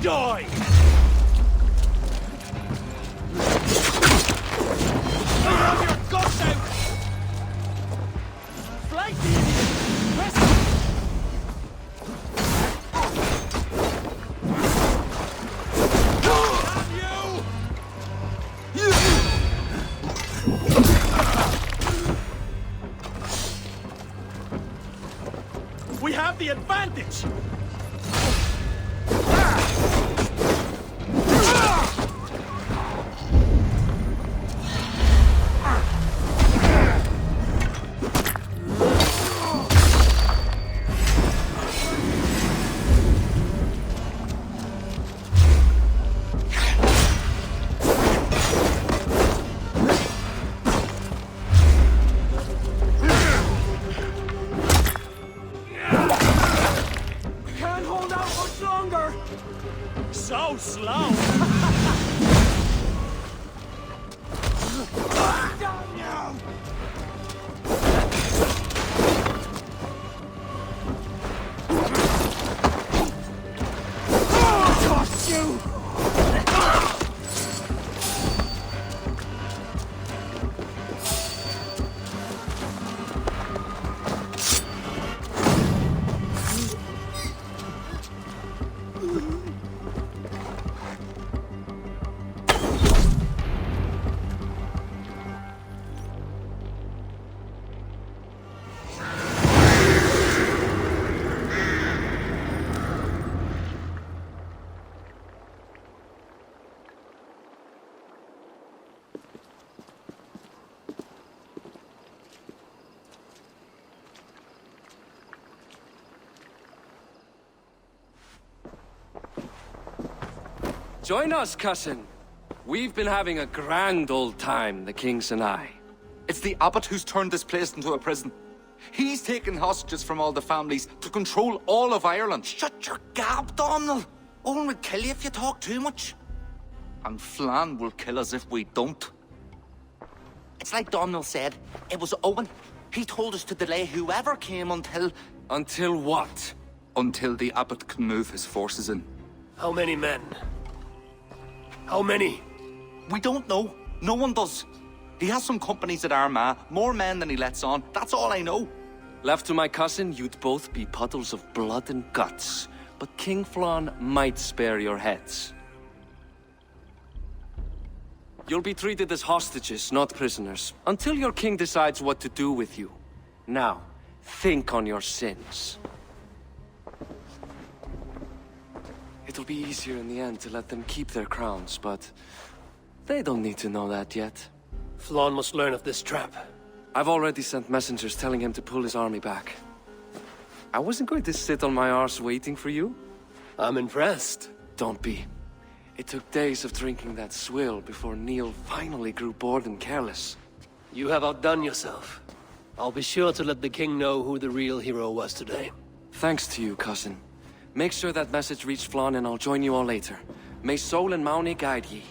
Die! Have your guts out! Flank the idiot! Press him! We have the advantage! So slow! Join us, cousin. We've been having a grand old time, the kings and I. It's the abbot who's turned this place into a prison. He's taken hostages from all the families to control all of Ireland. Shut your gab, Domhnall. Owen will kill you if you talk too much. And Flann will kill us if we don't. It's like Domhnall said, it was Owen. He told us to delay whoever came until... Until what? Until the abbot can move his forces in. How many men? How many? We don't know. No one does. He has some companies at Armagh, more men than he lets on. That's all I know. Left to my cousin, you'd both be puddles of blood and guts. But King Flann might spare your heads. You'll be treated as hostages, not prisoners, until your king decides what to do with you. Now, think on your sins. It'll be easier in the end to let them keep their crowns, but they don't need to know that yet. Flann must learn of this trap. I've already sent messengers telling him to pull his army back. I wasn't going to sit on my arse waiting for you. I'm impressed. Don't be. It took days of drinking that swill before Neil finally grew bored and careless. You have outdone yourself. I'll be sure to let the king know who the real hero was today. Thanks to you, cousin. Make sure that message reached Flann and I'll join you all later. May Sol and Mauni guide ye.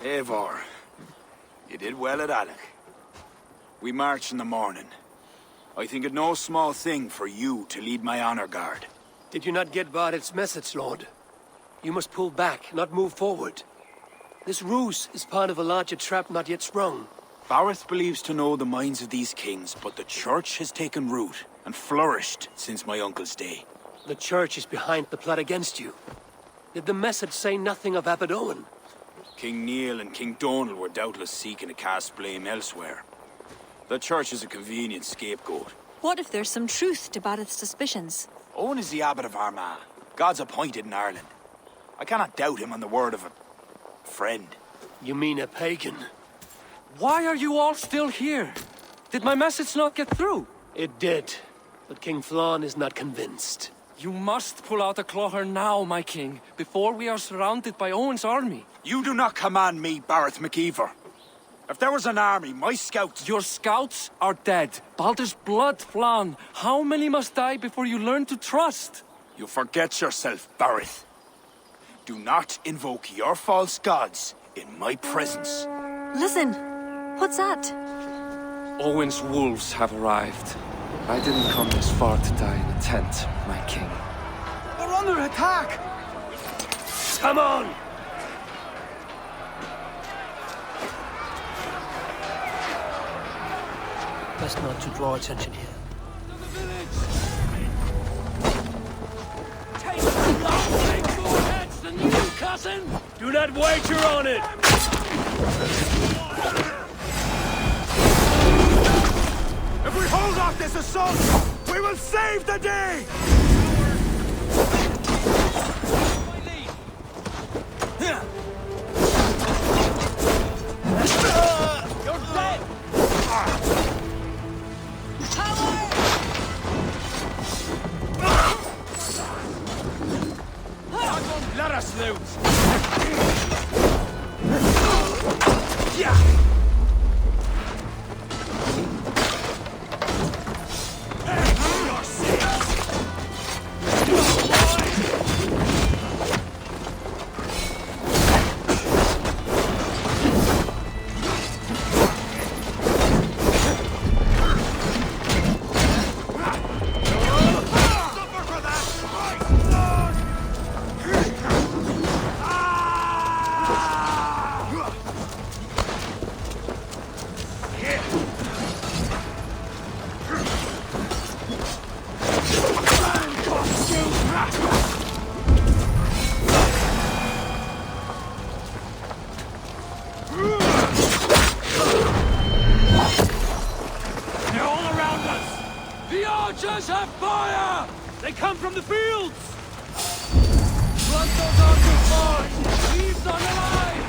Eivor, you did well at Alec. We march in the morning. I think it no small thing for you to lead my honor guard. Did you not get Barrett's message, Lord? You must pull back, not move forward. This ruse is part of a larger trap not yet sprung. Barrett believes to know the minds of these kings, but the church has taken root and flourished since my uncle's day. The church is behind the plot against you. Did the message say nothing of Abbot Owen? King Neil and King Donald were doubtless seeking to cast blame elsewhere. The church is a convenient scapegoat. What if there's some truth to Barrett's suspicions? Owen is the abbot of Armagh, God's appointed in Ireland. I cannot doubt him on the word of a friend. You mean a pagan? Why are you all still here? Did my message not get through? It did, but King Flann is not convinced. You must pull out a clawher now, my king, before we are surrounded by Owen's army. You do not command me, Barrett McEvor. If there was an army, my scouts... Your scouts are dead. Baldur's blood, Flann. How many must die before you learn to trust? You forget yourself, Barrett. Do not invoke your false gods in my presence. Listen, what's that? Owen's wolves have arrived. I didn't come this far to die in a tent, my king. We're under attack! Come on! Best not to draw attention here. Take more heads than you, cousin! Do not wager on it! If we hold off this assault, we will save the day! You're dead! Let us loot! Archers have fire! They come from the fields! Blunt those archers hard! Leaves unalive!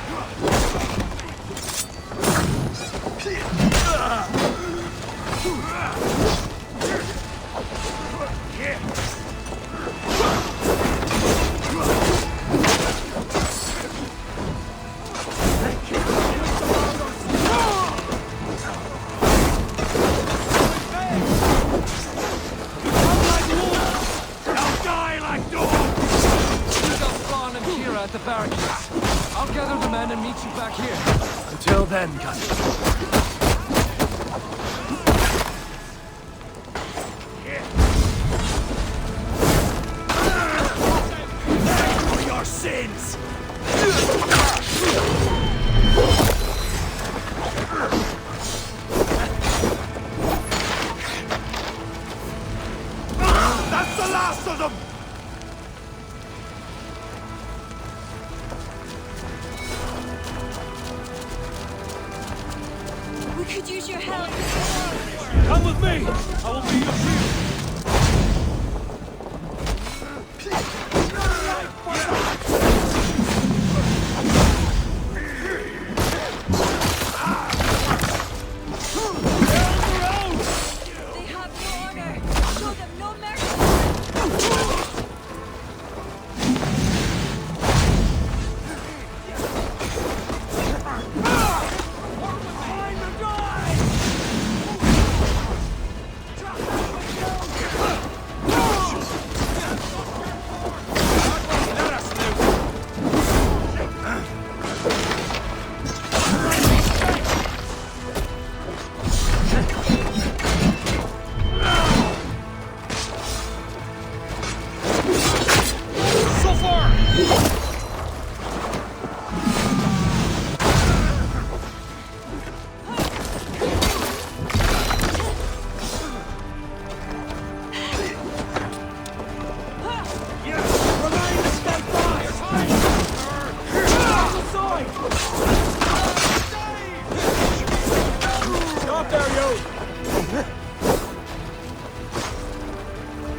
At the barricades. I'll gather the men and meet you back here. Until then, cousin. For your sins! That's the last of them! We could use your help. Come with me! I will be your shield! They have no honor. Show them no mercy.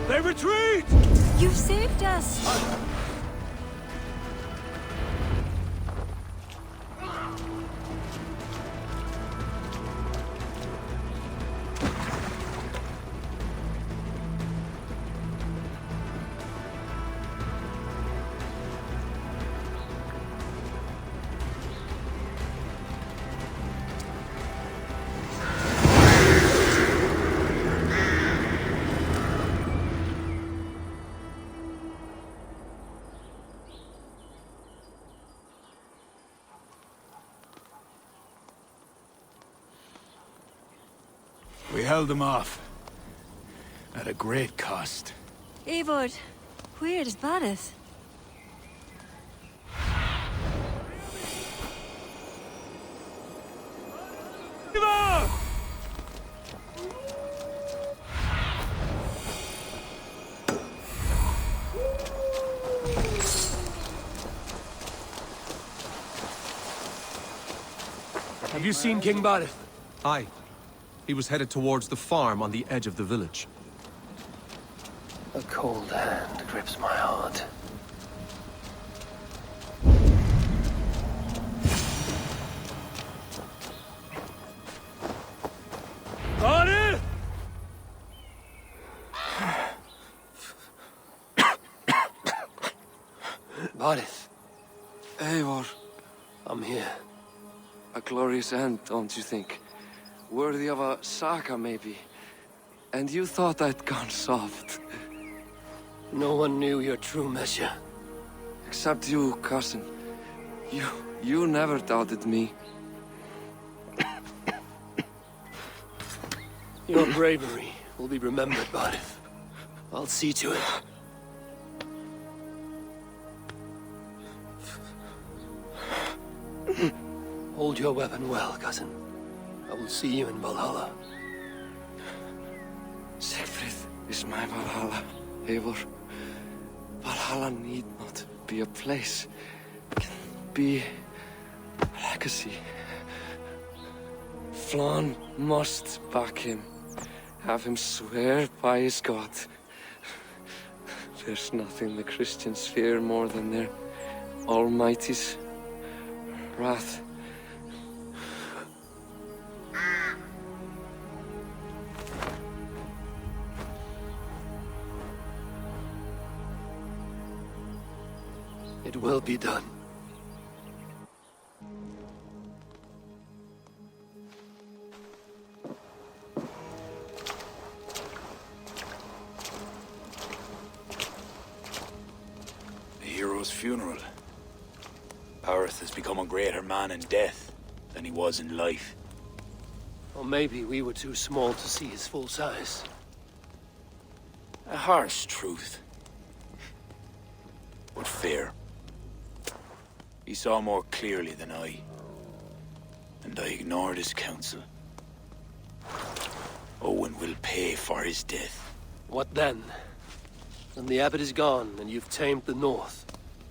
They retreat! You've saved us. We held them off. At a great cost. Eivor, where is Barith? Have you seen King Barith? Aye. He was headed towards the farm on the edge of the village. A cold hand grips my heart. Barith! Barith. Eivor. I'm here. A glorious end, don't you think? Worthy of a saga, maybe. And you thought I'd gone soft. No one knew your true measure. Except you, cousin. You never doubted me. Your bravery will be remembered, Barith. I'll see to it. Hold your weapon well, cousin. I will see you in Valhalla. Siegfried is my Valhalla, Eivor. Valhalla need not be a place. It can be a legacy. Flann must back him. Have him swear by his God. There's nothing the Christians fear more than their Almighty's wrath. It will be done. A hero's funeral. Barith has become a greater man in death than he was in life. Or maybe we were too small to see his full size. A harsh truth. But fair. He saw more clearly than I. And I ignored his counsel. Owen will pay for his death. What then? When the abbot is gone and you've tamed the north,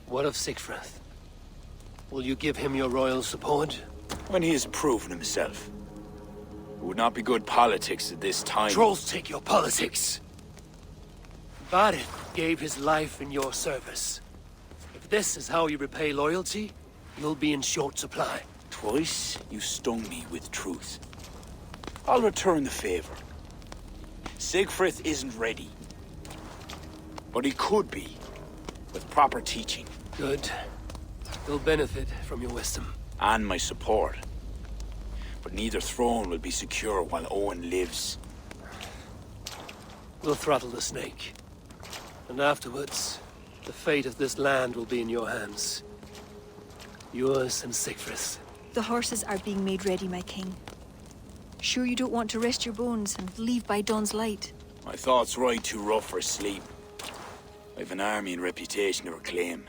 what of Siegfried? Will you give him your royal support? When he has proven himself. It would not be good politics at this time. Trolls take your politics! Barith gave his life in your service. If this is how you repay loyalty, you'll be in short supply. Twice you stung me with truth. I'll return the favor. Siegfried isn't ready. But he could be, with proper teaching. Good. He'll benefit from your wisdom. And my support. But neither throne will be secure while Owen lives. We'll throttle the snake. And afterwards, the fate of this land will be in your hands. Yours and Siegfried's. The horses are being made ready, my king. Sure you don't want to rest your bones and leave by dawn's light? My thoughts ride too rough for sleep. I've an army and reputation to reclaim.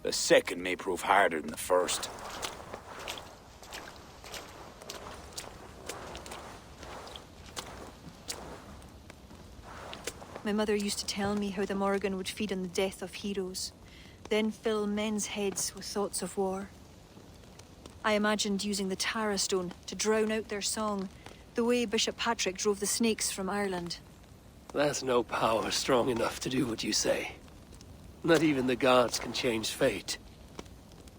The second may prove harder than the first. My mother used to tell me how the Morrigan would feed on the death of heroes, then fill men's heads with thoughts of war. I imagined using the Tara Stone to drown out their song, the way Bishop Patrick drove the snakes from Ireland. There's no power strong enough to do what you say. Not even the gods can change fate.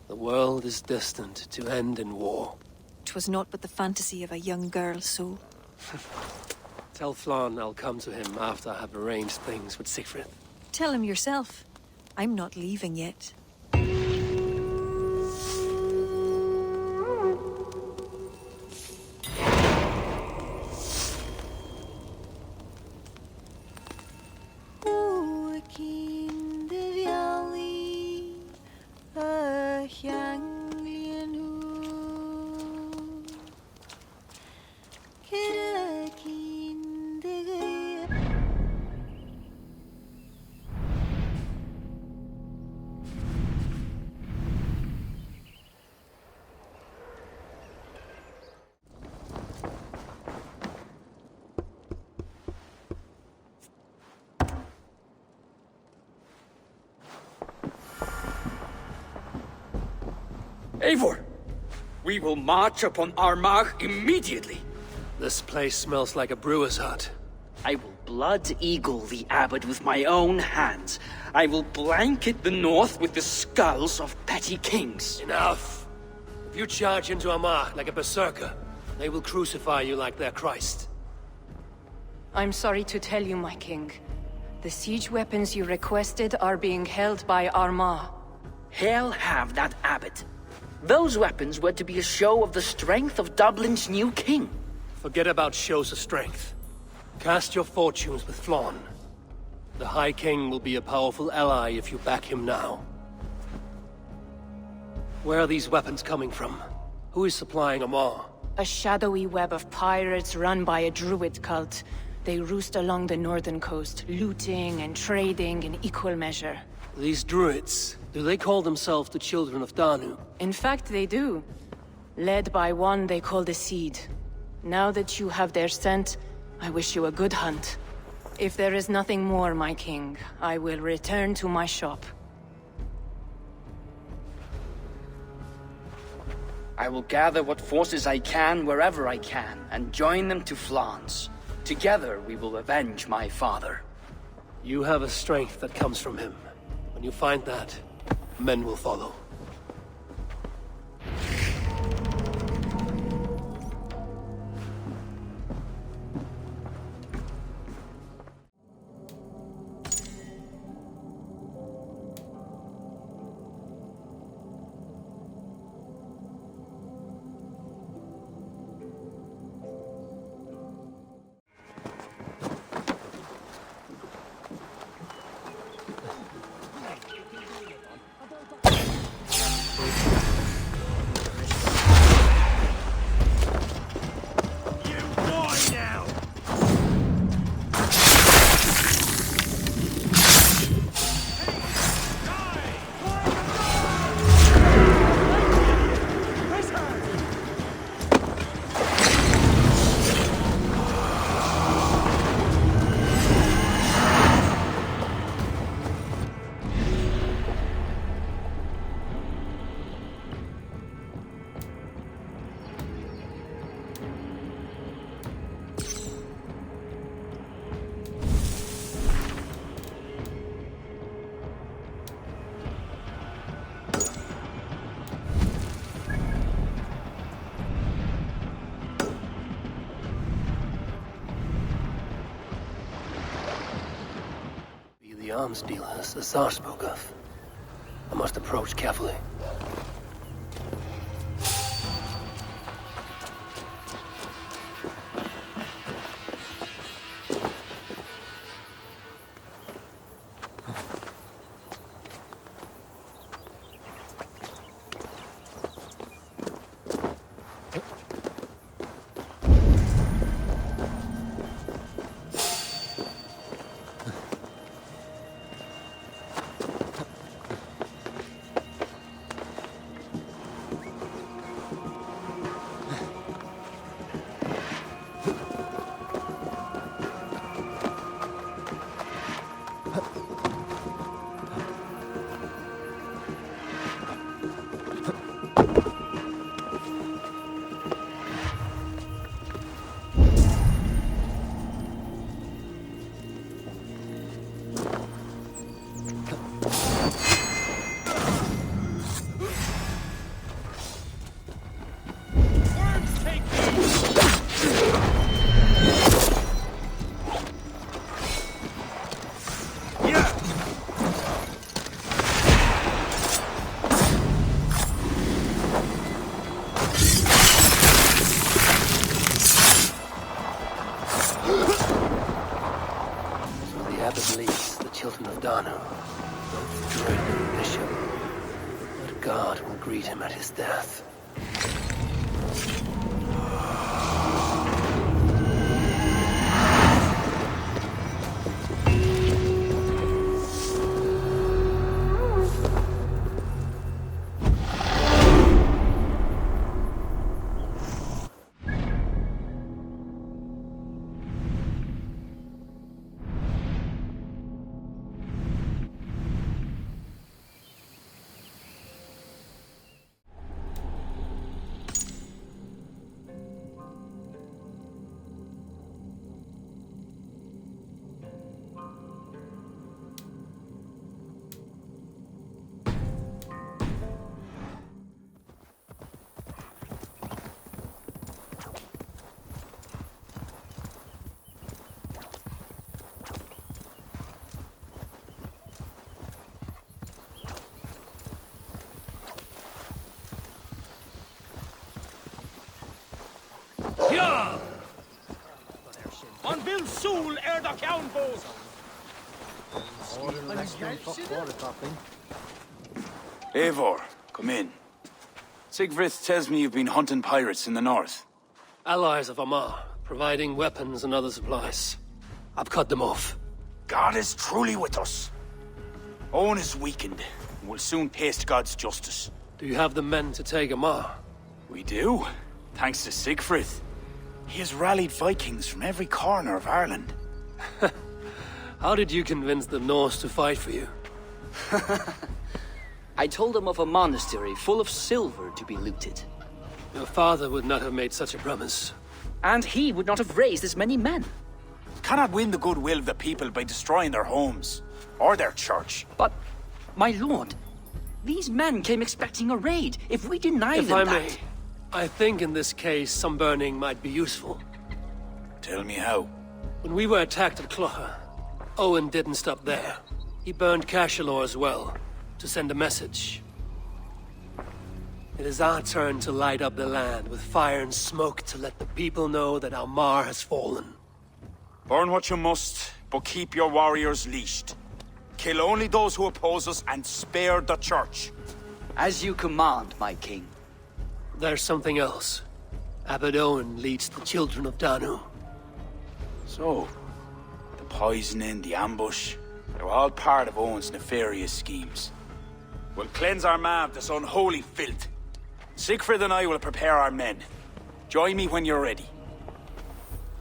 The world is destined to end in war. 'Twas not but the fantasy of a young girl's soul. Tell Flann I'll come to him after I have arranged things with Siegfried. Tell him yourself. I'm not leaving yet. Kiraki Eivor! We will march upon Armagh immediately! This place smells like a brewer's hut. I will blood eagle the abbot with my own hands. I will blanket the north with the skulls of petty kings. Enough! If you charge into Armagh like a berserker, they will crucify you like their Christ. I'm sorry to tell you, my king. The siege weapons you requested are being held by Armagh. Hell have that abbot. Those weapons were to be a show of the strength of Dublin's new king. Forget about shows of strength. Cast your fortunes with Flann. The High King will be a powerful ally if you back him now. Where are these weapons coming from? Who is supplying Armagh? A shadowy web of pirates run by a Druid cult. They roost along the northern coast, looting and trading in equal measure. These Druids, do they call themselves the Children of Danu? In fact, they do. Led by one they call the Seed. Now that you have their scent, I wish you a good hunt. If there is nothing more, my king, I will return to my shop. I will gather what forces I can wherever I can, and join them to Flann's. Together we will avenge my father. You have a strength that comes from him. When you find that, men will follow. The arms dealers the Tsar spoke of. I must approach carefully. Greet him at his death. Yeah! On Bill Soul, the Count Bows! Eivor, come in. Sigfrith tells me you've been hunting pirates in the north. Allies of Amar, providing weapons and other supplies. I've cut them off. God is truly with us. Owen is weakened, and will soon taste God's justice. Do you have the men to take Amar? We do, thanks to Sigfrith. He has rallied Vikings from every corner of Ireland. How did you convince the Norse to fight for you? I told them of a monastery full of silver to be looted. Your father would not have made such a promise. And he would not have raised as many men. Cannot win the goodwill of the people by destroying their homes, or their church. But, my lord, these men came expecting a raid. If we deny them that... If I may, I think in this case some burning might be useful. Tell me how. When we were attacked at Clough, Owen didn't stop there. He burned Cashelaw as well, to send a message. It is our turn to light up the land with fire and smoke to let the people know that Almar has fallen. Burn what you must, but keep your warriors leashed. Kill only those who oppose us and spare the church. As you command, my king. There's something else. Abbot Owen leads the children of Danu. So, the poisoning, the ambush, they were all part of Owen's nefarious schemes. We'll cleanse our ma of this unholy filth. Sigfrid and I will prepare our men. Join me when you're ready.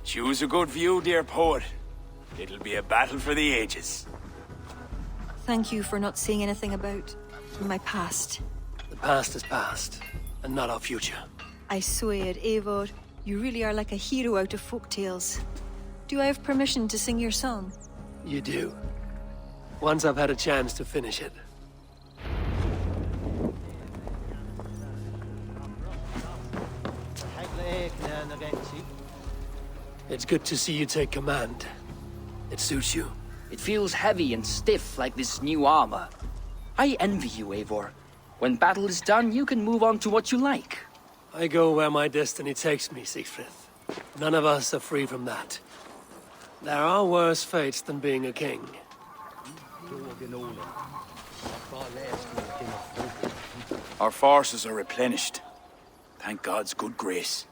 Choose a good view, dear poet. It'll be a battle for the ages. Thank you for not saying anything about my past. The past is past, and not our future. I swear, Eivor, you really are like a hero out of folk tales. Do I have permission to sing your song? You do. Once I've had a chance to finish it. It's good to see you take command. It suits you. It feels heavy and stiff like this new armor. I envy you, Eivor. When battle is done, you can move on to what you like. I go where my destiny takes me, Sigfrith. None of us are free from that. There are worse fates than being a king. Our forces are replenished. Thank God's good grace.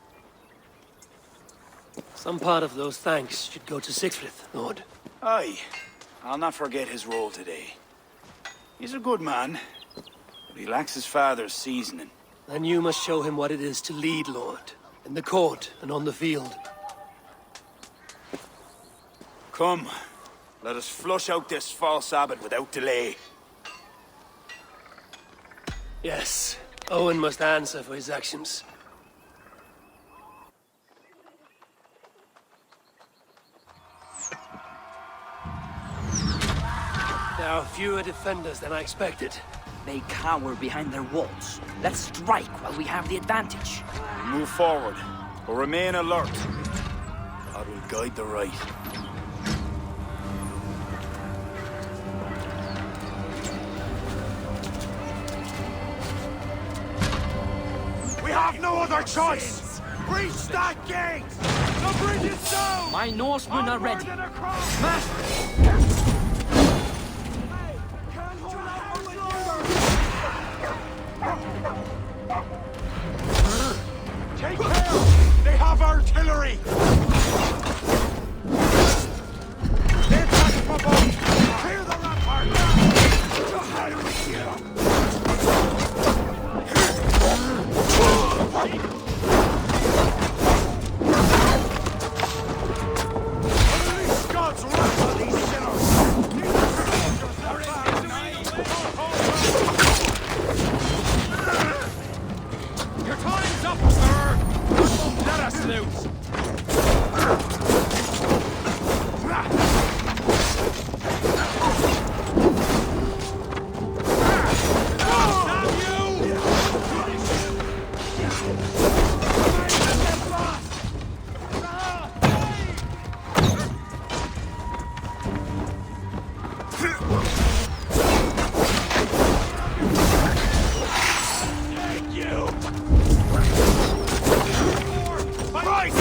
Some part of those thanks should go to Sigfrith, Lord. Aye. I'll not forget his role today. He's a good man, but he lacks his father's seasoning. Then you must show him what it is to lead, Lord. In the court and on the field. Come, let us flush out this false abbot without delay. Yes, Owen must answer for his actions. There are fewer defenders than I expected. They cower behind their walls. Let's strike while we have the advantage. Move forward, but remain alert. God will guide the right. We have no other choice! Breach that gate! The bridge is down! My Norsemen are ready. Smash! Take care! They have artillery! They attack from above! Clear the rampart! How do we get up? Unleash God's wrath on these sinners! Your time's up, sir! Let us loose! Right!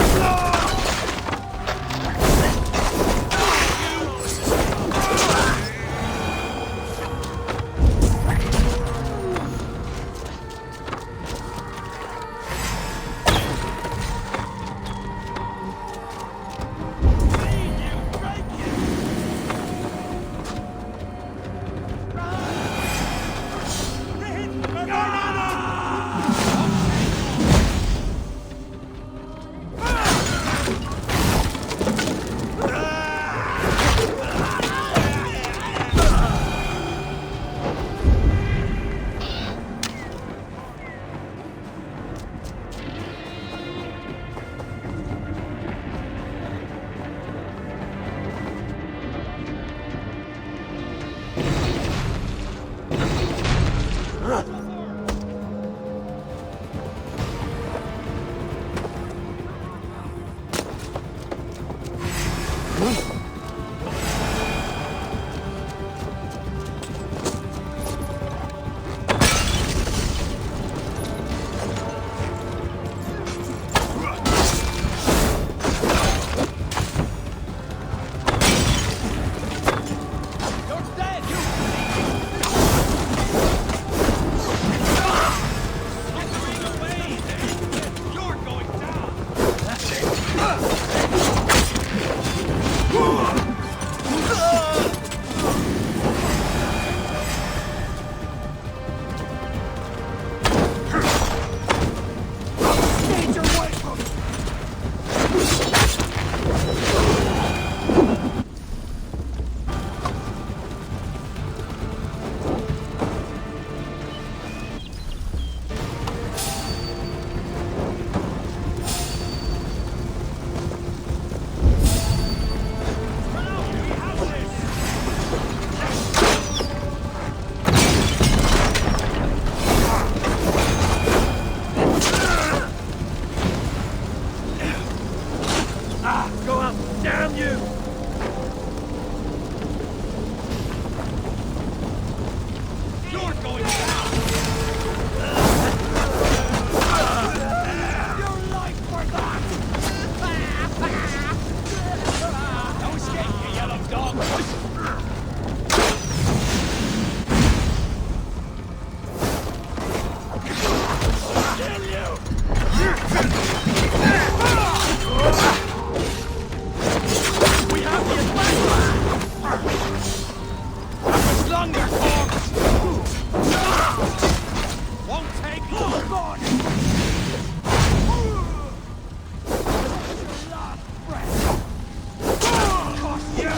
Damn you! You're going down! Your life for that! No escape, you yellow dog! Kill you! We have the advantage! How much longer, Corpse? Won't take long, Lord! Last breath! Cost you!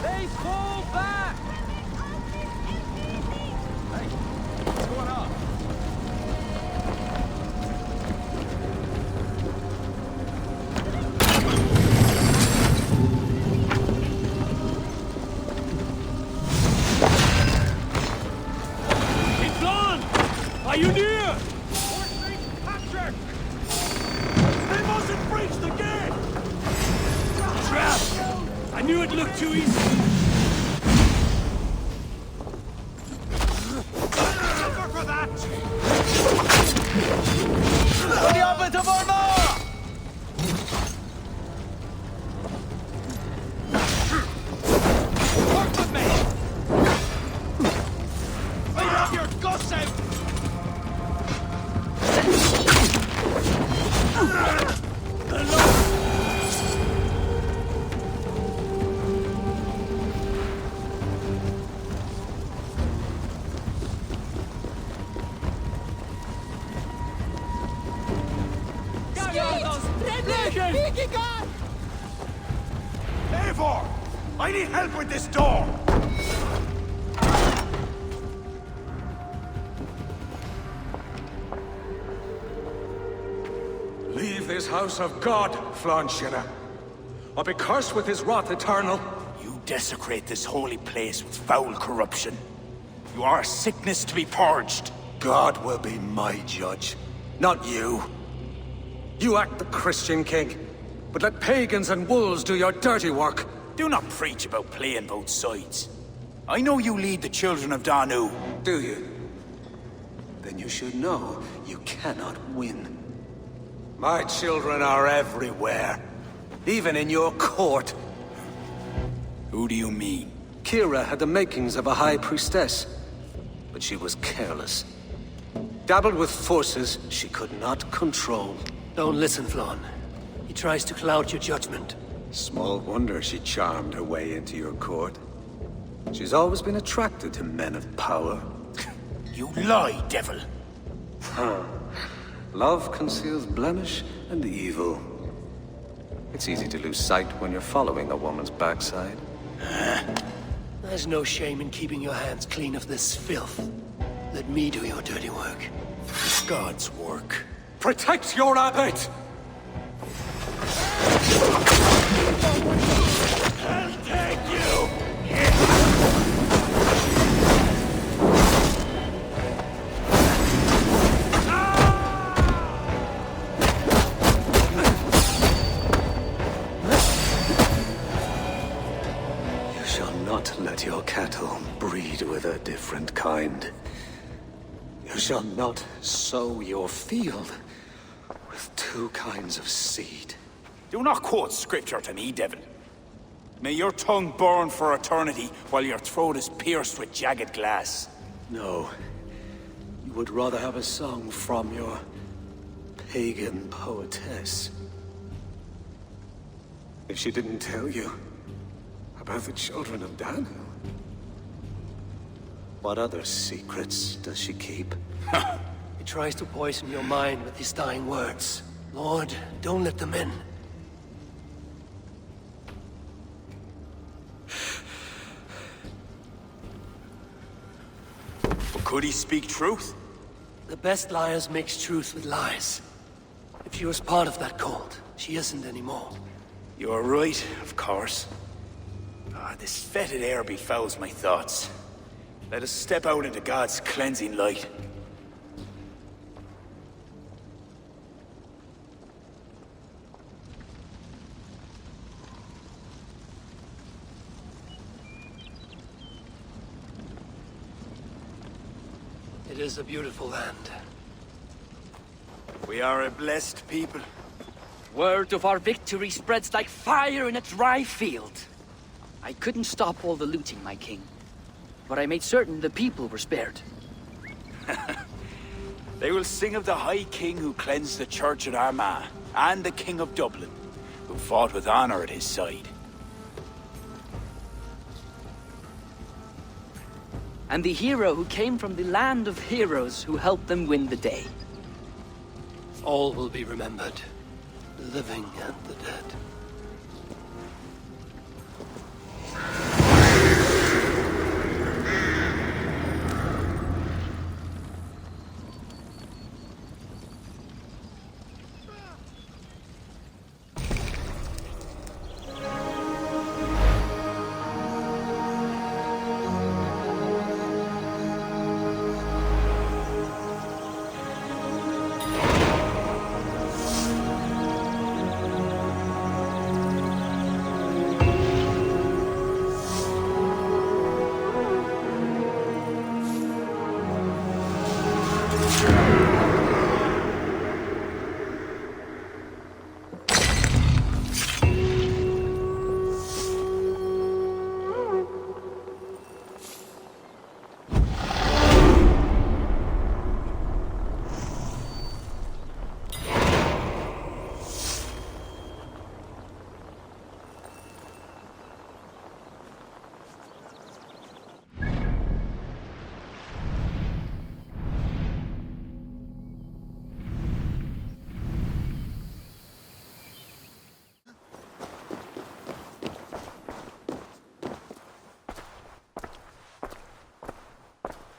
They fall back! Hey, what's going on? Hey, Flann! Are you near? Captured! They mustn't breach the gate! Trap! I knew it looked too easy. Cover for that! The opposite of our law! Work with me! I have your guts out! Eivor! I need help with this door! Leave this house of God, Flann, or be cursed with his wrath eternal. You desecrate this holy place with foul corruption. You are a sickness to be purged. God will be my judge, not you. You act the Christian king, but let pagans and wolves do your dirty work. Do not preach about playing both sides. I know you lead the children of Danu. Do you? Then you should know you cannot win. My children are everywhere, even in your court. Who do you mean? Kira had the makings of a high priestess, but she was careless. Dabbled with forces she could not control. Don't listen, Flann. He tries to cloud your judgment. Small wonder she charmed her way into your court. She's always been attracted to men of power. You lie, devil! Love conceals blemish and evil. It's easy to lose sight when you're following a woman's backside. There's no shame in keeping your hands clean of this filth. Let me do your dirty work. It's God's work. Protect your abbot! I'll take you! You shall not let your cattle breed with a different kind. You shall not sow your field with two kinds of seed. Do not quote scripture to me, devil. May your tongue burn for eternity while your throat is pierced with jagged glass. No. You would rather have a song from your pagan poetess. If she didn't tell you about the children of Danu, what other secrets does she keep? He tries to poison your mind with his dying words. Lord, don't let them in. Could he speak truth? The best liars mix truth with lies. If she was part of that cult, she isn't anymore. You are right, of course. This fetid air befouls my thoughts. Let us step out into God's cleansing light. It is a beautiful land. We are a blessed people. Word of our victory spreads like fire in a dry field. I couldn't stop all the looting, my king. But I made certain the people were spared. They will sing of the High King who cleansed the church at Armagh, and the King of Dublin, who fought with honor at his side. And the hero who came from the land of heroes who helped them win the day. All will be remembered, the living and the dead.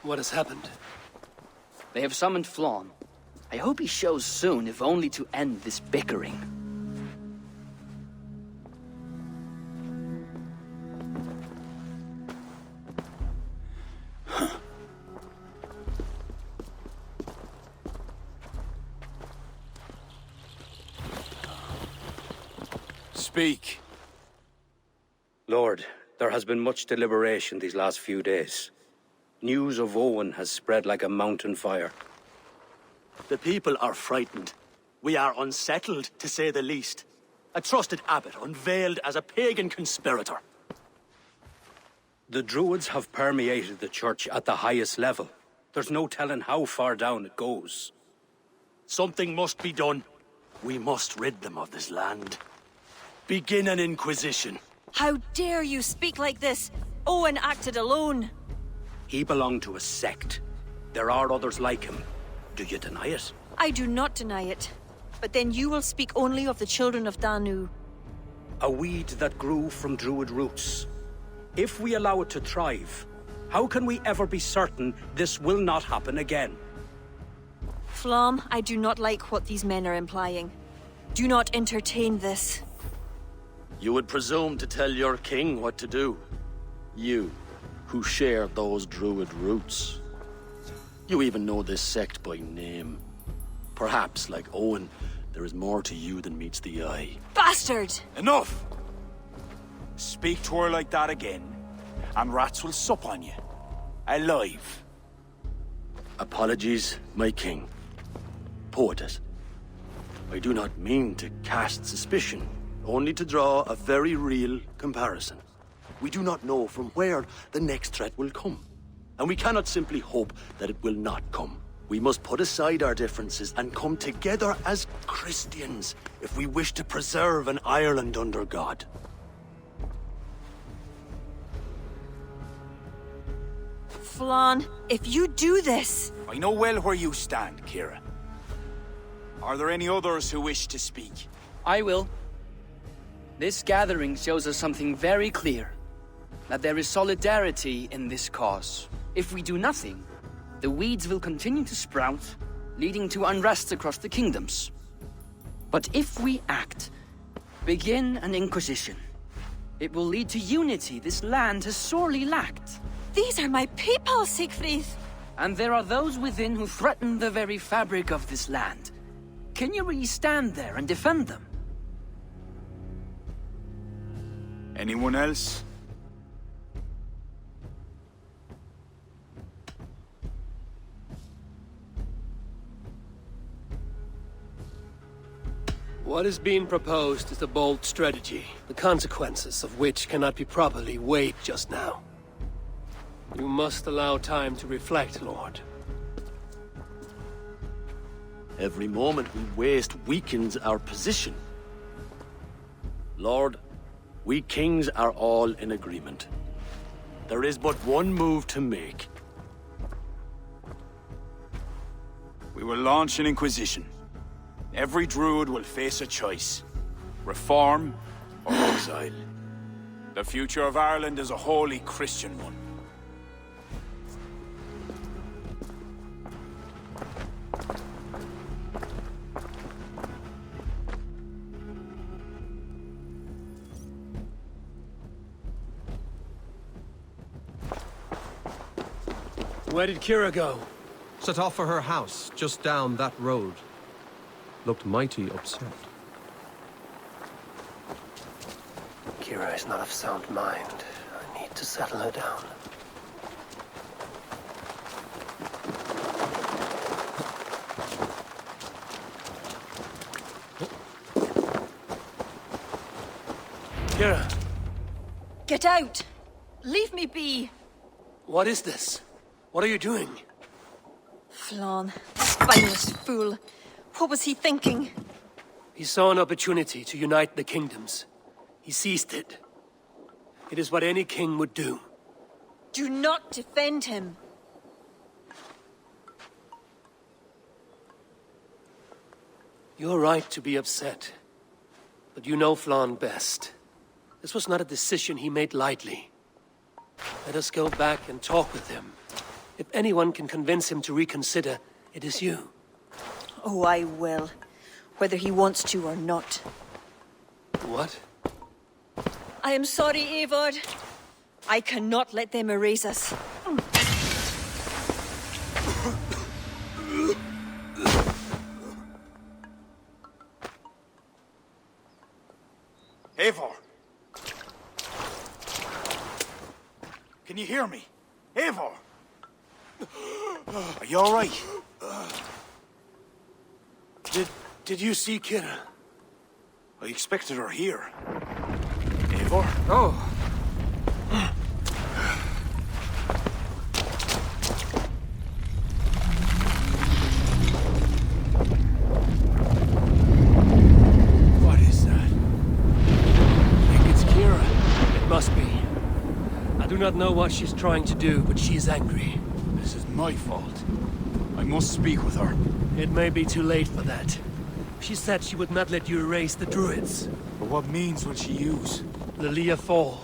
What has happened? They have summoned Flann. I hope he shows soon, if only to end this bickering. Speak. Lord, there has been much deliberation these last few days. News of Owen has spread like a mountain fire. The people are frightened. We are unsettled, to say the least. A trusted abbot unveiled as a pagan conspirator. The Druids have permeated the church at the highest level. There's no telling how far down it goes. Something must be done. We must rid them of this land. Begin an inquisition. How dare you speak like this? Owen acted alone. He belonged to a sect. There are others like him. Do you deny it? I do not deny it. But then you will speak only of the children of Danu. A weed that grew from Druid roots. If we allow it to thrive, how can we ever be certain this will not happen again? Flann, I do not like what these men are implying. Do not entertain this. You would presume to tell your king what to do. You, who share those Druid roots. You even know this sect by name. Perhaps, like Owen, there is more to you than meets the eye. Bastard! Enough! Speak to her like that again, and rats will sup on you. Alive. Apologies, my king. Poetess. I do not mean to cast suspicion, only to draw a very real comparison. We do not know from where the next threat will come. And we cannot simply hope that it will not come. We must put aside our differences and come together as Christians if we wish to preserve an Ireland under God. Flann, if you do this... I know well where you stand, Kira. Are there any others who wish to speak? I will. This gathering shows us something very clear. That there is solidarity in this cause. If we do nothing, the weeds will continue to sprout, leading to unrest across the kingdoms. But if we act, Begin an inquisition. It will lead to unity this land has sorely lacked. These are my people, Siegfried! And there are those within who threaten the very fabric of this land. Can you really stand there and defend them? Anyone else? What is being proposed is a bold strategy, the consequences of which cannot be properly weighed just now. You must allow time to reflect, Lord. Every moment we waste weakens our position. Lord, we kings are all in agreement. There is but one move to make. We will launch an inquisition. Every Druid will face a choice. Reform or exile. The future of Ireland is a wholly Christian one. Where did Kira go? Set off for her house, just down that road. Looked mighty upset. Kira is not of sound mind. I need to settle her down. Kira! Get out! Leave me be! What is this? What are you doing? Flann, spineless fool. What was he thinking? He saw an opportunity to unite the kingdoms. He seized it. It is what any king would do. Do not defend him. You're right to be upset. But you know Flann best. This was not a decision he made lightly. Let us go back and talk with him. If anyone can convince him to reconsider, it is you. Oh, I will. Whether he wants to or not. What? I am sorry, Eivor. I cannot let them erase us. Eivor! Can you hear me? Eivor! Are you all right? Did you see Kira? I expected her here. Eivor? Oh. What is that? I think it's Kira. It must be. I do not know what she's trying to do, but she's angry. This is my fault. I must speak with her. It may be too late for that. She said she would not let you erase the Druids. But what means will she use? The Lia Fall.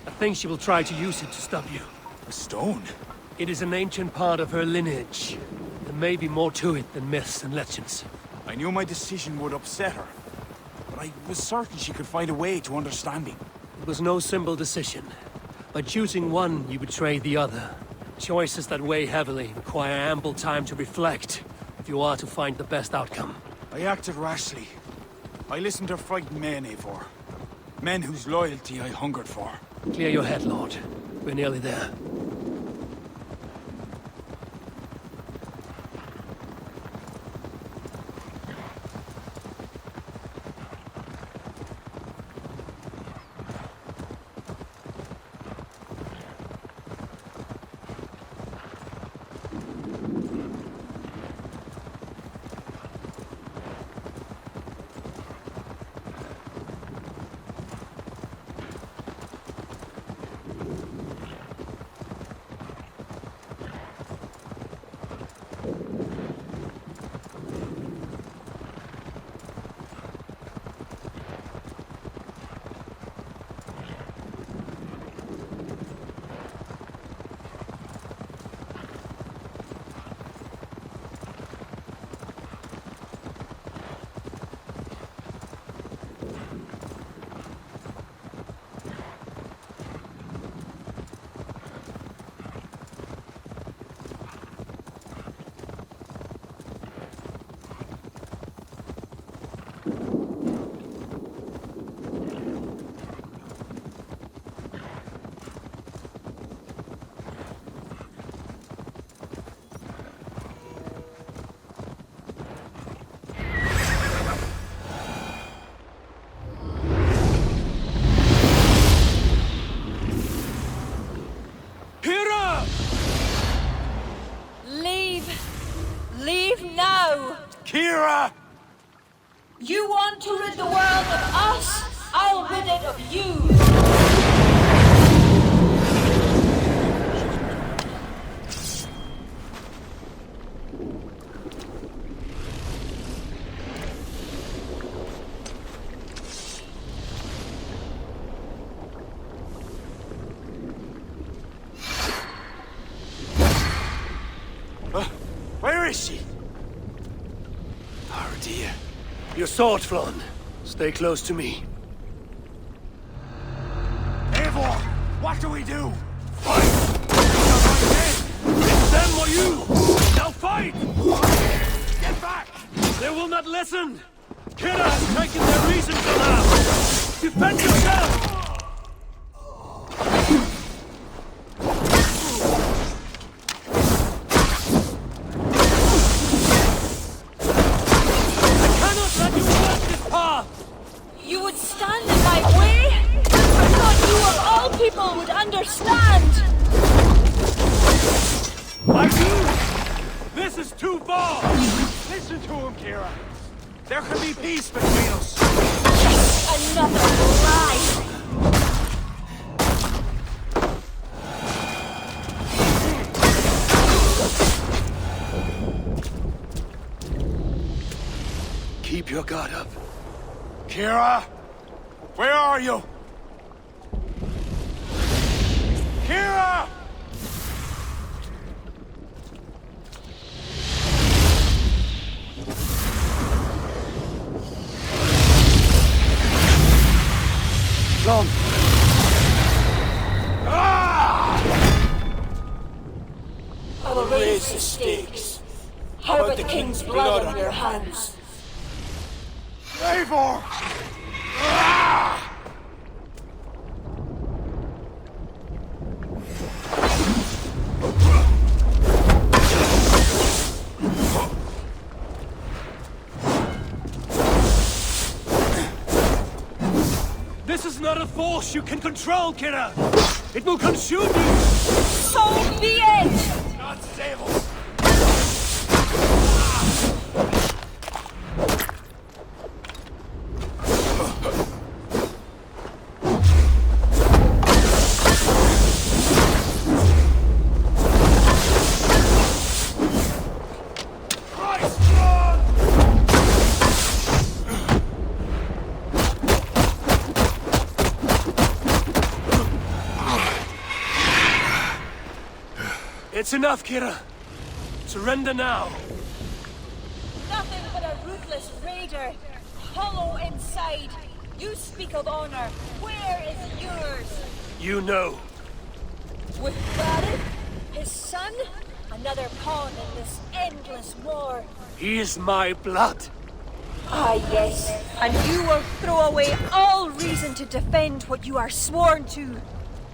I think she will try to use it to stop you. A stone? It is an ancient part of her lineage. There may be more to it than myths and legends. I knew my decision would upset her. But I was certain she could find a way to understand me. It was no simple decision. By choosing one, you betray the other. Choices that weigh heavily require ample time to reflect if you are to find the best outcome. I acted rashly. I listened to frightened men, Eivor. Men whose loyalty I hungered for. Clear your head, Lord. We're nearly there. You want to rid the world of us? I'll rid it of you! Where is she? Oh dear. Your sword, Flann. Stay close to me. Eivor, what do we do? Fight! It's them or you! Now fight! Get back! They will not listen! Kira has taken their reason from us! Defend yourself! You would stand in my way? I thought you of all people would understand! I do! This is too far! Listen to him, Kira. There can be peace between us. Another lie! Keep your guard up. Kira! Where are you? Kira! Flann! I will raise the stakes. How about the king's blood on your hands? Eivor! This is not a force you can control, Kira! It will consume you! So be it! God save us! It's enough, Kira. Surrender now. Nothing but a ruthless raider. Hollow inside. You speak of honor. Where is yours? You know. With Barret, his son, another pawn in this endless war. He is my blood. Ah, yes. And you will throw away all reason to defend what you are sworn to.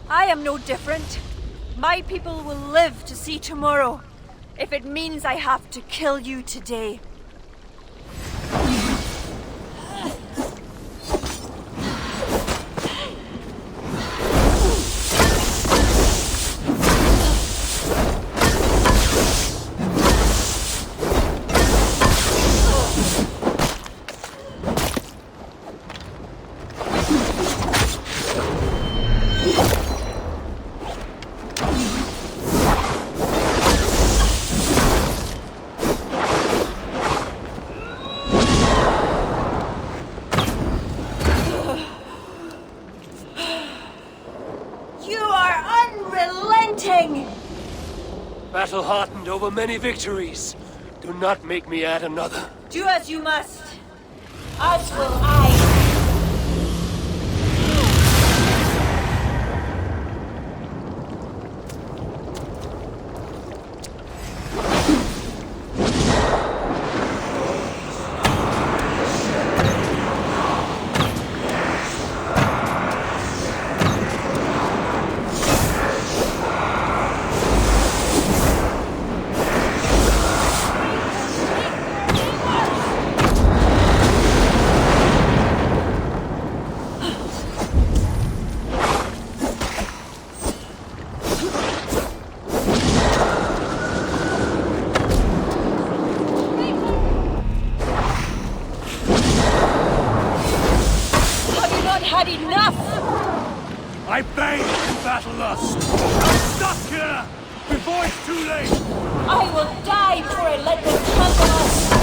I am no different. My people will live to see tomorrow, if it means I have to kill you today. Battle-hardened over many victories. Do not make me add another. Do as you must. As will I. had enough! I beg in battle lust! Stop here! Before it's too late! I will die before I let them trample us!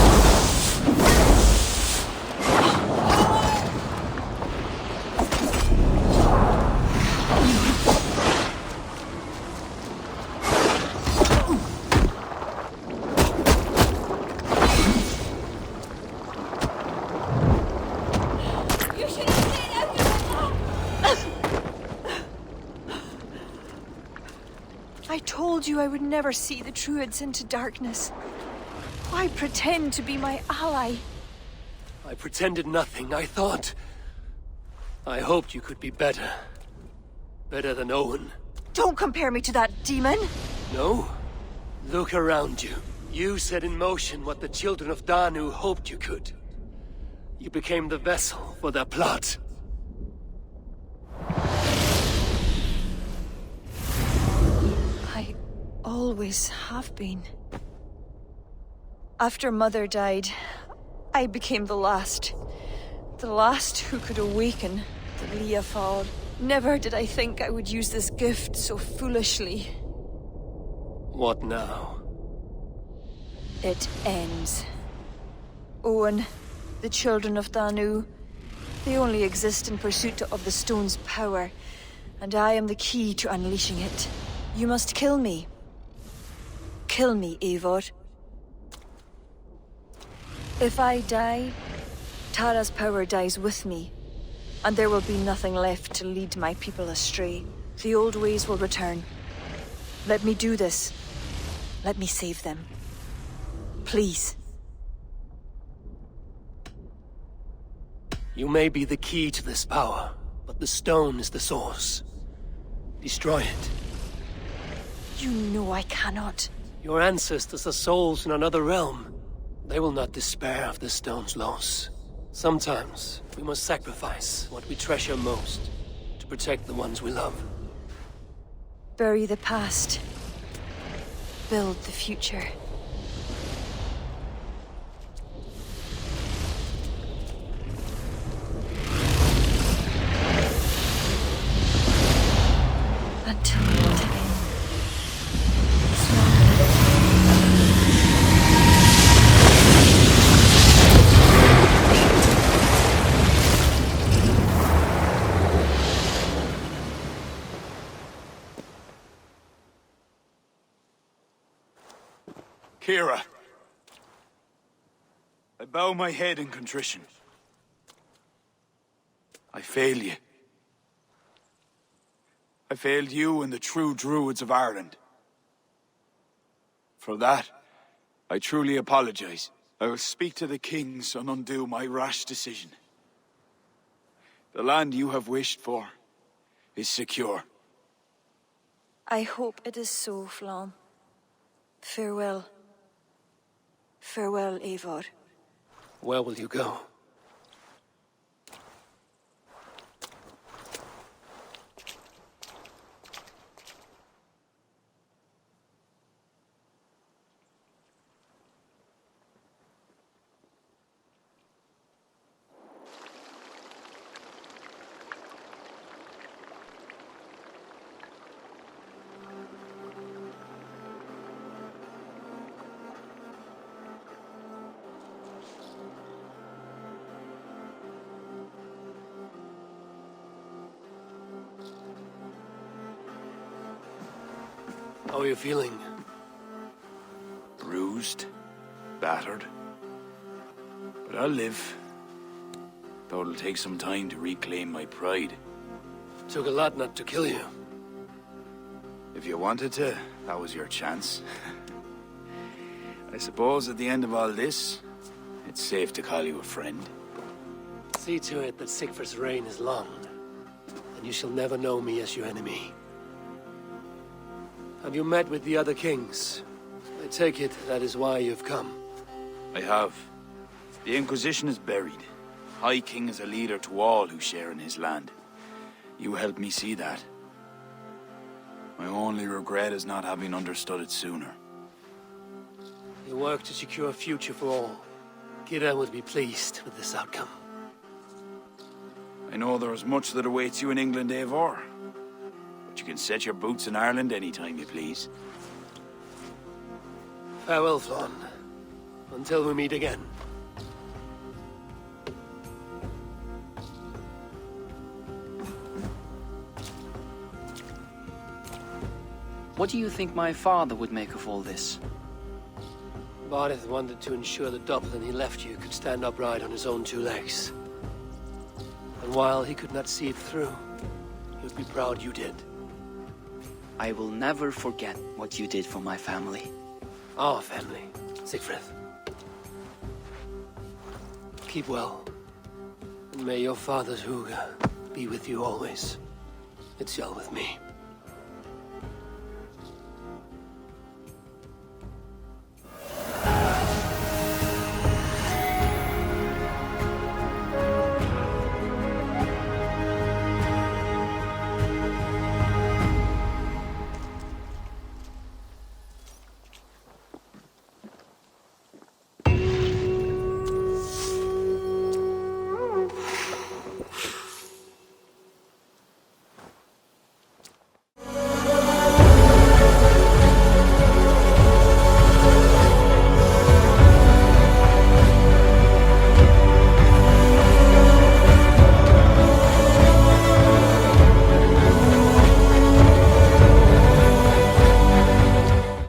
I told you I would never see the Druids into darkness. Why pretend to be my ally? I pretended nothing. I hoped you could be better. Better than Owen. Don't compare me to that demon! No? Look around you. You set in motion what the children of Danu hoped you could. You became the vessel for their plot. I always have been. After Mother died, I became the last. The last who could awaken the Leafard. Never did I think I would use this gift so foolishly. What now? It ends. Owen, the children of Danu, they only exist in pursuit of the stone's power, and I am the key to unleashing it. You must kill me. Kill me, Eivor. If I die, Tara's power dies with me, and there will be nothing left to lead my people astray. The old ways will return. Let me do this. Let me save them. Please. You may be the key to this power, but the stone is the source. Destroy it. You know I cannot. Your ancestors are souls in another realm. They will not despair of the stone's loss. Sometimes, we must sacrifice what we treasure most to protect the ones we love. Bury the past. Build the future. Until we meet again. Kira, I bow my head in contrition. I fail you. I failed you and the true Druids of Ireland. For that, I truly apologize. I will speak to the kings and undo my rash decision. The land you have wished for is secure. I hope it is so, Flann. Farewell. Farewell, Eivor. Where will you go? How are you feeling? Bruised, battered. But I'll live. Though it'll take some time to reclaim my pride. Took a lot not to kill you. If you wanted to, that was your chance. I suppose at the end of all this, it's safe to call you a friend. See to it that Sigfrid's reign is long, and you shall never know me as your enemy. Have you met with the other kings? I take it that is why you've come. I have. The Inquisition is buried. High King is a leader to all who share in his land. You helped me see that. My only regret is not having understood it sooner. You work to secure a future for all. Kira would be pleased with this outcome. I I know there is much that awaits you in England, Eivor. But you can set your boots in Ireland anytime you please. Farewell, Flann. Until we meet again. What do you think my father would make of all this? Barith wanted to ensure the Dublin he left you could stand upright on his own two legs. And while he could not see it through, he would be proud you did. I will never forget what you did for my family. Our family, Siegfried. Keep well. And may your father's Huga be with you always. It's well with me.